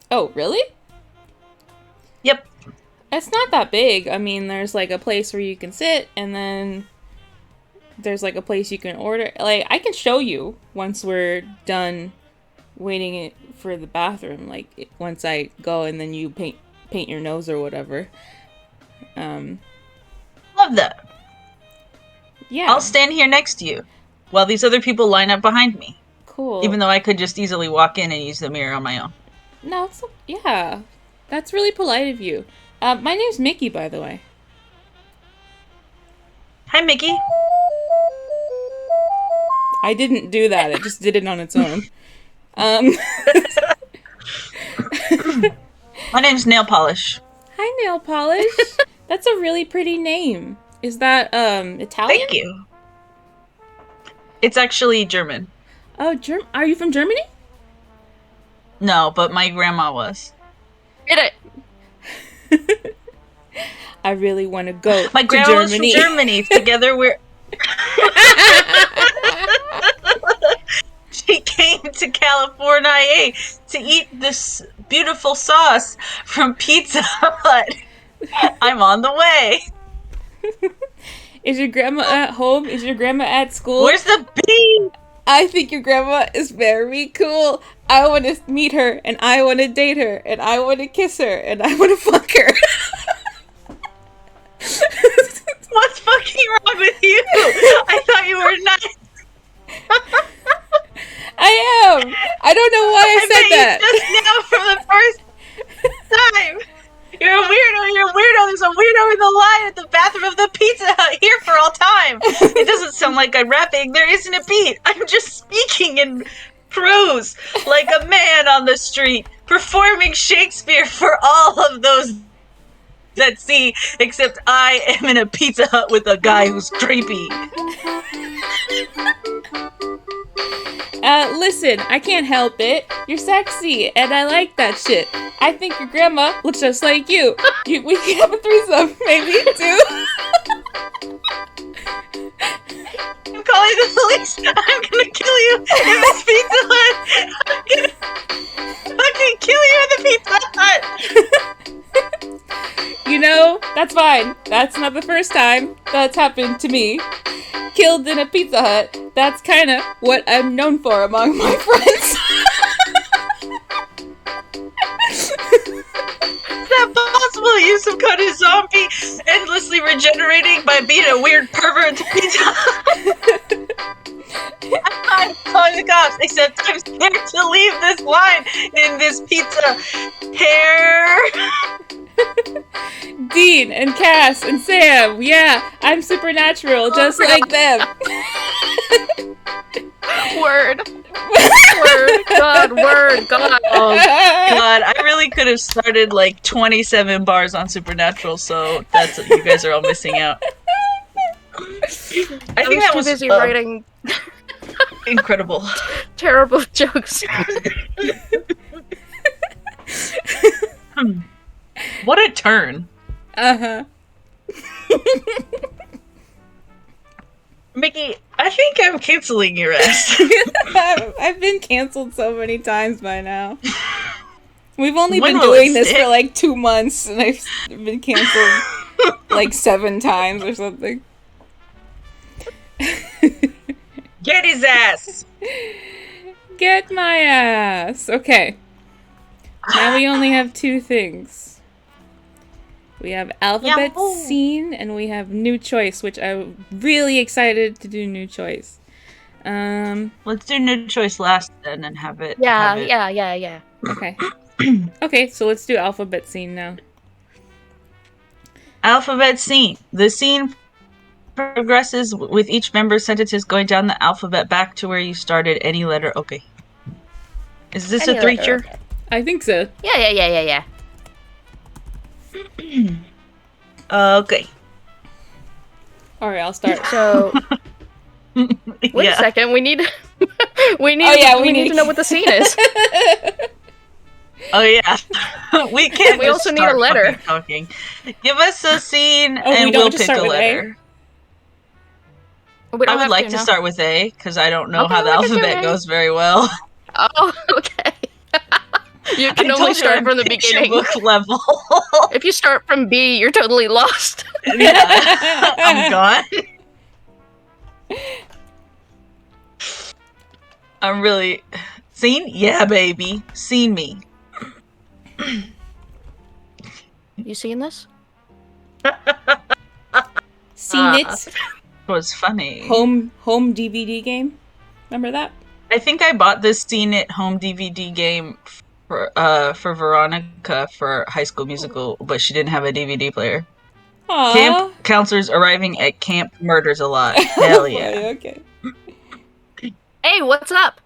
Oh, really? Yep. It's not that big. I mean, there's like a place where you can sit and then there's like a place you can order. Like, I can show you once we're done waiting for the bathroom. Like, once I go and then you paint your nose or whatever. Love that. Yeah. I'll stand here next to you while these other people line up behind me. Cool. Even though I could just easily walk in and use the mirror on my own. No, yeah. That's really polite of you. My name's Mickey, by the way. Hi, Mickey. I didn't do that. It just did it on its own. My name's Nail Polish. Hi, Nail Polish. That's a really pretty name. Is that, Italian? Thank you. It's actually German. Oh, are you from Germany? No, but my grandma was. Get it. I really want to go My to grandma was from Germany. Germany. Together we're... She came to California to eat this beautiful sauce from Pizza Hut. I'm on the way. Is your grandma at home? Is your grandma at school? Where's the bee? I think your grandma is very cool. I want to meet her, and I want to date her, and I want to kiss her, and I want to fuck her. What's fucking wrong with you? I thought you were nice. I am. I don't know why I said that. Just now from the first time. You're a weirdo. You're a weirdo. There's a weirdo in the line at the bathroom of the Pizza Hut here for all time. It doesn't sound like I'm rapping. There isn't a beat. I'm just speaking in prose like a man on the street, performing Shakespeare for all of those that see, except I am in a Pizza Hut with a guy who's creepy. Listen, I can't help it. You're sexy, and I like that shit. I think your grandma looks just like you. We can have a threesome, maybe, too. I'm calling the police. I'm gonna kill you in this Pizza Hut. I'm gonna fucking kill you in the Pizza Hut. You know, that's fine. That's not the first time that's happened to me. Killed in a Pizza Hut. That's kind of what I'm known for among my friends. Is that possible? You some kind of zombie endlessly regenerating by being a weird pervert to Pizza Hut? I'm calling the cops, except I'm scared to leave this line in this pizza hair. Dean and Cass and Sam, yeah, I'm supernatural, just like them. Word. God. Oh God, I really could have started like 27 bars on Supernatural, so that's you guys are all missing out. I think that was busy writing incredible. terrible jokes. What a turn. Uh-huh. Mickey, I think I'm canceling your ass. I've been canceled so many times by now. We've only When been will it doing this stick? for like 2 months, and I've been canceled like 7 times or something. Get his ass. Get my ass. Okay. Now we only have 2 things. We have alphabet Yahoo! scene, and we have new choice, which I'm really excited to do new choice. Let's do new choice last then and have it. Yeah. Okay. Okay, so let's do alphabet scene now. Alphabet scene. The scene progresses with each member's sentences going down the alphabet back to where you started. Any letter. Okay. Is this Any a letter, three-cheer? okay. I think so. Yeah. Okay. Alright, I'll start. So wait a second. We need we need to know what the scene is. Oh yeah. We can't. We just also need a start letter. fucking talking. Give us a scene we and don't we'll just pick start a with A? letter. We don't I would have like to now. start with A because I don't know Okay, how the we can do alphabet A. goes very well. Oh, okay. You can I only told you start I'm from the picture beginning. book level. If you start from B, you're totally lost. Yeah, I'm gone. I'm really seen. Yeah, baby, seen me. You seen this? Seen it. It was funny. Home DVD game. Remember that? I think I bought this Seen It home DVD game for Veronica for High School Musical, but she didn't have a DVD player. Aww. Camp counselors arriving at camp murders a lot. Hell yeah. Boy, okay. Hey, what's up?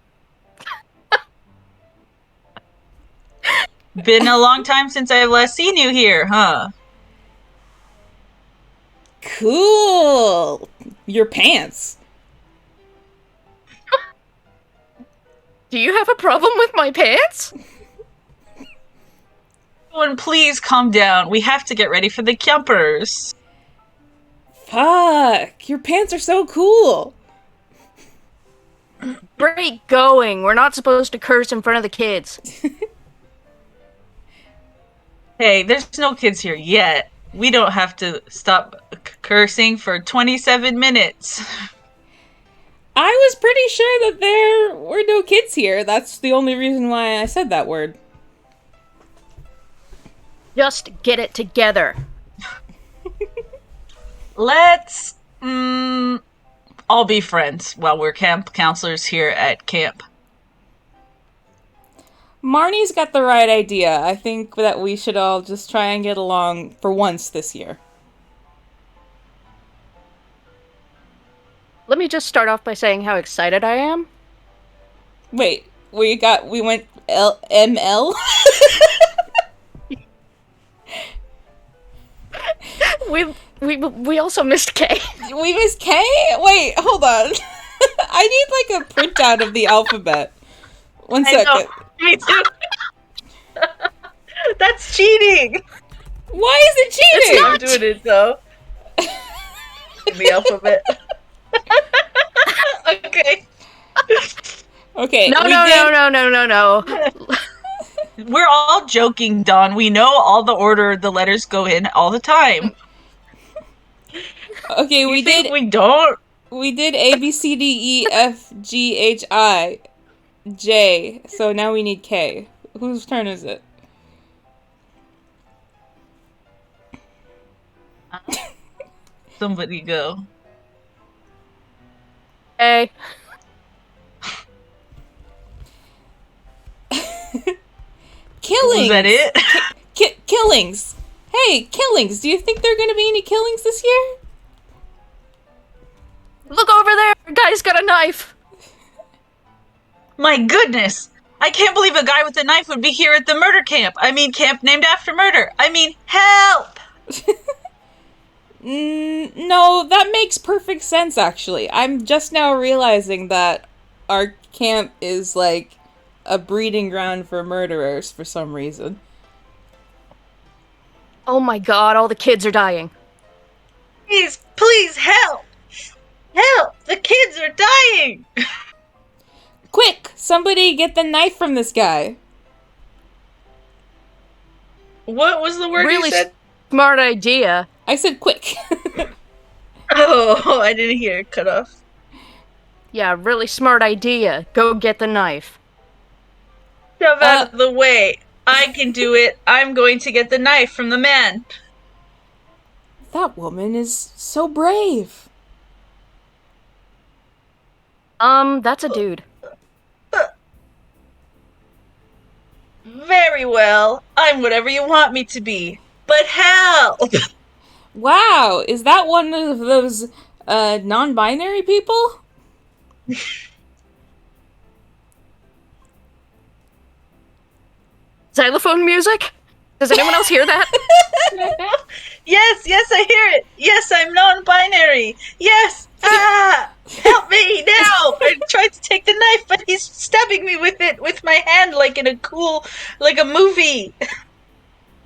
Been a long time since I've last seen you here, huh? Cool. Your pants. Do you have a problem with my pants? Everyone, please calm down. We have to get ready for the campers. Fuck. Your pants are so cool. Great going. We're not supposed to curse in front of the kids. Hey, there's no kids here yet. We don't have to stop cursing for 27 minutes. I was pretty sure that there were no kids here. That's the only reason why I said that word. Just get it together. Let's all be friends while we're camp counselors here at camp. Marnie's got the right idea. I think that we should all just try and get along for once this year. Let me just start off by saying how excited I am. Wait, we went ML? We also missed K. We missed K? Wait, hold on. I need like a printout of the alphabet. One I know. second. Me too. That's cheating. Why is it cheating? I'm doing it though. The alphabet. Okay. Okay. No. We're all joking, Dawn. We know all the order the letters go in all the time. Okay, We don't. We did A B C D E F G H I J. So now we need K. Whose turn is it? Somebody go. Hey. Killings. Is that it? Killings. Hey, killings. Do you think there are going to be any killings this year? Look over there! A guy's got a knife! My goodness! I can't believe a guy with a knife would be here at the murder camp. I mean, camp named after murder. I mean, help! No, that makes perfect sense, actually. I'm just now realizing that our camp is, like, a breeding ground for murderers for some reason. Oh my god, all the kids are dying. Please, help! Help! The kids are dying! Quick! Somebody get the knife from this guy. What was the word Really you said? Smart idea. I said quick. Oh, I didn't hear it cut off. Yeah, really smart idea. Go get the knife. Shove out of the way. I can do it. I'm going to get the knife from the man. That woman is so brave. That's a dude. Very well. I'm whatever you want me to be. But help! Wow, is that one of those non-binary people? Xylophone music? Does anyone else hear that? Yes, I hear it. Yes, I'm non-binary. Yes. Ah! Help me now! I tried to take the knife, but he's stabbing me with it with my hand like in a movie.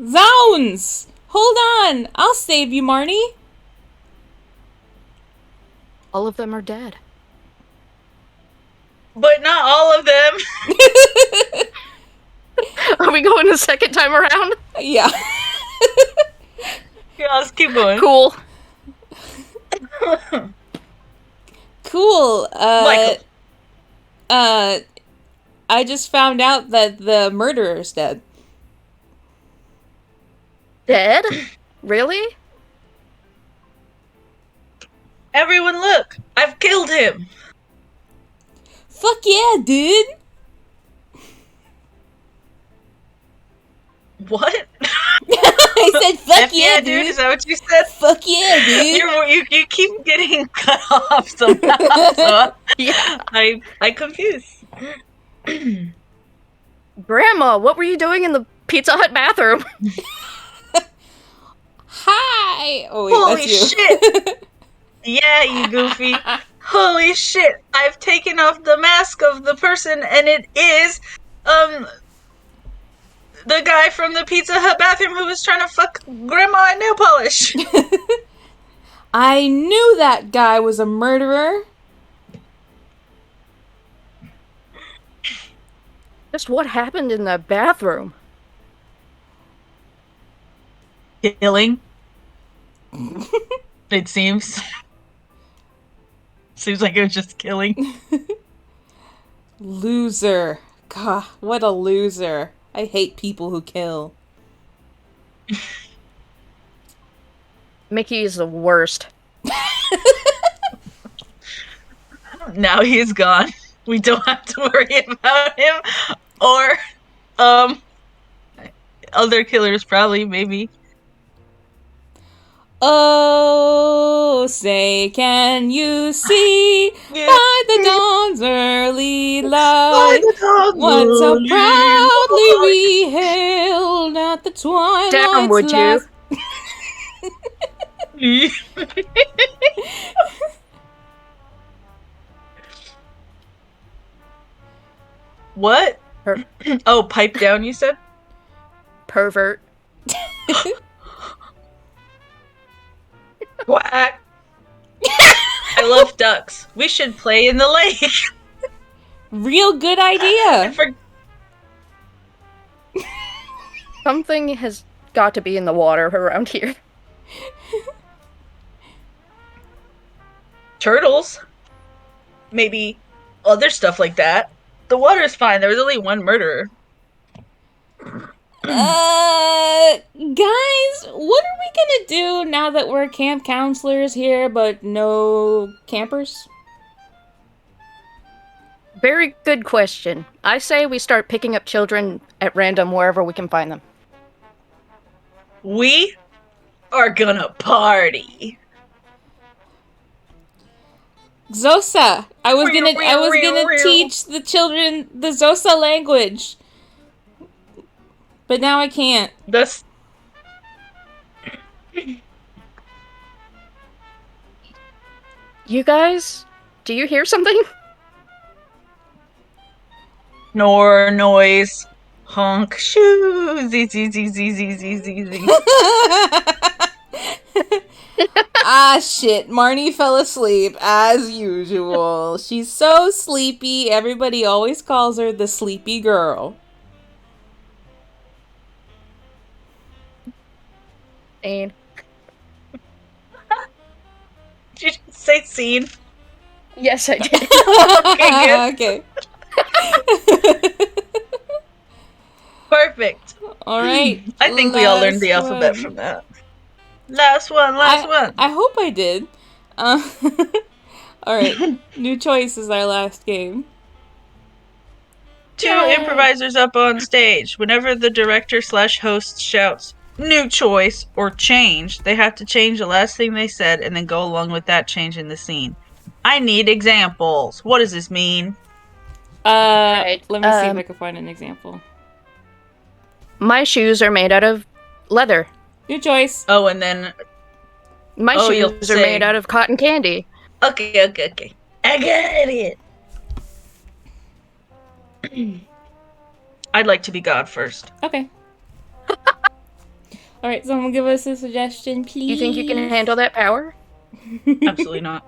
Zounds! Hold on! I'll save you, Marnie. All of them are dead. But not all of them. Are we going a second time around? Yeah. Yeah, let's keep going. Cool. Cool. Michael. I just found out that the murderer's dead. Dead? Really? Everyone look! I've killed him! Fuck yeah, dude! What? I said fuck yeah, dude! Is that what you said? Fuck yeah, dude! You keep getting cut off somehow, so Yeah. I confused. Grandma, what were you doing in the Pizza Hut bathroom? Hi! Oh wait, Holy that's you. shit! Yeah, you goofy. Holy shit! I've taken off the mask of the person, and it is, the guy from the Pizza Hut bathroom who was trying to fuck Grandma in nail polish. I knew that guy was a murderer. Just what happened in the bathroom? Killing. It seems. Seems like it was just killing. Loser. God, what a loser. I hate people who kill. Mickey is the worst. Now he's gone. We don't have to worry about him. Or, other killers probably, maybe. Oh, say can you see by the dawn's early light what so proudly we hailed at the twilight's Down, would you? last... What? Per- Oh, pipe down, you said? pervert. Quack. I love ducks. We should play in the lake. Real good I idea. Something has got to be in the water around here. Turtles. Maybe other stuff like that. The water is fine. There was only one murderer. Guys, what are we gonna do now that we're camp counselors here, but no campers? Very good question. I say we start picking up children at random wherever we can find them. We are gonna party. Zosa! I was gonna teach the children the Zosa language. But now I can't. That's You guys, do you hear something? nor noise. Honk shoo. Z z z z z z z z. Ah, shit. Marnie fell asleep, as usual. She's so sleepy. Everybody always calls her the sleepy girl. And Did you just say scene? yes, I did. Okay, Okay. Perfect. All right. I think we all learned the last alphabet one. from that. Last one. I hope I did. All right. New choice is our last game. Two Yay. improvisers up on stage. Whenever the director/host shouts "new choice" or "change," they have to change the last thing they said and then go along with that change in the scene. I need examples. What does this mean? Right, Let me see if I can find an example. My shoes are made out of leather. New choice. Oh, and then My you'll shoes are say- made out of cotton candy. okay. I got it. I'd like to be God first. Okay. All right, someone give us a suggestion, please. You think you can handle that power? Absolutely not.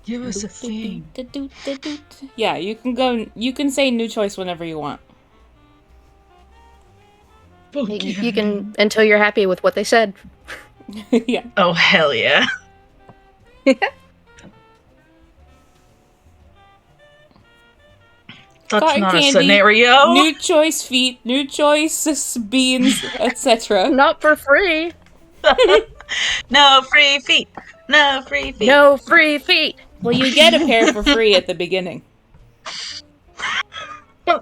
Give us a thing. Yeah, you can go. You can say new choice whenever you want. You can until you're happy with what they said. Yeah. Oh, hell yeah. That's Cotton not candy, a scenario. New choice feet, new choice beans, etc. Not for free. No free feet. No free feet. No free feet. Well, you get a pair for free at the beginning.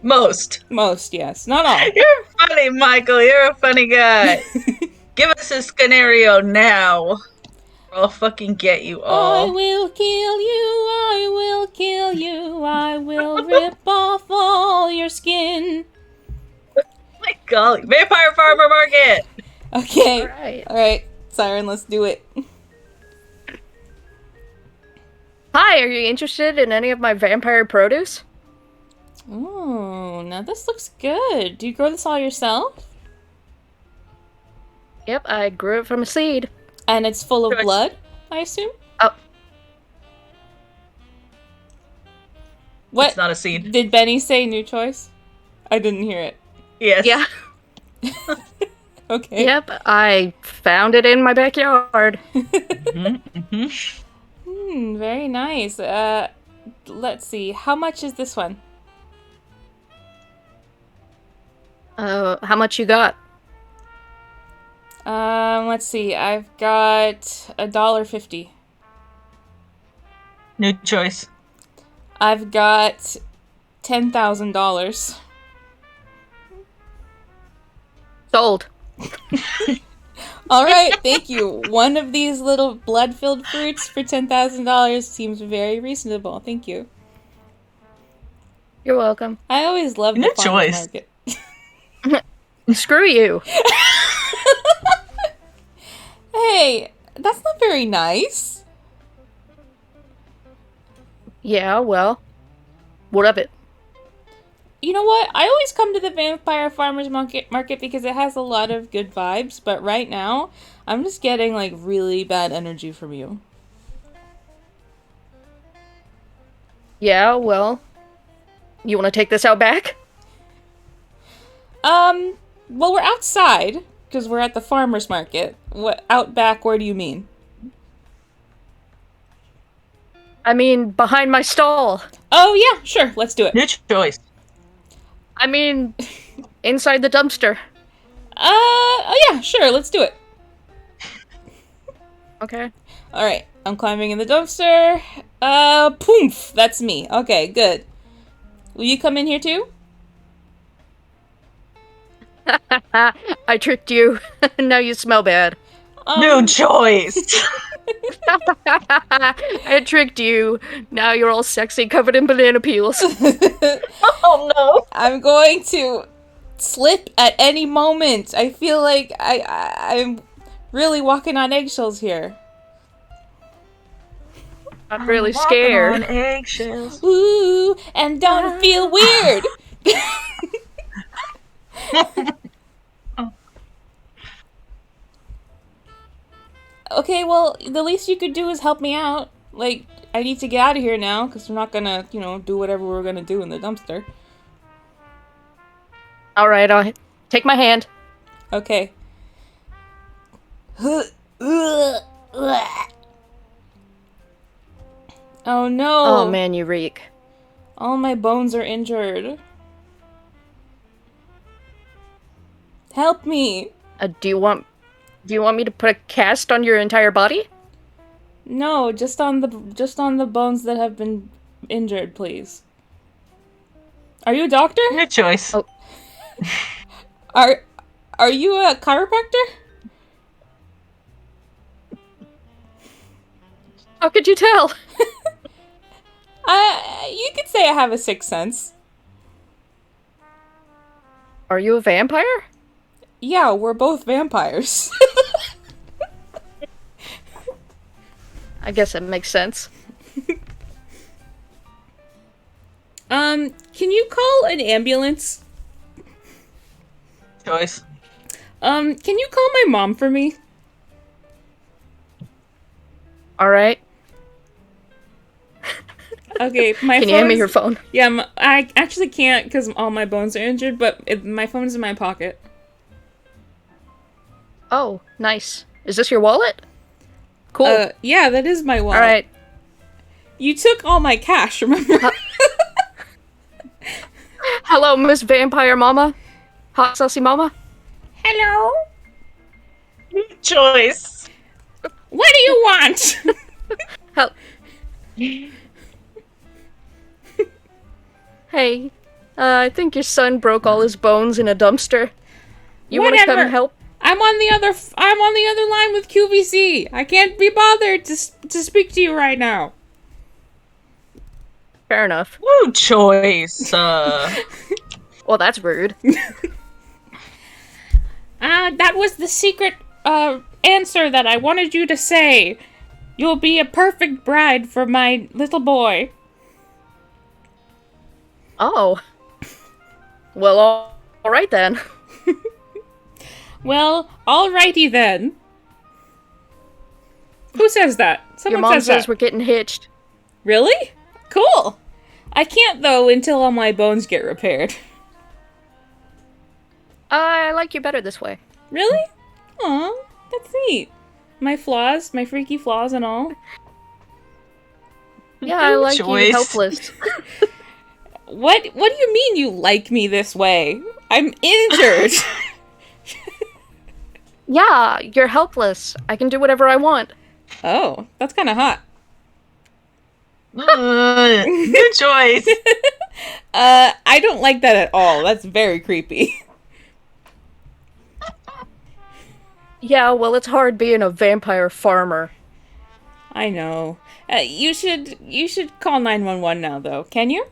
Most. Most, yes. Not all. You're funny, Michael. You're a funny guy. Give us a scenario now. I'll fucking get you I all. will kill you, I will kill you, I will rip off all your skin. My golly. Vampire Farmer Market. Okay. Alright. Siren, let's do it. Hi, are you interested in any of my vampire produce? Oh, now this looks good. Do you grow this all yourself? Yep, I grew it from a seed. And it's full of blood, I assume? Oh. What? It's not a seed. Did Benny say new choice? I didn't hear it. Yes. Yeah. Okay. Yep, I found it in my backyard. Very nice. Let's see. How much is this one? How much you got? Let's see. I've got $1.50. New choice. I've got $10,000. Sold. All right, thank you. One of these little blood-filled fruits for $10,000 seems very reasonable. Thank you. You're welcome. I always love the New farmer's choice. market. Screw you. Hey, Hey, that's not very nice. Yeah, well, what of it? You know what? I always come to the Vampire Farmers Market because it has a lot of good vibes, but right now, I'm just getting, like, really bad energy from you. Yeah, well, you want to take this out back? Well, we're outside because we're at the farmers market. What out back? Where do you mean? I mean, behind my stall. Oh yeah, sure. Let's do it. Good choice. I mean, inside the dumpster. Oh yeah, sure. Let's do it. Okay. All right. I'm climbing in the dumpster. Poof. That's me. Okay, good. Will you come in here too? I tricked you. Now you smell bad. Good choice. I tricked you. Now you're all sexy, covered in banana peels. Oh no. I'm going to slip at any moment. I feel like I'm really walking on eggshells here. I'm really Walking scared. on eggshells. Ooh, and don't feel weird. Okay, well, the least you could do is help me out. Like, I need to get out of here now because we're not gonna, do whatever we're gonna do in the dumpster. All right, I'll take my hand. Okay. Oh no. Oh man, you reek. All my bones are injured. Help me. Do you want me to put a cast on your entire body? No, just on the bones that have been injured, please. Are you a doctor? Good choice. Oh. Are you a chiropractor? How could you tell? You could say I have a sixth sense. Are you a vampire? Yeah, we're both vampires. I guess that makes sense. Can you call an ambulance? Choice. Can you call my mom for me? All right. Okay, my Can you hand me your phone? Yeah, I actually can't because all my bones are injured, but my phone's in my pocket. Oh, nice. Is this your wallet? Cool. Yeah, that is my wallet. All right. You took all my cash, remember? Hello, Miss Vampire Mama. Hot saucy Mama. Hello? Good choice. What do you want? Hel- Hey, I think your son broke all his bones in a dumpster. You want to Whatever. come help? I'm on the other line with QVC. I can't be bothered to speak to you right now. Fair enough. Good choice. Well, that's rude. That was the secret answer that I wanted you to say. You'll be a perfect bride for my little boy. Oh. Well, all right then. Well, alrighty then. Who says that? Your Someone mom says says that. we're getting hitched. Really? Cool. I can't though until all my bones get repaired. I like you better this way. Really? Aw, that's neat. My flaws, my freaky flaws and all. Yeah, I like choice. you helpless. What do you mean you like me this way? I'm injured. Yeah, you're helpless. I can do whatever I want. Oh, that's kind of hot. Good choice. I don't like that at all. That's very creepy. Yeah, well, it's hard being a vampire farmer. I know. You should call 911 now though. Can you?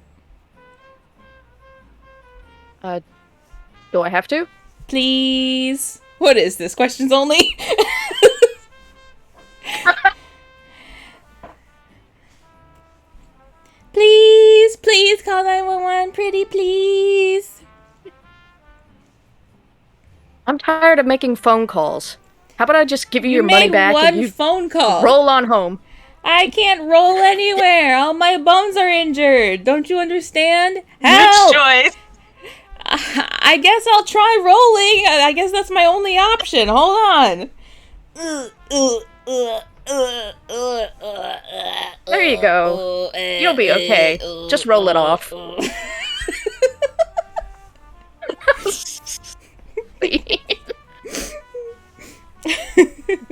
Do I have to? Please. What is this? Questions only? please call 911. Pretty please. I'm tired of making phone calls. How about I just give you your money made back one and you phone call. roll on home? I can't roll anywhere. All my bones are injured. Don't you understand? Which Help! choice? I guess I'll try rolling. I guess that's my only option. Hold on. There you go. You'll be okay. Just roll it off.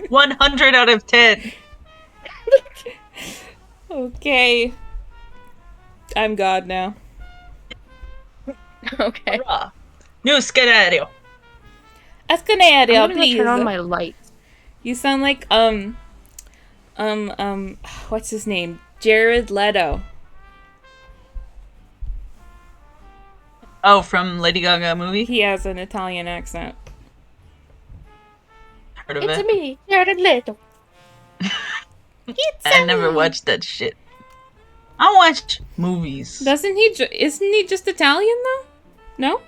100 out of 10. Okay. I'm God now. Okay. Hurrah. New scenario. Escanario, I'm gonna please. go turn on my lights. You sound like what's his name? Jared Leto. Oh, from Lady Gaga movie? He has an Italian accent. Heard of it? me, Jared Leto. I never watched that shit. I watch movies. Doesn't he? Isn't he just Italian though? No.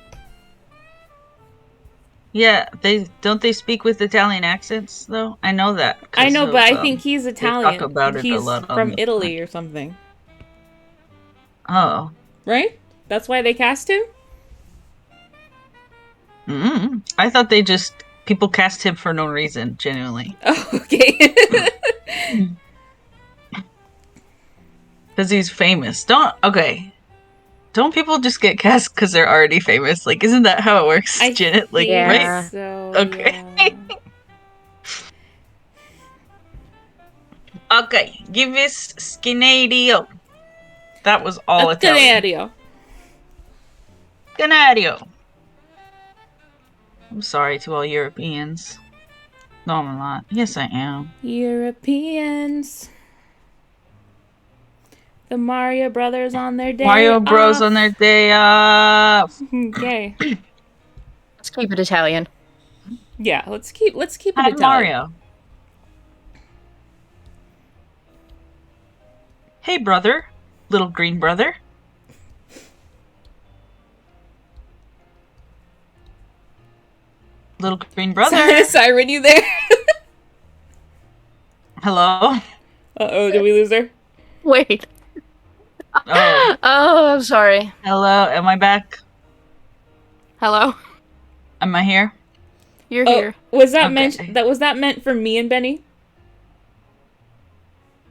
Yeah, they speak with Italian accents though. I know that. I know, but I think he's he's Italian. about it a He's lot on from the- Italy or something, Oh. right? That's why they cast him. I thought people cast him for no reason, genuinely. Oh, okay. Because he's famous. Don't people just get cast because they're already famous? Like, isn't that how it works, Janet? Like, Yeah. right? So, Okay. yeah. Okay, give us scenario. That was all Italian. Escanario. Scenario. I'm sorry to all Europeans. No, I'm not. Yes, I am. Europeans. The Mario Brothers on their day Mario Bros off. on their day off. Okay. Let's keep it Italian. Yeah, let's keep it Hi, Italian. Mario. Hey, brother. Little green brother. Little green brother. Siren, you there? Hello? Uh-oh, did we lose her? Wait. Oh, Oh, I'm sorry. hello. Am I back? Hello. Am I here? You're Oh, here. was that Okay. meant for me and Benny?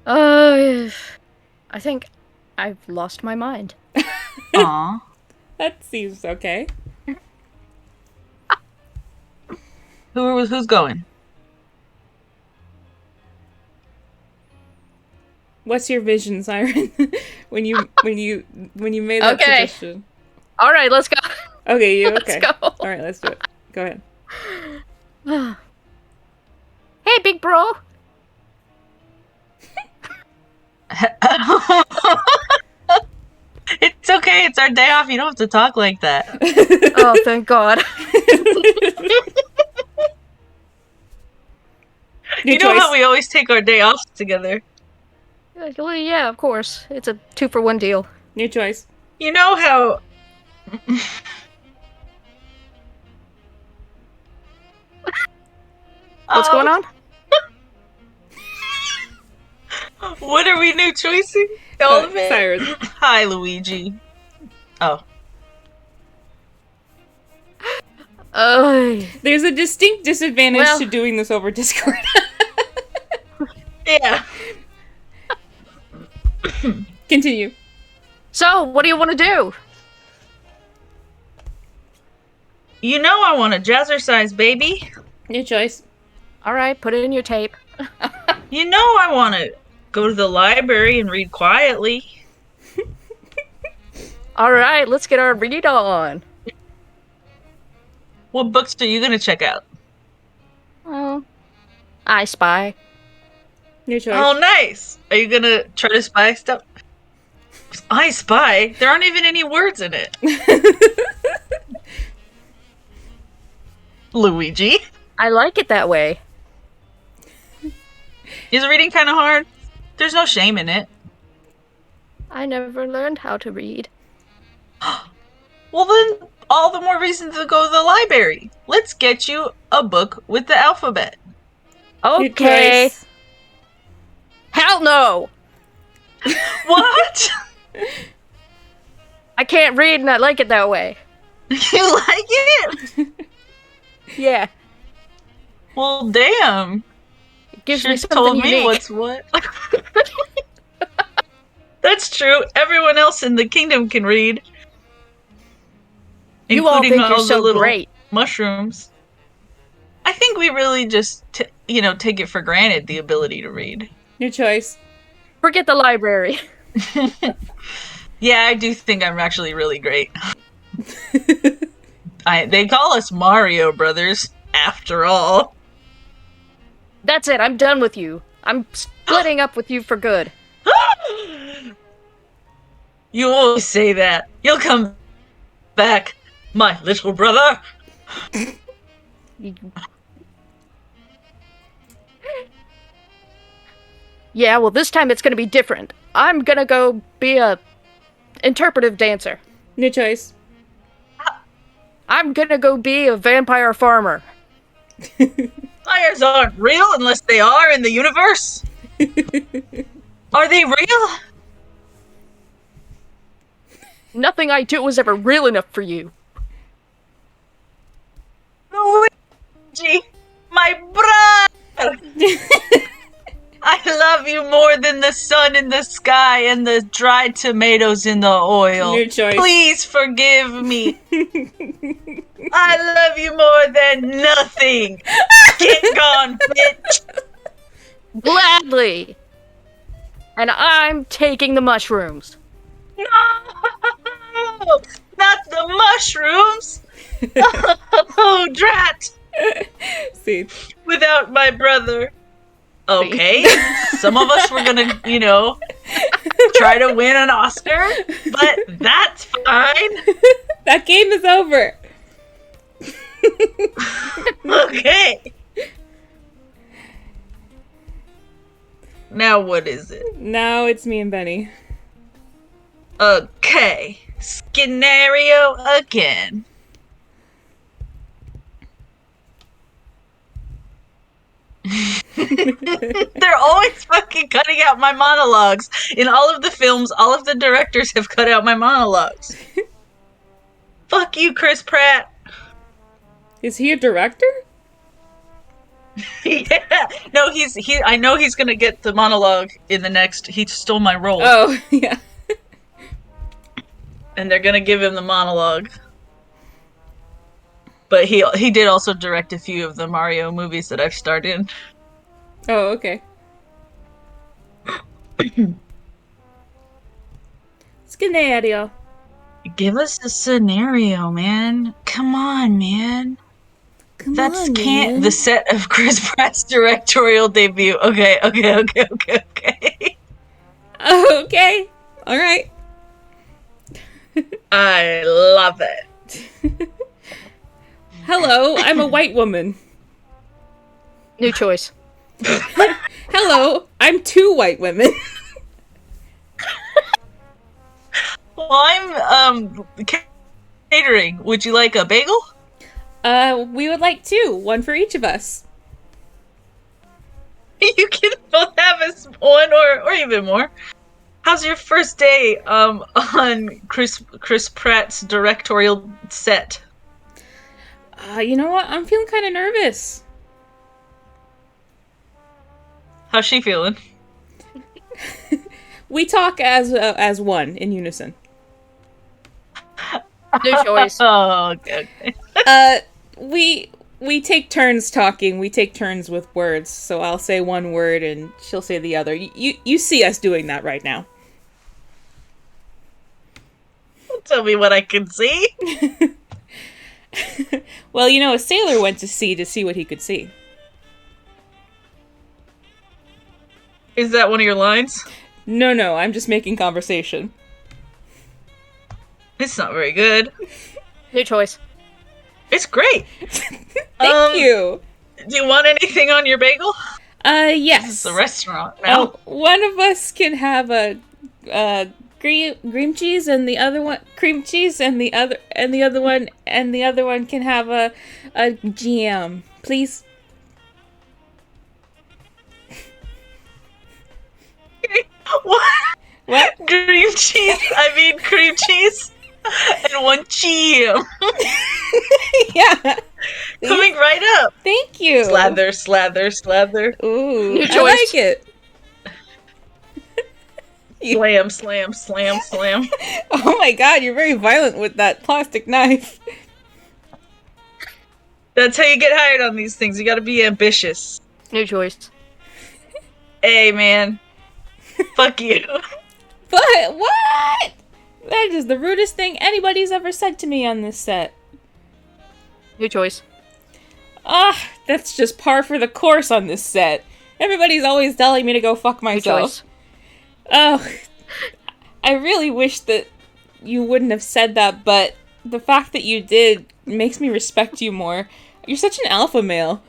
I think I've lost my mind. Aw. That seems okay. Who's going? What's your vision, Siren? when you made that Okay. suggestion. All right, let's go. Okay, you Let's okay? go. All right, let's do it. Go ahead. Hey, big bro. It's okay. It's our day off. You don't have to talk like that. Oh, thank God. New You know choice. how we always take our day off together. Well, yeah, of course. It's a 2-for-1 deal. New choice. You know how. What's going on? What are we new choicing? All of it? Siren. Hi, Luigi. Oh. There's a distinct disadvantage Well- to doing this over Discord. Yeah. Continue. So, what do you want to do? You know I want a jazzercise, baby. New choice. All right, put it in your tape. You know I want to go to the library and read quietly. All right, let's get our read on. What books are you going to check out? Oh, I Spy. New choice. Oh, nice. Are you going to try to spy stuff? I Spy? There aren't even any words in it. Luigi. I like it that way. Is reading kind of hard? There's no shame in it. I never learned how to read. Well, then, all the more reason to go to the library. Let's get you a book with the alphabet. New Okay. choice. Hell no! What? I can't read and I like it that way. You like it? Yeah. Well, damn. It gives me Should've something told me unique. what's what. That's true. Everyone else in the kingdom can read. You all Including think you're all the so little great. mushrooms. I think we really just, take it for granted, the ability to read. New choice. Forget the library. Yeah, I do think I'm actually really great. They call us Mario Brothers, after all. That's it, I'm done with you. I'm splitting up with you for good. You always say that. You'll come back, my little brother. Yeah, well, this time it's gonna be different. I'm gonna go be a interpretive dancer. New choice. I'm gonna go be a vampire farmer. Fires aren't real unless they are in the universe. Are they real? Nothing I do is ever real enough for you. Luigi, my brother. I love you more than the sun in the sky and the dried tomatoes in the oil. New choice. Please forgive me. I love you more than nothing. Get gone, bitch. Gladly! And I'm taking the mushrooms. No, not the mushrooms. Oh, drat. See. Without my brother. Okay, some of us were gonna, try to win an Oscar, but that's fine. That game is over. Okay. Now what is it? Now it's me and Benny. Okay. Scenario again. They're always fucking cutting out my monologues. In all of the films, all of the directors have cut out my monologues. Fuck you, Chris Pratt. Is he a director? Yeah. No, I know he's gonna get the monologue in the next. He stole my role. Oh, yeah. And they're gonna give him the monologue. But he did also direct a few of the Mario movies that I've starred in. Oh, okay. Scenario. Give us a scenario, man. Come on, man. Come That's on, can't man. the set of Chris Pratt's directorial debut. Okay. Okay. All right. I love it. Hello, I'm a white woman. New choice. Hello, I'm two white women. Well, I'm catering. Would you like a bagel? We would like two, one for each of us. You can both have one or even more. How's your first day on Chris Pratt's directorial set? You know what? I'm feeling kind of nervous. How's she feeling? We talk as one in unison. New choice. Oh, okay. We take turns talking. We take turns with words. So I'll say one word and she'll say the other. You see us doing that right now. Tell me what I can see. Well, a sailor went to sea to see what he could see. Is that one of your lines? No, I'm just making conversation. It's not very good. New choice. It's great. Thank you. Do you want anything on your bagel? Yes. It's a restaurant now. One of us can have a cream cheese, and the other one cream cheese, and the other one can have a jam, please. What? What? Cream cheese. I mean cream cheese. And one jam. Yeah. Coming right up. Thank you. Slather, slather, slather. Ooh, New I choice. like it. Slam, slam, slam, slam. Oh my god, you're very violent with that plastic knife. That's how you get hired on these things. You gotta be ambitious. New choice. Hey, man. Fuck you. But what? That is the rudest thing anybody's ever said to me on this set. New choice. Ah, that's just par for the course on this set. Everybody's always telling me to go fuck New myself. choice. Oh, I really wish that you wouldn't have said that, but the fact that you did makes me respect you more. You're such an alpha male.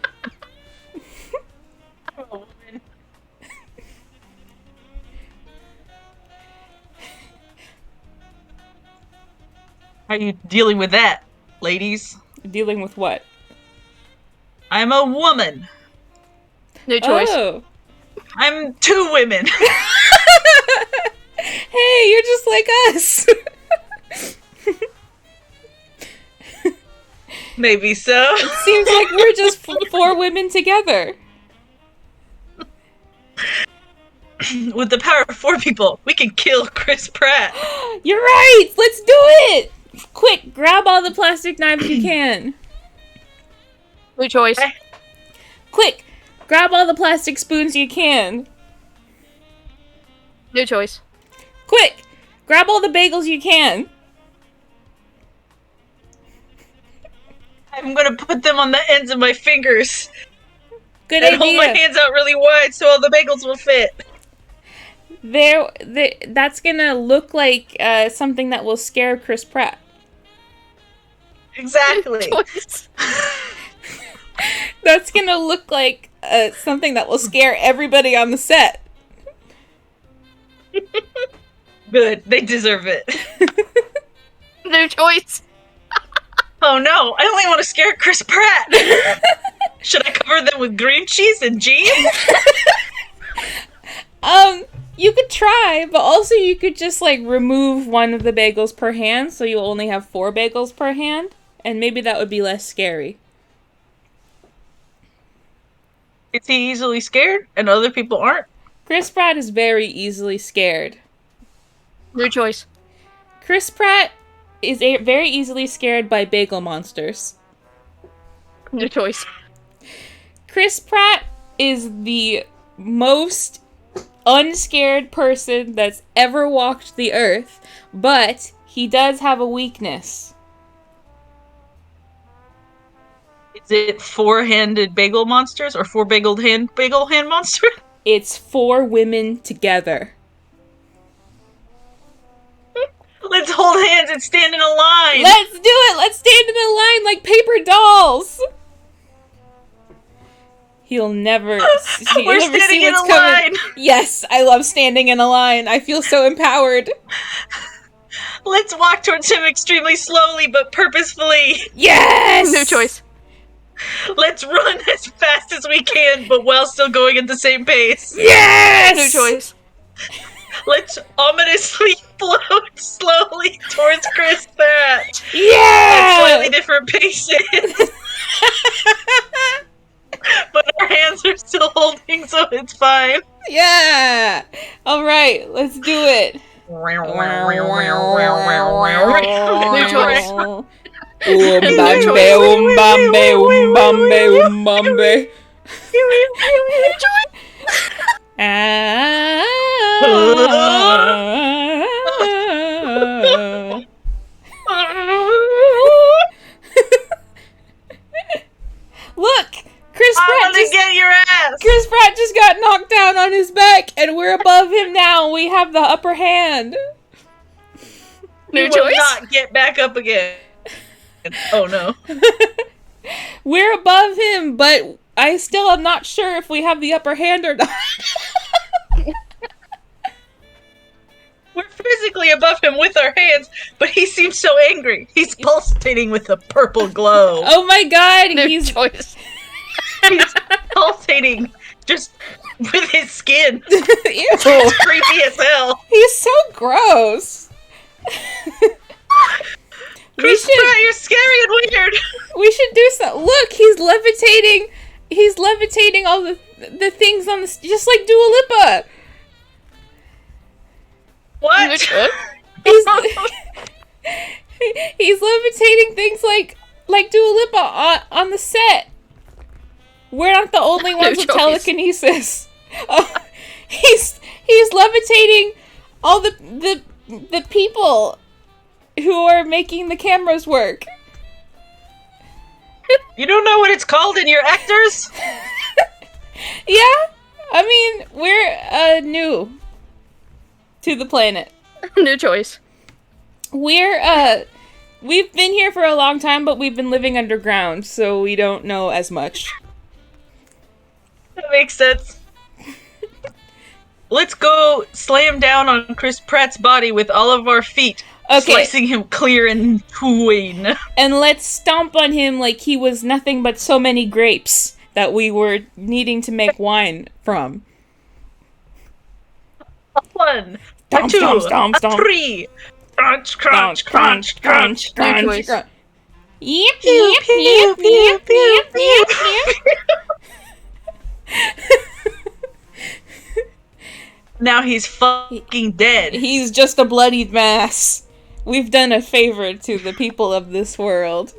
How are you dealing with that, ladies? Dealing with what? I'm a woman. New choice. Oh. I'm two women. Hey, you're just like us. Maybe so. Seems like we're just four women together. With the power of four people, we can kill Chris Pratt. You're right. Let's do it. Quick, grab all the plastic knives you can. New choice. Quick, grab all the plastic spoons you can. New choice. Quick, grab all the bagels you can. I'm gonna put them on the ends of my fingers Good and hold my idea. hands out really wide so all the bagels will fit. That's gonna look like something that will scare Chris Pratt. Exactly. Choice. That's gonna look like something that will scare everybody on the set. Good. They deserve it. New choice. Oh no, I only want to scare Chris Pratt. Should I cover them with green cheese and jam? You could try, but also you could just like remove one of the bagels per hand, so you'll only have 4 bagels per hand, and maybe that would be less scary. Is he easily scared and other people aren't? Chris Pratt is very easily scared. New choice. Chris Pratt is very easily scared by bagel monsters. New choice. Chris Pratt is the most unscared person that's ever walked the earth, but he does have a weakness. Is it 4-handed bagel monsters or 4-bagel bagel hand monster? It's 4 women together. Let's hold hands and stand in a line. Let's do it! Let's stand in a line like paper dolls! He'll never We're see standing in what's a coming. line. Yes, I love standing in a line. I feel so empowered. Let's walk towards him extremely slowly but purposefully. Yes! New choice. Let's run as fast as we can, but while still going at the same pace. Yes! New choice. Let's ominously float slowly towards Chris Pratt at Yeah! slightly different paces. But our hands are still holding, so it's fine. Yeah! Alright, let's do it. New choice. Umbambe, umbambe, umbambe, umbambe. New choice. Look! Chris I'm Pratt gonna just get your ass! Chris Pratt just got knocked down on his back, and we're above him now. We have the upper hand. You New will choice. not get back up again. Oh no. We're above him, but I still am not sure if we have the upper hand or not. We're physically above him with our hands, but he seems so angry. He's pulsating with a purple glow. Oh my god, New he's choice. He's pulsating just with his skin. Ew. It's creepy as hell. He's so gross. Chris Pratt, you're scary and weird. We should do so. Look, he's levitating. He's levitating all the things on the just like Dua Lipa. What? He's he's levitating things like Dua Lipa on the set. We're not the only ones with telekinesis. He's levitating all the people who are making the cameras work. You don't know what it's called in your actors? Yeah, I mean we're new to the planet. New choice. We've been here for a long time, but we've been living underground, so we don't know as much. That makes sense. Let's go slam down on Chris Pratt's body with all of our feet, slicing him clear in twain. And let's stomp on him like he was nothing but so many grapes that we were needing to make wine from. One, Stomp, two, stomp, stomp, stomp. three. Crunch, crunch, crunch, crunch, crunch. Yep, Pew, yep, pew, yep, pew, yep, pew, yep, pew. yep, yep. Now he's fucking dead. He's just a bloodied mass. We've done a favor to the people of this world.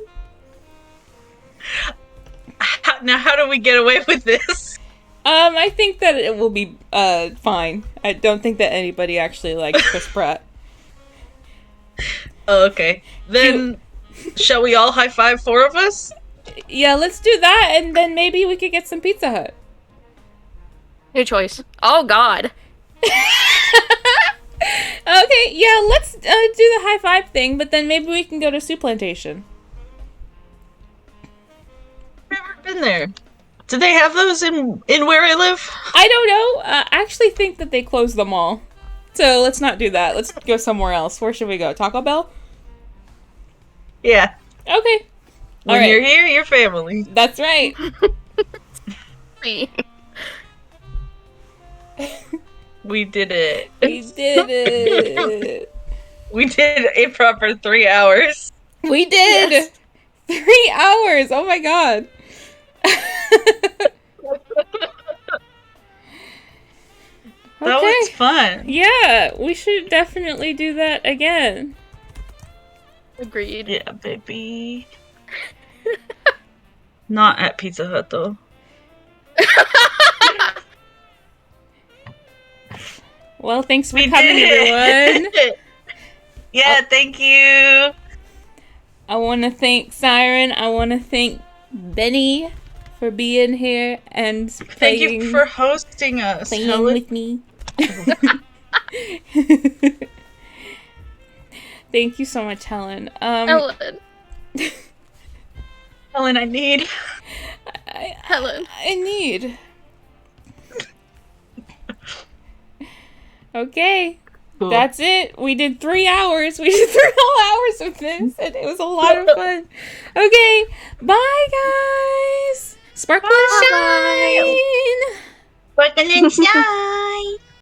Now how do we get away with this? I think that it will be fine. I don't think that anybody actually likes Chris Pratt. Oh, okay. Then, shall we all high five four of us? Yeah, let's do that, and then maybe we could get some Pizza Hut. New choice. Oh god. Okay, yeah, let's do the high five thing, but then maybe we can go to Soup Plantation. I've never been there. Do they have those in where I live? I don't know. I actually think that they closed them all. So let's not do that. Let's go somewhere else. Where should we go? Taco Bell? Yeah. Okay. When Alright. you're here, you're family. That's right. We did it. We did it. We did improv for 3 hours. We did! Yes. 3 hours! Oh my god. That was fun. Yeah, we should definitely do that again. Agreed. Yeah, baby. Not at Pizza Hut, though. Well, thanks for We coming, did everyone. it. Yeah, thank you. I want to thank Siren. I want to thank Benny for being here and Thank you for hosting us. playing Helen. with me. Thank you so much, Helen. Helen. Helen, I need. Helen. I need. Okay. Cool. That's it. We did 3 hours. We did 3 whole hours of this, and it was a lot of fun. Okay. Bye, guys. Sparkle and Bye. shine. Sparkle and shine.